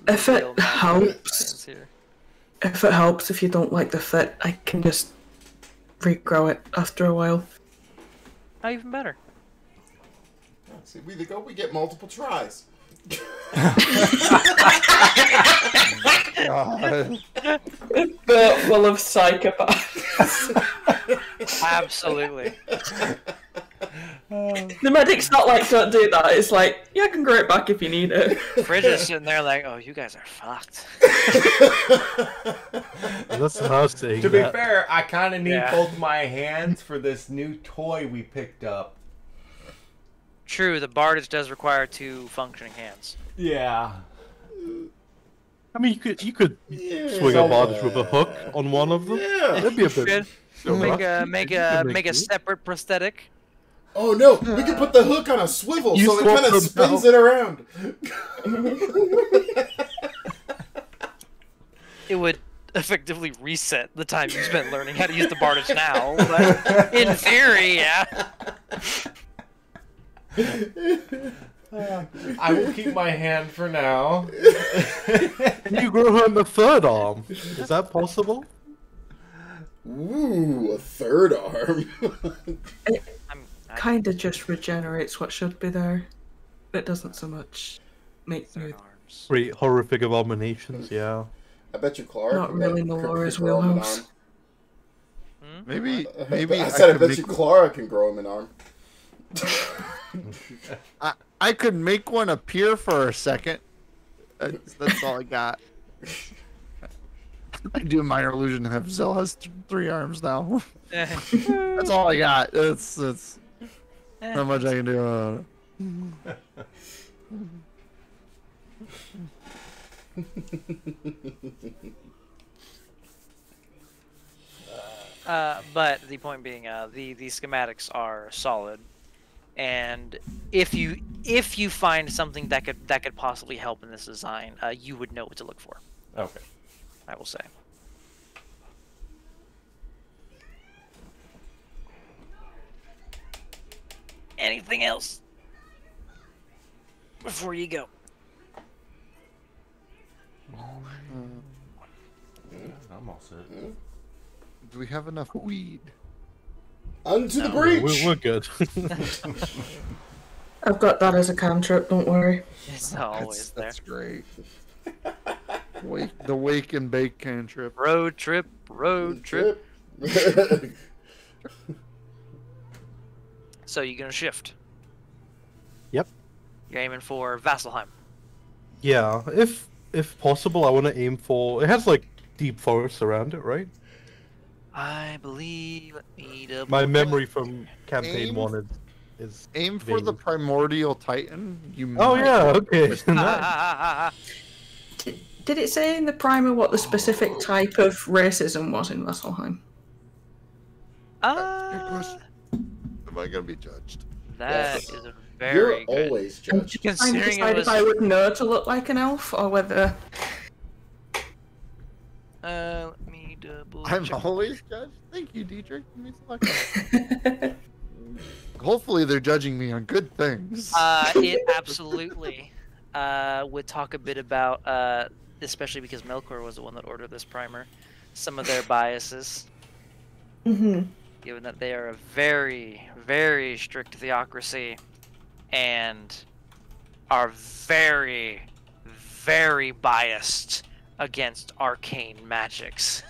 If real it magic helps, stands here. if you don't like the fit, I can just regrow it after a while. Oh, even better. See, we get multiple tries. God. But full of psychopaths. Absolutely. The medic's not like, don't do that. It's like, yeah, I can grow it back if you need it. Fridge is sitting there like, oh, you guys are fucked. That's what I was saying. To be that. fair, I kind of need Yeah. both my hands for this new toy we picked up. True, the Bardage does require 2 functioning hands. Yeah. I mean, you could swing a bardage with a hook on one of them. Yeah. That'd be a bit. Good. Make a separate prosthetic. Oh no, we can put the hook on a swivel You so it swap kind of them spins out. it around. It would effectively reset the time you spent learning how to use the Bardage now. But in theory, yeah. I will keep my hand for now. Can you grow him a third arm? Is that possible? Ooh, a third arm. I Kinda just regenerates what should be there. It doesn't so much make third you arms. Great horrific abominations, yeah. I bet you Clara Not can really make- Melora's can grow him an wheelhouse. arm. Maybe I said I could bet make, you Clara can grow him an arm. I could make one appear for a second. That's all I got. I do a minor illusion and have Zell has 3 arms now. That's all I got. It's not much I can do. But the point being, the schematics are solid, and if you find something that could possibly help in this design, you would know what to look for. Okay. I will say. Anything else before you go? I'm all set. Do we have enough weed? Onto the breach. We're good. I've got that as a cantrip, don't worry. It's always there. That's great. The wake and bake cantrip. Road trip. So you're gonna shift. Yep. You're aiming for Vasselheim. Yeah, if possible, I want to aim for. It has like deep forests around it, right? I believe. Let me double My check. memory from campaign Aim- 1 is. Aim for the vague. primordial titan. You Oh might- yeah, okay. Nice. Did it say in the primer what the specific type of racism was in Vasselheim? Am I gonna be judged? That Yes. is a You're very good. always I'm judged. just trying to Considering it decide was- if I would know to look like an elf or whether. Let me double I'm check. always judged. Thank you, Dietrich. It means a lot. Hopefully, they're judging me on good things. It absolutely would talk a bit about, especially because Melkor was the one that ordered this primer, some of their biases, given that they are a very, very strict theocracy and are very, very biased against arcane magics.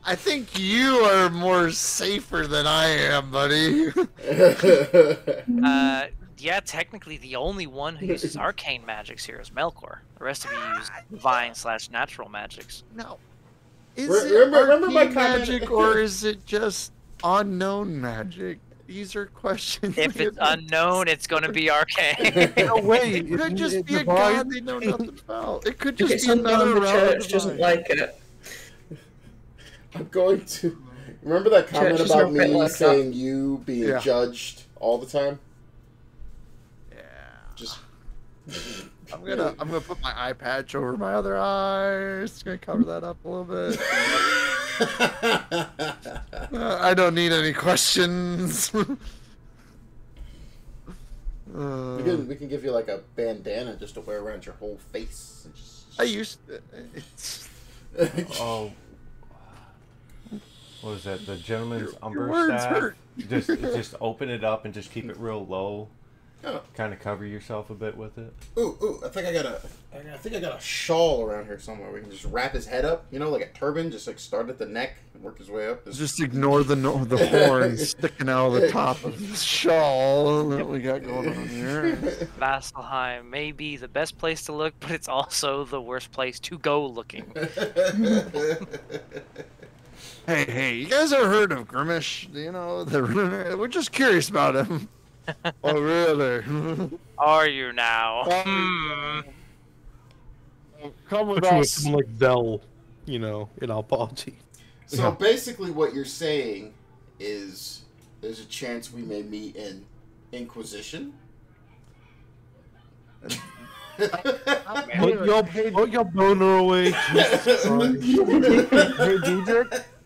I think you are more safer than I am, buddy. Yeah, technically the only one who uses arcane magics here is Melkor. The rest of you use divine/natural magics. No. Is Remember it my arcane comment? magic or is it just unknown magic? These are questions. If it's unknown, it's going to be arcane. No way. It could just it's be a divine. god they know nothing about. It could If just it's be unknown, another the round church of doesn't divine. like it. I'm going to remember that comment Church is about not a bit me like that. saying you being Yeah. judged all the time. Yeah. Just I'm gonna put my eye patch over my other eye. It's gonna cover that up a little bit. I don't need any questions. we can give you like a bandana just to wear around your whole face. And I used it's Oh, what was that? The gentleman's Your umber words staff. hurt. Just open it up and just keep it real low. Oh. Kind of cover yourself a bit with it. Ooh! I think I got a shawl around here somewhere. We can just wrap his head up, like a turban. Just like start at the neck and work his way up. just ignore the horns sticking out of the top of the shawl that we got going on here. Vasselheim may be the best place to look, but it's also the worst place to go looking. Hey, you guys ever heard of Grimish? We're just curious about him. Oh, really? Are you now? Come with Which was us. someone like Zell, in our party. So basically, what you're saying is there's a chance we may meet in Inquisition. Put your boner away. Jesus Christ. Hey,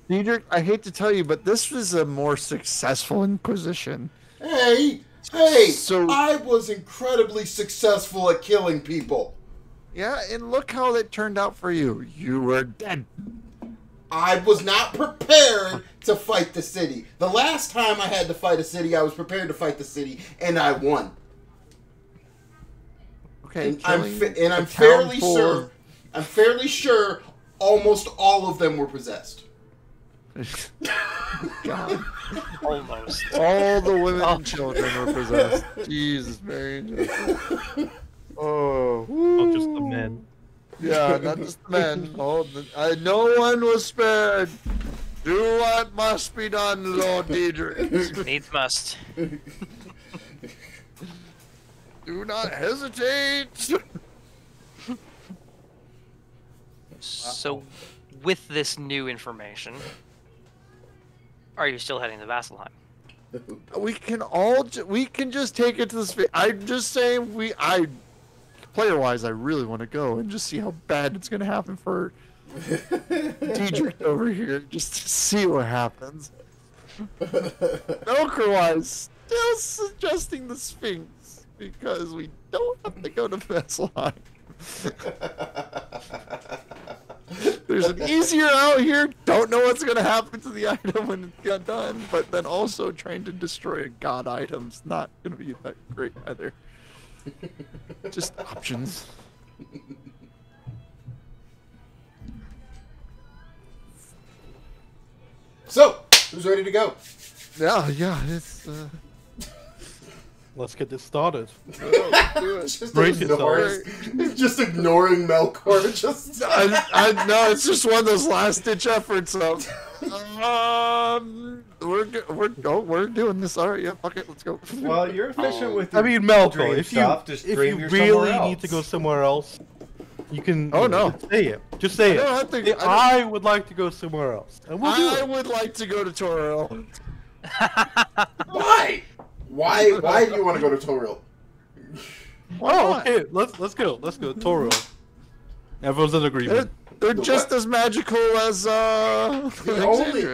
Diedrich, I hate to tell you, but this was a more successful Inquisition. Hey! So- I was incredibly successful at killing people. Yeah, and look how that turned out for you. You were dead. I was not prepared to fight the city. The last time I had to fight a city, I was prepared to fight the city, and I won. Okay, And I'm killing a fairly town full sure. of- I'm fairly sure almost all of them were possessed. God. Almost. All the women and children were possessed. Jesus, Mary. Oh, Not just the men. yeah, not just the men. No one was spared. Do what must be done, Lord Diedrich. Needs must. Do not hesitate. So, with this new information, are you still heading to Vasselheim? We can just take it to the space. I'm just saying player-wise, I really want to go and just see how bad it's gonna happen for Diedrich over here, just to see what happens. Milker-wise, still suggesting the Sphinx because we don't have to go to Vesselheim. There's an easier out here. Don't know what's gonna happen to the item when it's got done, but then also trying to destroy a god item's not gonna be that great either. Just options. So, who's ready to go? Yeah, it's Let's get this started. Just Brace ignoring, just ignoring Melkor. Just I know it's just one of those last ditch efforts of we're doing this. All right, yeah, fuck it, let's go. Well, you're efficient with I your mean, Melko, dream if you stuff. Just dream you're somewhere really else. need to go somewhere else, you can. Oh, you know, no. just say it. Just say I it. don't have to- Say, I I would like to go somewhere else, and we'll do I it. would like to go to Toril. why? Why do you want to go to Toril? Oh, okay. Let's go. Let's go. Toro. Everyone's in agreement. They're just as magical as The only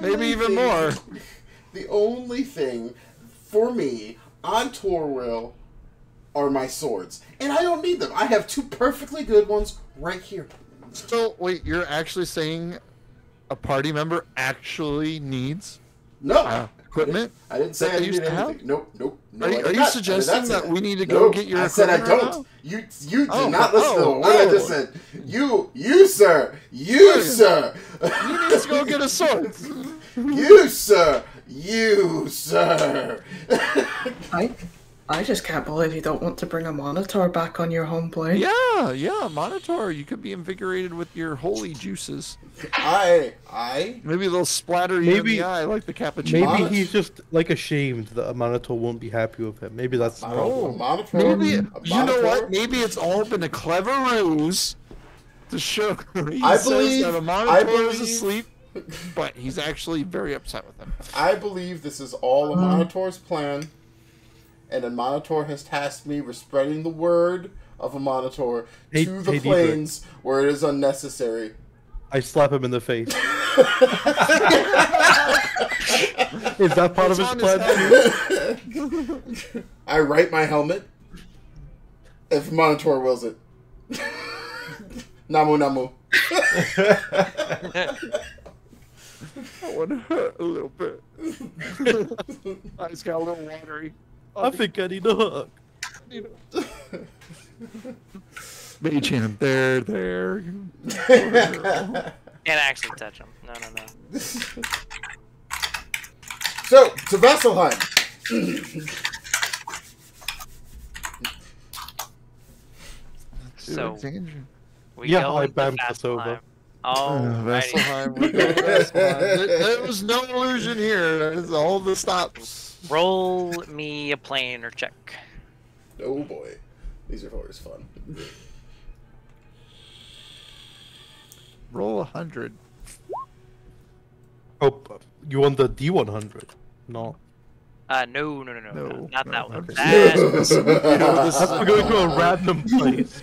Maybe even thing- more. The only thing for me on Toril are my swords, and I don't need them. I have two perfectly good ones right here. So wait, you're actually saying a party member actually needs No equipment? I didn't say that I they used needed to have? anything. Nope. No, Are you- I did are you not. I did suggesting not say that we need to go get your I said I equipment right don't. now? You Oh, did not listen to oh, what I just oh. said. You sir. You sir. You need to go get a sword. You sir. You sir. I just can't believe you don't want to bring a monitor back on your home plane. Yeah, Monitor. You could be invigorated with your holy juices. I. Maybe they'll splatter you in Maybe- the eye like the cappuccino. Maybe he's just like ashamed that a Monitor won't be happy with him. Maybe that's the problem. A monitor. Maybe a you know monitor? what? Maybe it's all been a clever ruse to show. He I says believe- that a I Monitor is believe- asleep, but he's actually very upset with him. I believe this is all a Monitor's plan, and a Monitor has tasked me with spreading the word of a Monitor Hey- to the hey, planes where it is unnecessary. I slap him in the face. Is that part of his It's on plan his too? I write my helmet if Monitor wills it. Namu. That one hurt a little bit. Eyes got a little watery. I think I need a hug. Mage hand, there. Can't actually touch him. No. So, to Vasselheim. So we Yeah, go I into bammed us over. Vasselheim. Oh, Vasselheim. We're going to Vasselheim. There was no illusion here. There's all the stops. roll me a planer check. Oh boy. These are always fun. Roll 100. Oh, you want the D100? No. No, No, not no, that one. okay. That, We're going to a random place.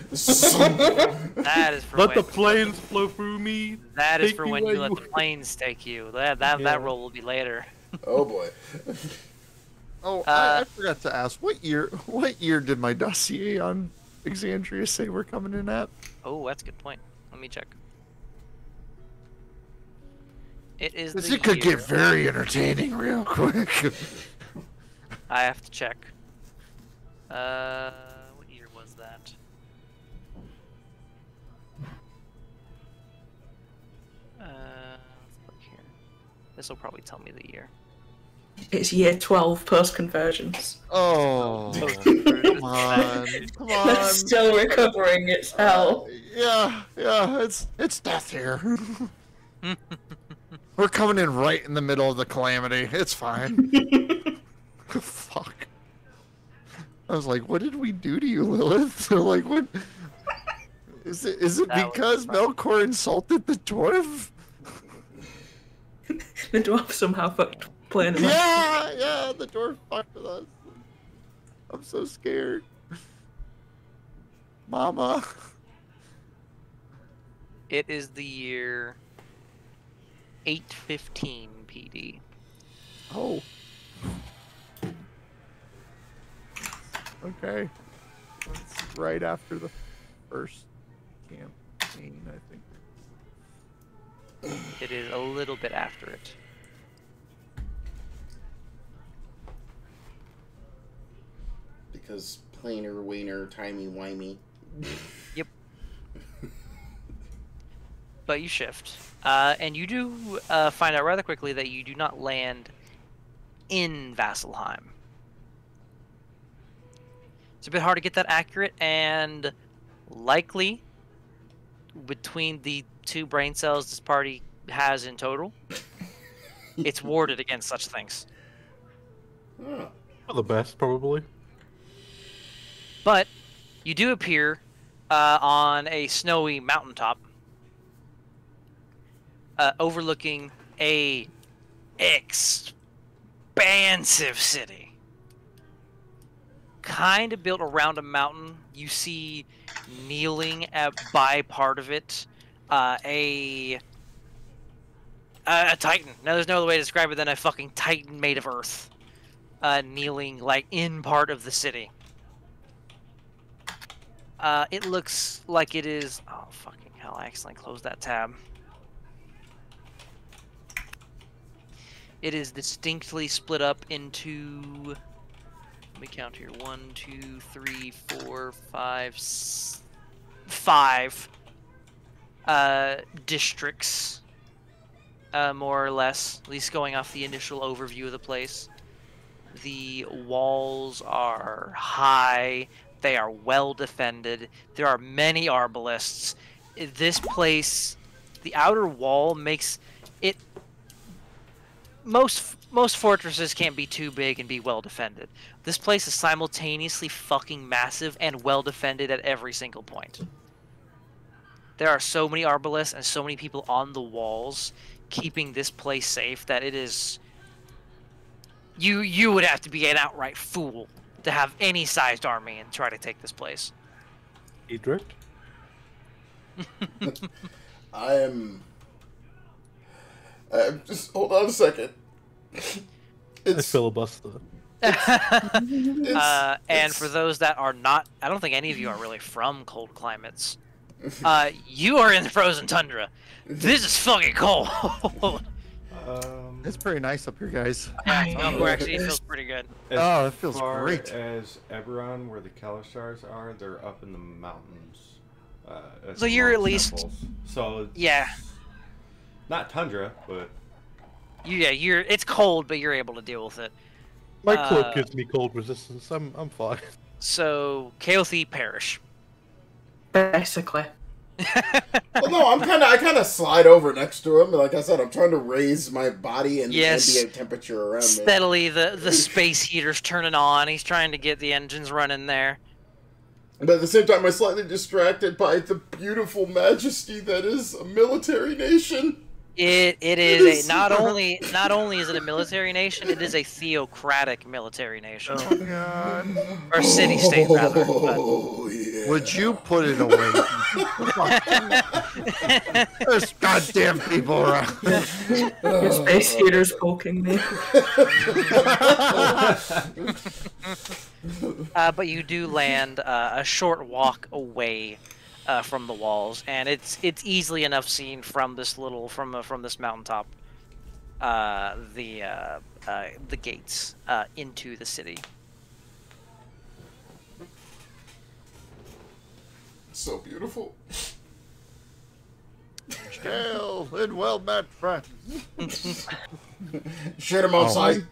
that is for Let when, the planes flow through me. that is take for me when where you let you- the planes take you. That Yeah. roll will be later. Oh boy. Oh, I forgot to ask. What year did my dossier on Exandria say we're coming in at? Oh, that's a good point. Let me check. It is This the it could year- get very entertaining real quick. I have to check. What year was that? Let's look here. This will probably tell me the year. It's year 12 post conversions. Oh, come on. They're still recovering. It's hell. Yeah, it's death here. We're coming in right in the middle of the calamity. It's fine. Fuck. I was like, what did we do to you, Lilith? They're like, what? Is it That because Melkor insulted the dwarf? The dwarf somehow fucked playing him. Yeah, the dwarf fucked with us. I'm so scared. Mama. It is the year 815 PD. Oh. Okay. That's right after the first campaign, I think. It is a little bit after it. Because plainer, wiener, timey-wimey. Yep. But you shift. And you do find out rather quickly that you do not land in Vasselheim. It's a bit hard to get that accurate, and likely, between the 2 brain cells this party has in total, it's warded against such things. Huh. For the best, probably. But you do appear on a snowy mountaintop, overlooking a expansive city. Kind of built around a mountain. You see kneeling by part of it a titan. Now there's no other way to describe it than a fucking titan made of earth kneeling like in part of the city. It looks like it is... Oh, fucking hell, I accidentally closed that tab. It is distinctly split up into... Let me count here. 1, 2, 3, 4, 5... 5 districts, more or less. At least going off the initial overview of the place. The walls are high. They are well defended. There are many arbalists. This place, the outer wall makes it... Most fortresses can't be too big and be well defended. This place is simultaneously fucking massive and well defended at every single point. There are so many arbalists and so many people on the walls keeping this place safe that it is... You would have to be an outright fool to have any sized army and try to take this place. Edric? I'm just hold on a second. It's filibuster. And for those that are not, I don't think any of you are really from cold climates. You are in the frozen tundra. This is fucking cold. It's pretty nice up here, guys. No, actually, it feels pretty good. Oh, it feels far great. As Eberron, where the Kalashars are, they're up in the mountains. So you're at least... temples. So Yeah. not tundra, but You're. It's cold, but you're able to deal with it. My cloak gives me cold resistance. I'm fine. So, Kaothi Parish. Basically. Well, no, I kind of slide over next to him. Like I said, I'm trying to raise my body and Yes. the ambient temperature around me. Steadily, the space heater's turning on. He's trying to get the engines running there. But at the same time, I'm slightly distracted by the beautiful majesty that is a military nation. It is a not only is it a military nation, it is a theocratic military nation. Oh, God. Or city state rather. But... Oh, yeah. Would you put it away? There's goddamn people around. Your space heater's poking me. But you do land a short walk away from the walls, and it's easily enough seen from this from this mountaintop. The gates into the city. So beautiful. Hail and well met friends. Shit him outside.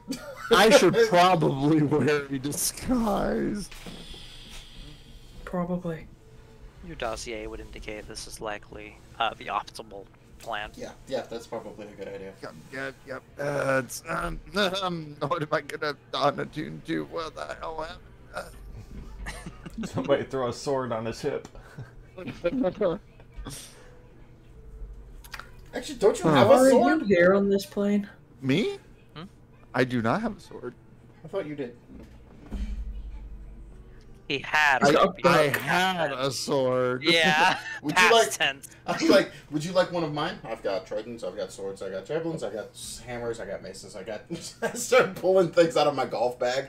I should probably wear a disguise. Probably. Your dossier would indicate this is likely the optimal plan. Yeah, that's probably a good idea. Yep. What am I gonna on attune to? What the hell happened? Somebody throw a sword on his hip. Actually, don't you have a Are sword? you here on this plane? Me? Hmm? I do not have a sword. I thought you did. He had. I had a sword. Yeah. Would you Past like? tense. I'm like, would you like one of mine? I've got tridents, I've got swords, I got javelins, I got hammers, I got maces, I got. I started pulling things out of my golf bag.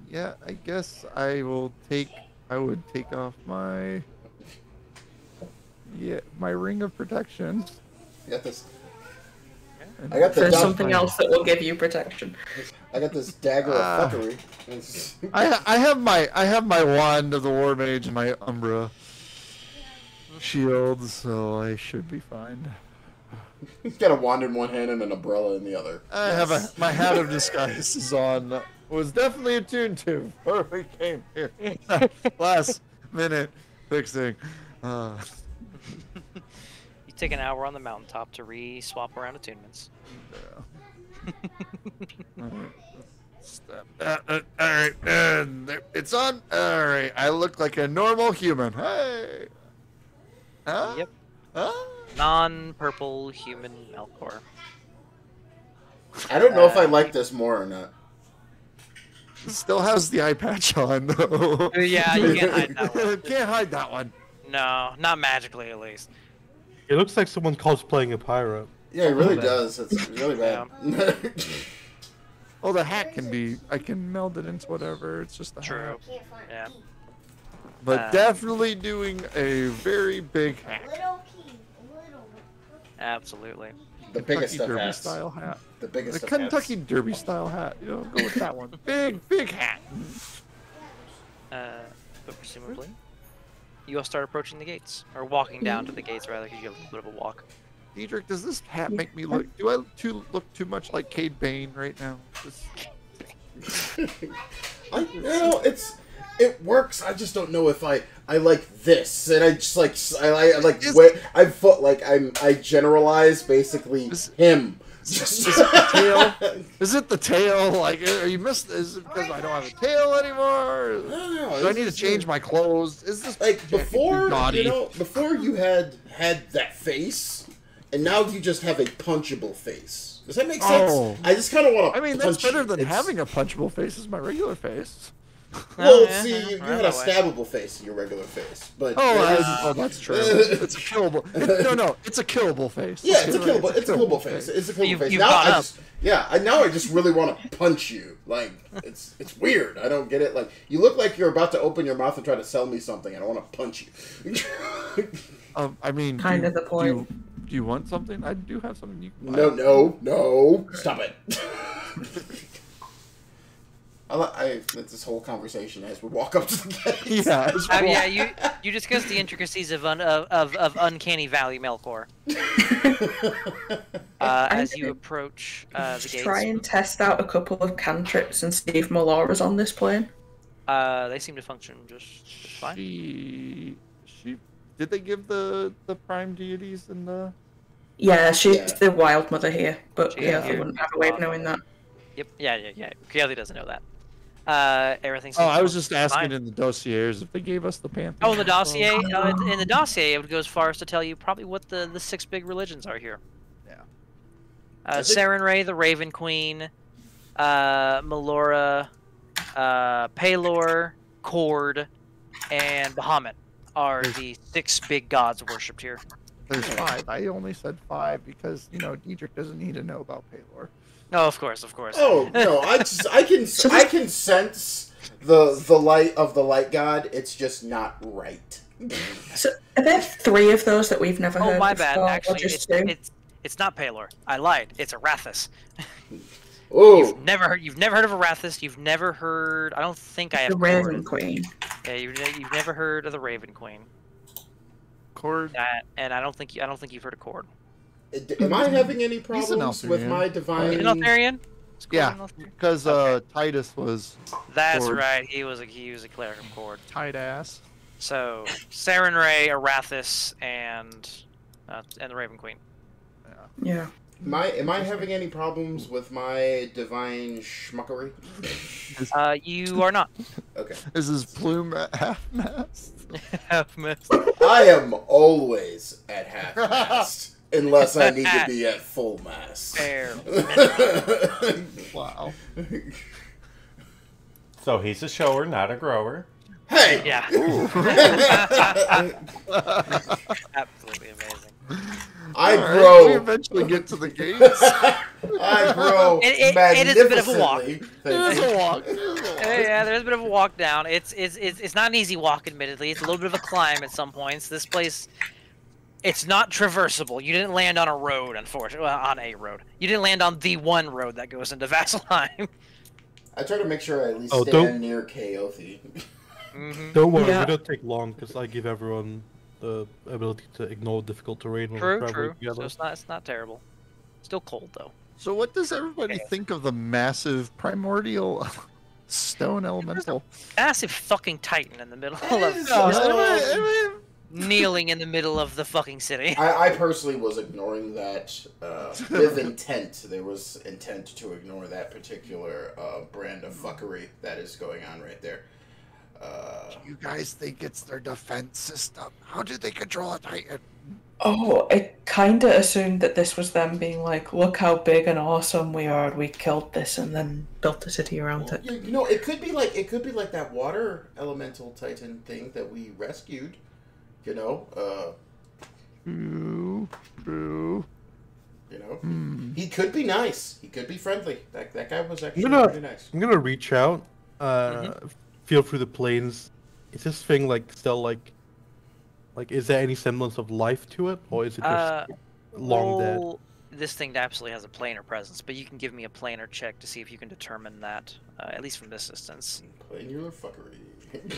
Yeah, I guess I would take off my my ring of protection. I got this. I got the There's dog- something else that will give you protection. I got this dagger of fuckery. It's- I have my wand of the war mage and my umbra shield, so I should be fine. He's got a wand in one hand and an umbrella in the other. I have my hat of disguise is on. Was definitely attuned to before we came here. Last minute fixing. You take an hour on the mountaintop to re-swap around attunements. Alright, it's on. Alright, I look like a normal human. Hey. Huh? Yep. Huh? Non-purple human Melkor. I don't know if I like this more or not. It still has the eye patch on though. Yeah, you can't hide that one. Can't hide that one. No, not magically at least. It looks like someone cosplaying a pirate. Yeah, it really does. It's really bad. Oh, the hat can be. I can meld it into whatever. It's just the True. hat. Yeah. But definitely doing a very big hat. Absolutely. The biggest Kentucky of Derby hats. style hat. The biggest The of Kentucky hats. Derby style hat. You know, go with that one. Big hat. But presumably, you all start approaching the gates, or walking down to the gates rather, because you have a little bit of a walk. Diedrich, does this hat make me look? Do I look too much like Cade Bane right now? It works. I just don't know if I like this, and I just like I generalize basically him. Is it the tail? Is it the tail? Like, are you missed? Is it because I don't have a tail anymore? No, Do I need to change my clothes? Is this like before? gaudy? You know, before you had that face, and now you just have a punchable face. Does that make sense? Oh. I just kind of want to. I mean, that's better than having a punchable face as my regular face. Well, yeah, see, you had a stabbable face in your regular face, but That's true. It's a killable. It's a killable face. yeah, it's a killable. It's a killable face. It's a killable face. You've Now caught I up. just, now I just really want to punch you. Like it's weird. I don't get it. Like you look like you're about to open your mouth and try to sell me something, and I want to punch you. I mean, Kind of the point. Do you want something? I do have something you can buy. No, stop it. It's this whole conversation as we walk up to the gate. Yeah. Yeah, you discuss the intricacies of uncanny valley Melkor. As you approach the gates. Try and test out a couple of cantrips and see if Melora's on this plane. They seem to function just fine. She did they give the prime deities in the? Yeah, she's the wild mother here, but She's yeah, I here. wouldn't have a way of knowing that. Yep. Yeah. Kelly doesn't know that. Everything. Oh, seems I was just asking fine. in the dossiers if they gave us the pantheon. Oh, in the dossier. In the dossier, it would go as far as to tell you probably what the 6 big religions are here. Yeah. Sarenrae, the Raven Queen, Melora, Pelor, Cord, and Bahamut are the 6 big gods worshipped here. There's 5. I only said 5 because Diedrich doesn't need to know about Pelor. No, of course. Oh no, I can sense the light of the light god. It's just not right. So, are there 3 of those that we've never heard Oh, my before, bad. or Actually, just 2? it's not Pelor. I lied. It's Arathis. Oh, You've never heard of Arathis. You've never heard. I don't think I have. The Raven Queen. Yeah, you've never heard of the Raven Queen. Cord. And I don't think you've heard of Cord. am I having any an problems with Eltharian. my divine? He's an Eltharian? Is Cord Yeah, an Eltharian? because Okay. Titus was That's Cord. right. He was a cleric of Cord. tight ass. So Sarenrae, Arathis, and the Raven Queen. Yeah. Am I having any problems with my divine schmuckery? You are not. Okay. Is his plume at half-mast? Half-mast. I am always at half-mast. Unless I need to be at full mast. Fair. Wow. So he's a shower, not a grower. Hey! Yeah. Absolutely amazing. I Alright, grow. we eventually get to the gates. I grow It is a bit of a walk. magnificently. It is a walk. It is a walk. Yeah, there's a bit of a walk down. It's not an easy walk, admittedly. It's a little bit of a climb at some points. This place, it's not traversable. You didn't land on a road, unfortunately. Well, on a road. You didn't land on the one road that goes into Vasselheim. I try to make sure I at least Oh, stand don't- near Kaothi. Don't worry, Yeah. we don't take long because I give everyone the ability to ignore difficult terrain when we're True, traveling true. So together. it's not terrible. Still cold though. So what does everybody think of the massive primordial stone elemental? Massive fucking titan in the middle It of is, I mean, kneeling in the middle of the fucking city. I personally was ignoring that with intent. There was intent to ignore that particular brand of fuckery that is going on right there. you guys think it's their defense system? How do they control a titan? Oh, I kinda assumed that this was them being like, look how big and awesome we are, we killed this and then built a city around it. You know, it could be like that water elemental titan thing that we rescued. You know, True. you know, he could be nice. He could be friendly. That guy was actually gonna- pretty nice. I'm gonna reach out, feel through the plains. Is this thing still like, is there any semblance of life to it, or is it just long dead? Roll- This thing absolutely has a planar presence, but you can give me a planar check to see if you can determine that, at least from this distance. Planular fuckery.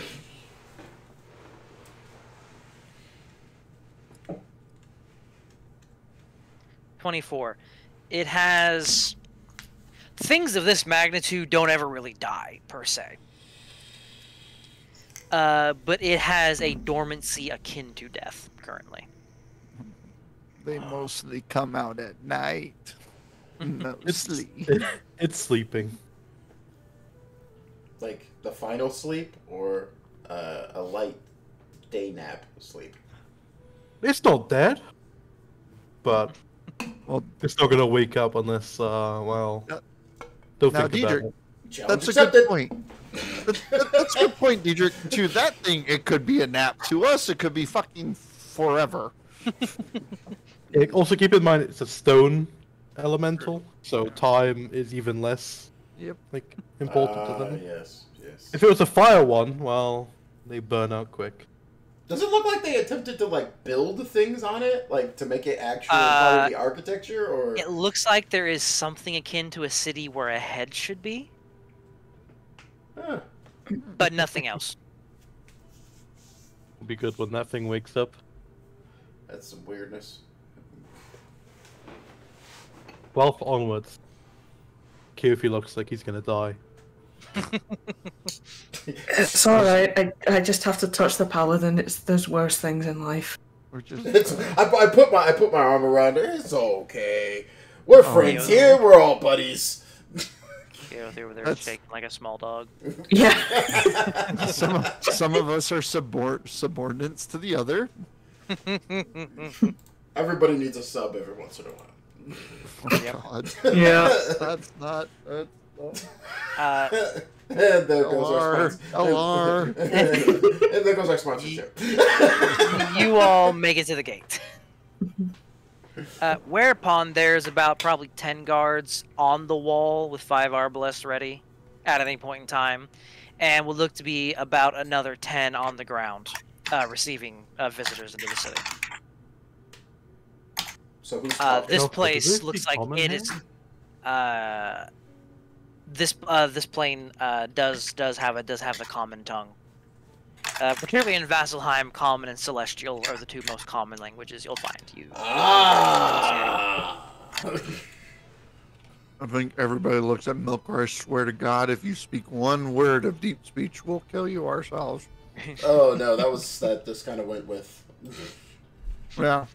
24. It has things of this magnitude don't ever really die per se, but it has a dormancy akin to death currently. They mostly come out at night. Mostly. It's sleeping. Like the final sleep or a light day nap sleep. It's not dead, but Well, it's not gonna wake up unless, well, don't now, think about Diedrich, it. Challenge that's a accepted. good point. That's a good point, Diedrich. To that thing, it could be a nap. To us, it could be fucking forever. Also, keep in mind it's a stone elemental, so time is even less Yep. important to them. Yes, yes. If it was a fire one, well, they burn out quick. Does it look like they attempted to build things on it, to make it actually part of the architecture, or? It looks like there is something akin to a city where a head should be, Huh. but nothing else. It'll be good when that thing wakes up. That's some weirdness. 12 onwards. Kofi looks like he's gonna die. It's alright, I just have to touch the paladin, there's worse things in life. We're just. I put my arm around her. It's okay. We're friends yeah. here. We're all buddies. You know, they were there That's- shaking like a small dog. Yeah. some of us are subordinates to the other. Everybody needs a sub every once in a while. Oh, Yep. God. Yeah. That's not. Uh, And there goes our LR. sponsor. LR. And there goes our sponsorship. you all make it to the gate. Whereupon there's about probably 10 guards on the wall with 5 arbalests ready at any point in time, and will look to be about another 10 on the ground, receiving visitors into the city. So who's This talking? Does place this looks speak like common it here? is. This plane does have the common tongue. Particularly in Vasselheim, Common and Celestial are the two most common languages you'll find. Ah. I think everybody looks at Milkor. I swear to God, if you speak one word of deep speech, we'll kill you ourselves. Oh no, that just kind of went with. Yeah.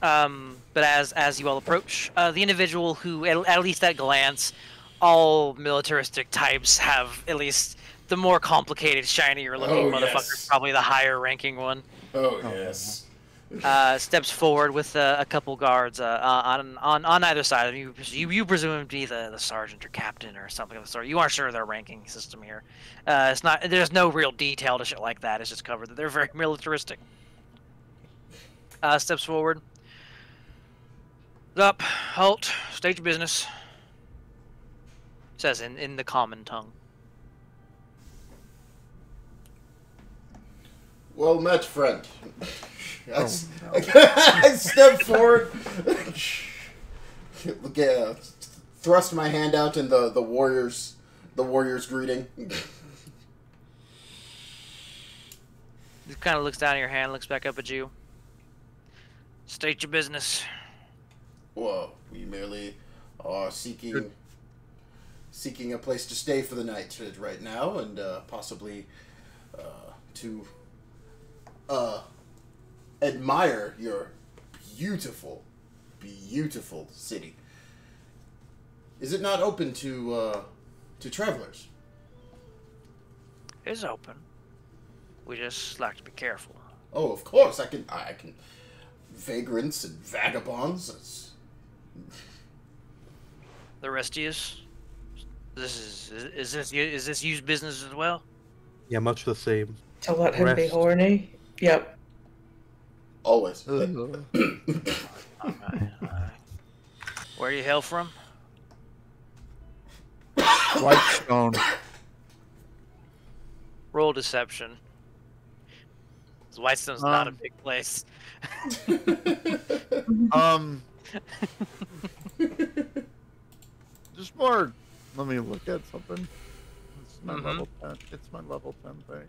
But as you all approach, the individual who, at least at glance, all militaristic types have at least the more complicated, shinier looking Oh, motherfucker, yes. probably the higher ranking one, Oh yes. steps forward with a couple guards on either side of you. You presume to be the sergeant or captain or something of the sort. You aren't sure of their ranking system here. It's not. There's no real detail to shit like that. It's just covered that they're very militaristic. Steps forward. Up, halt, state your business. Says in the common tongue. Well met, friend. I step forward. Thrust my hand out in the warrior's greeting. He kind of looks down at your hand, looks back up at you. State your business. Whoa, we merely are seeking a place to stay for the night right now, and possibly to admire your beautiful, beautiful city. Is it not open to travelers? It's open. We just like to be careful. Oh, of course. I can. Vagrants and vagabonds. The rest of yous. Is this you's business as well? Yeah, much the same. To let him be Rest. horny? Yep. Always. Alright. Where you hail from? Whitestone. Roll deception. 'Cause Whitestone's not a big place. Just more. Let me look at something. It's my Mhm. level 10. It's my level 10 thing.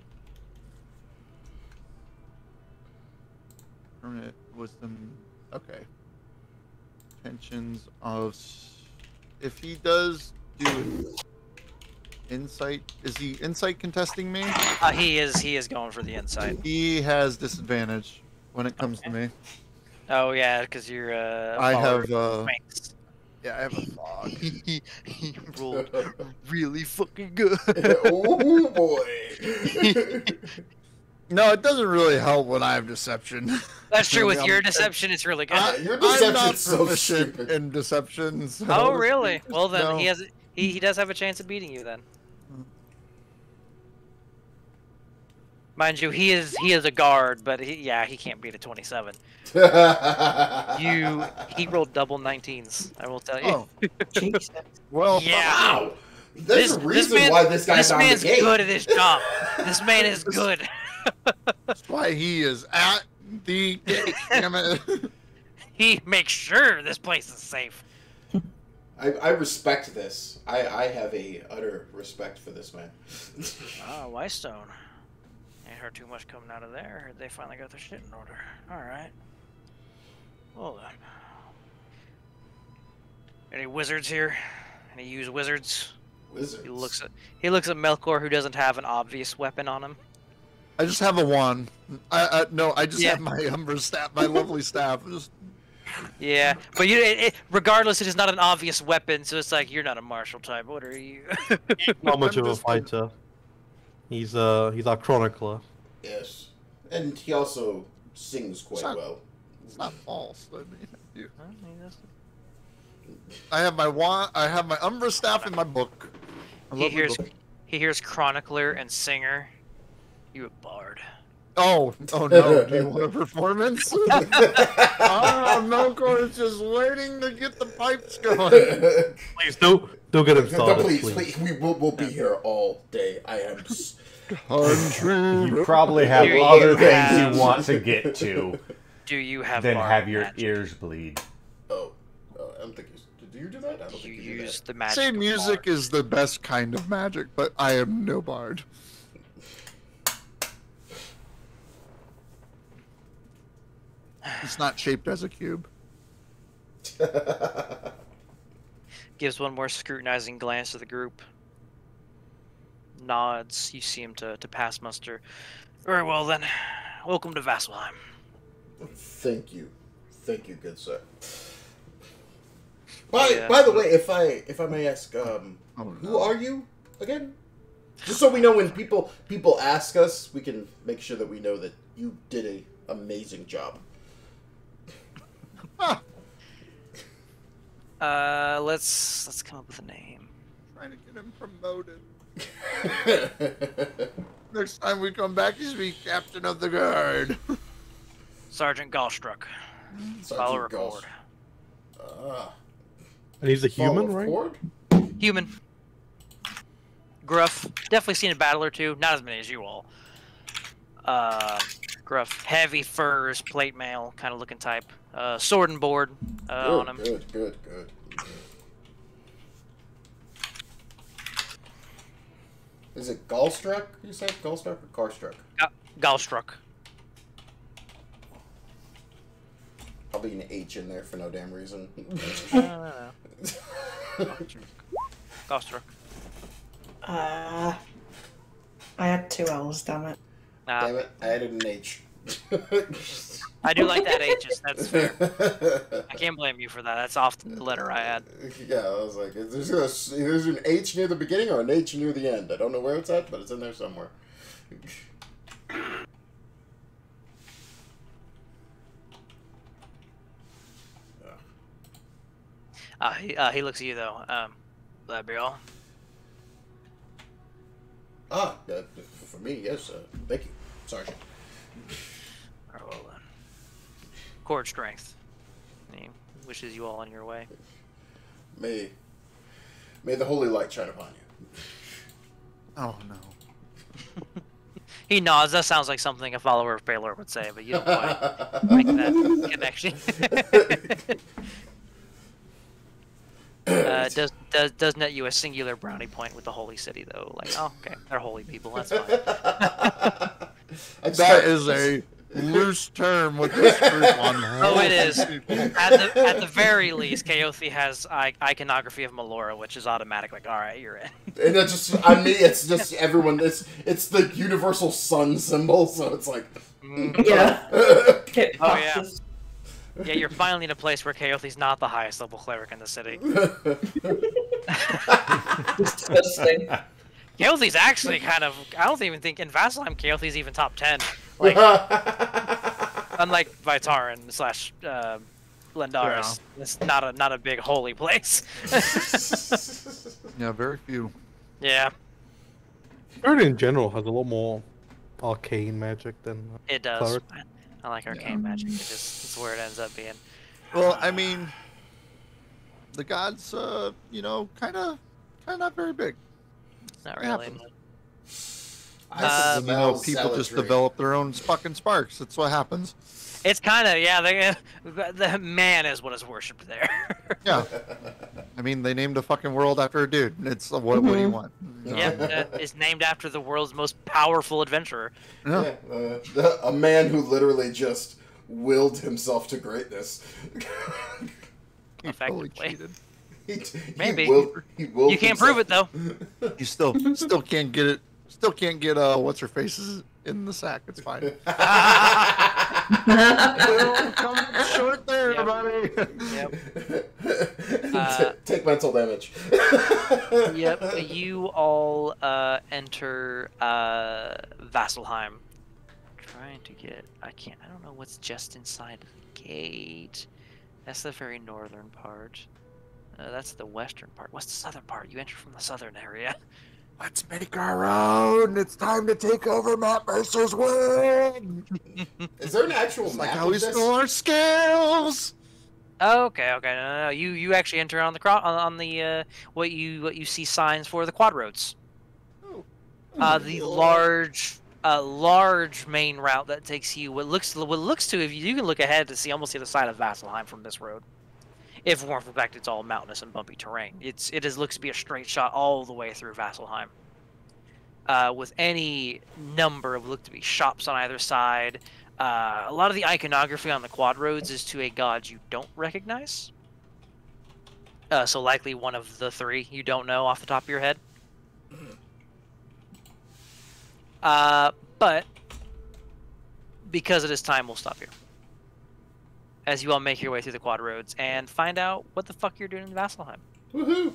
Permanent wisdom. Okay. Tensions of. If he does do insight, is he insight contesting me? He is going for the insight. He has disadvantage when it comes to me. Oh yeah, because you're I follower have of Sphinx. yeah, I have a fog. He rolled really fucking good. Oh boy. No, it doesn't really help when I have deception. That's true. With I'm- your deception, it's really good. Your I'm not deception's so proficient stupid. in deception. So Oh really? Well then No. he does have a chance of beating you then. Mind you, he is a guard, but he can't beat a 27. He rolled double 19s. I will tell you. Oh, Jesus. well, Yeah. Wow. There's a reason why this guy's this on man's the gate. good at his job. This man is good. that's why he is at the gate. Damn it. He makes sure this place is safe. I respect this. I have a utter respect for this man. Oh, Whitestone. Ain't heard too much coming out of there. Heard they finally got their shit in order. Alright. Well then. Any wizards here? Any use wizards? Wizards. He looks at Melkor, who doesn't have an obvious weapon on him. I just have a wand. No, I just Yeah. have my Umber staff, my lovely staff. Just Yeah, but regardless, it is not an obvious weapon, so it's like you're not a martial type. What are you? Not much I'm of a just- fighter. He's our chronicler. Yes. And he also sings quite Son. well. it's not false. I mean, you- Huh? He doesn't- I have my wand. I have my Umbra staff in my book. A He lovely hears book. he hears chronicler and singer. You a bard. Oh no! Do you want a performance? Melkor is just waiting to get the pipes going. Please don't get him started, please, please. we'll be here all day. I am. You probably have Here you other things have- you want to get to Do you have than bard have your magic? ears bleed. Oh, I don't think you. Do you do that? I don't think You you do use that. the magic. Say of music bard. is the best kind of magic, but I am no bard. It's not shaped as a cube. Gives one more scrutinizing glance to the group. nods. You see him to pass muster. Very well then. Welcome to Vasselheim. Thank you, good sir. Yeah. By the way, if I may ask, who are you again? Just so we know when people ask us, we can make sure that we know that you did a amazing job. Let's come up with a name. Trying to get him promoted. Next time we come back, he's be captain of the guard. Sergeant Gallstruck. Follow record. And he's a human, right? Cord? Human. Gruff. Definitely seen a battle or two. Not as many as you all. Gruff. Heavy furs, plate mail, kind of looking type. Sword and board on him. Good. Is it Gallstruck? You said Gallstruck or Carstruck? Gallstruck. Probably an H in there for no damn reason. Gallstruck. I had 2 L's, damn it. Damn it, I added an H. I do like that H's. That's fair. I can't blame you for that. That's often the letter I add. Yeah, I was like, there's an H near the beginning or an H near the end. I don't know where it's at, but it's in there somewhere. He looks at you though. That'd be all. For me, yes. Thank you, Sergeant. Alright, well then. Cord strength. He wishes you all on your way. May the holy light shine upon you. Oh no. He nods. That sounds like something a follower of Baylor would say, but you don't quite make that connection. Does net you a singular brownie point with the holy city though? Like, oh, okay, they're holy people. That's fine. That is a loose term with this group on. Oh, it is. At the very least, Kaothi has iconography of Melora, which is automatic. Like, all right, you're in. And that's just on me. It's just everyone. It's the universal sun symbol. So it's like. Yeah. Oh yeah. Yeah, you're finally in a place where Kaothi's not the highest level cleric in the city. Disgusting. Kaothi's actually kind of. I don't even think in Vasselheim Kaothi's even top 10. Like, unlike Vitarin / Lendaris, it's not a big holy place. Yeah, very few. Yeah, Art in general has a lot more arcane magic than it does. cleric. I like arcane magic. It's where it ends up being. Well, I mean, the gods, kind of not very big. Not really. People just develop their own fucking sparks. That's what happens. It's kind of, yeah, the man is what is worshipped there. Yeah. I mean, they named a fucking world after a dude. It's what do you want? Yeah, it's named after the world's most powerful adventurer. Yeah. A man who literally just willed himself to greatness. Effectively. cheated. Maybe. He willed You can't prove it though. You still can't get it. Still can't get what's her faces in the sack. It's fine. Come short there, Yep. buddy. Yep. Take mental damage. Yep. You all enter Vasselheim. Trying to get. I don't know what's just inside the gate. That's the very northern part. That's the western part. What's the southern part? You enter from the southern area. Let's make our own. It's time to take over Matt Mercer's world. Is there an actual map Like how of we this? stole our scales. Okay. No. You actually enter on the what you see signs for the quad roads. The large main route that takes you what looks to, if you can look ahead to see almost the other side of Vasselheim from this road. If it weren't for the fact it's all mountainous and bumpy terrain, it looks to be a straight shot all the way through Vasselheim. With any number of look to be shops on either side. A lot of the iconography on the quad roads is to a god you don't recognize. So likely one of the three you don't know off the top of your head. But because it is time, we'll stop here. As you all make your way through the quad roads and find out what the fuck you're doing in Vasselheim. Woohoo!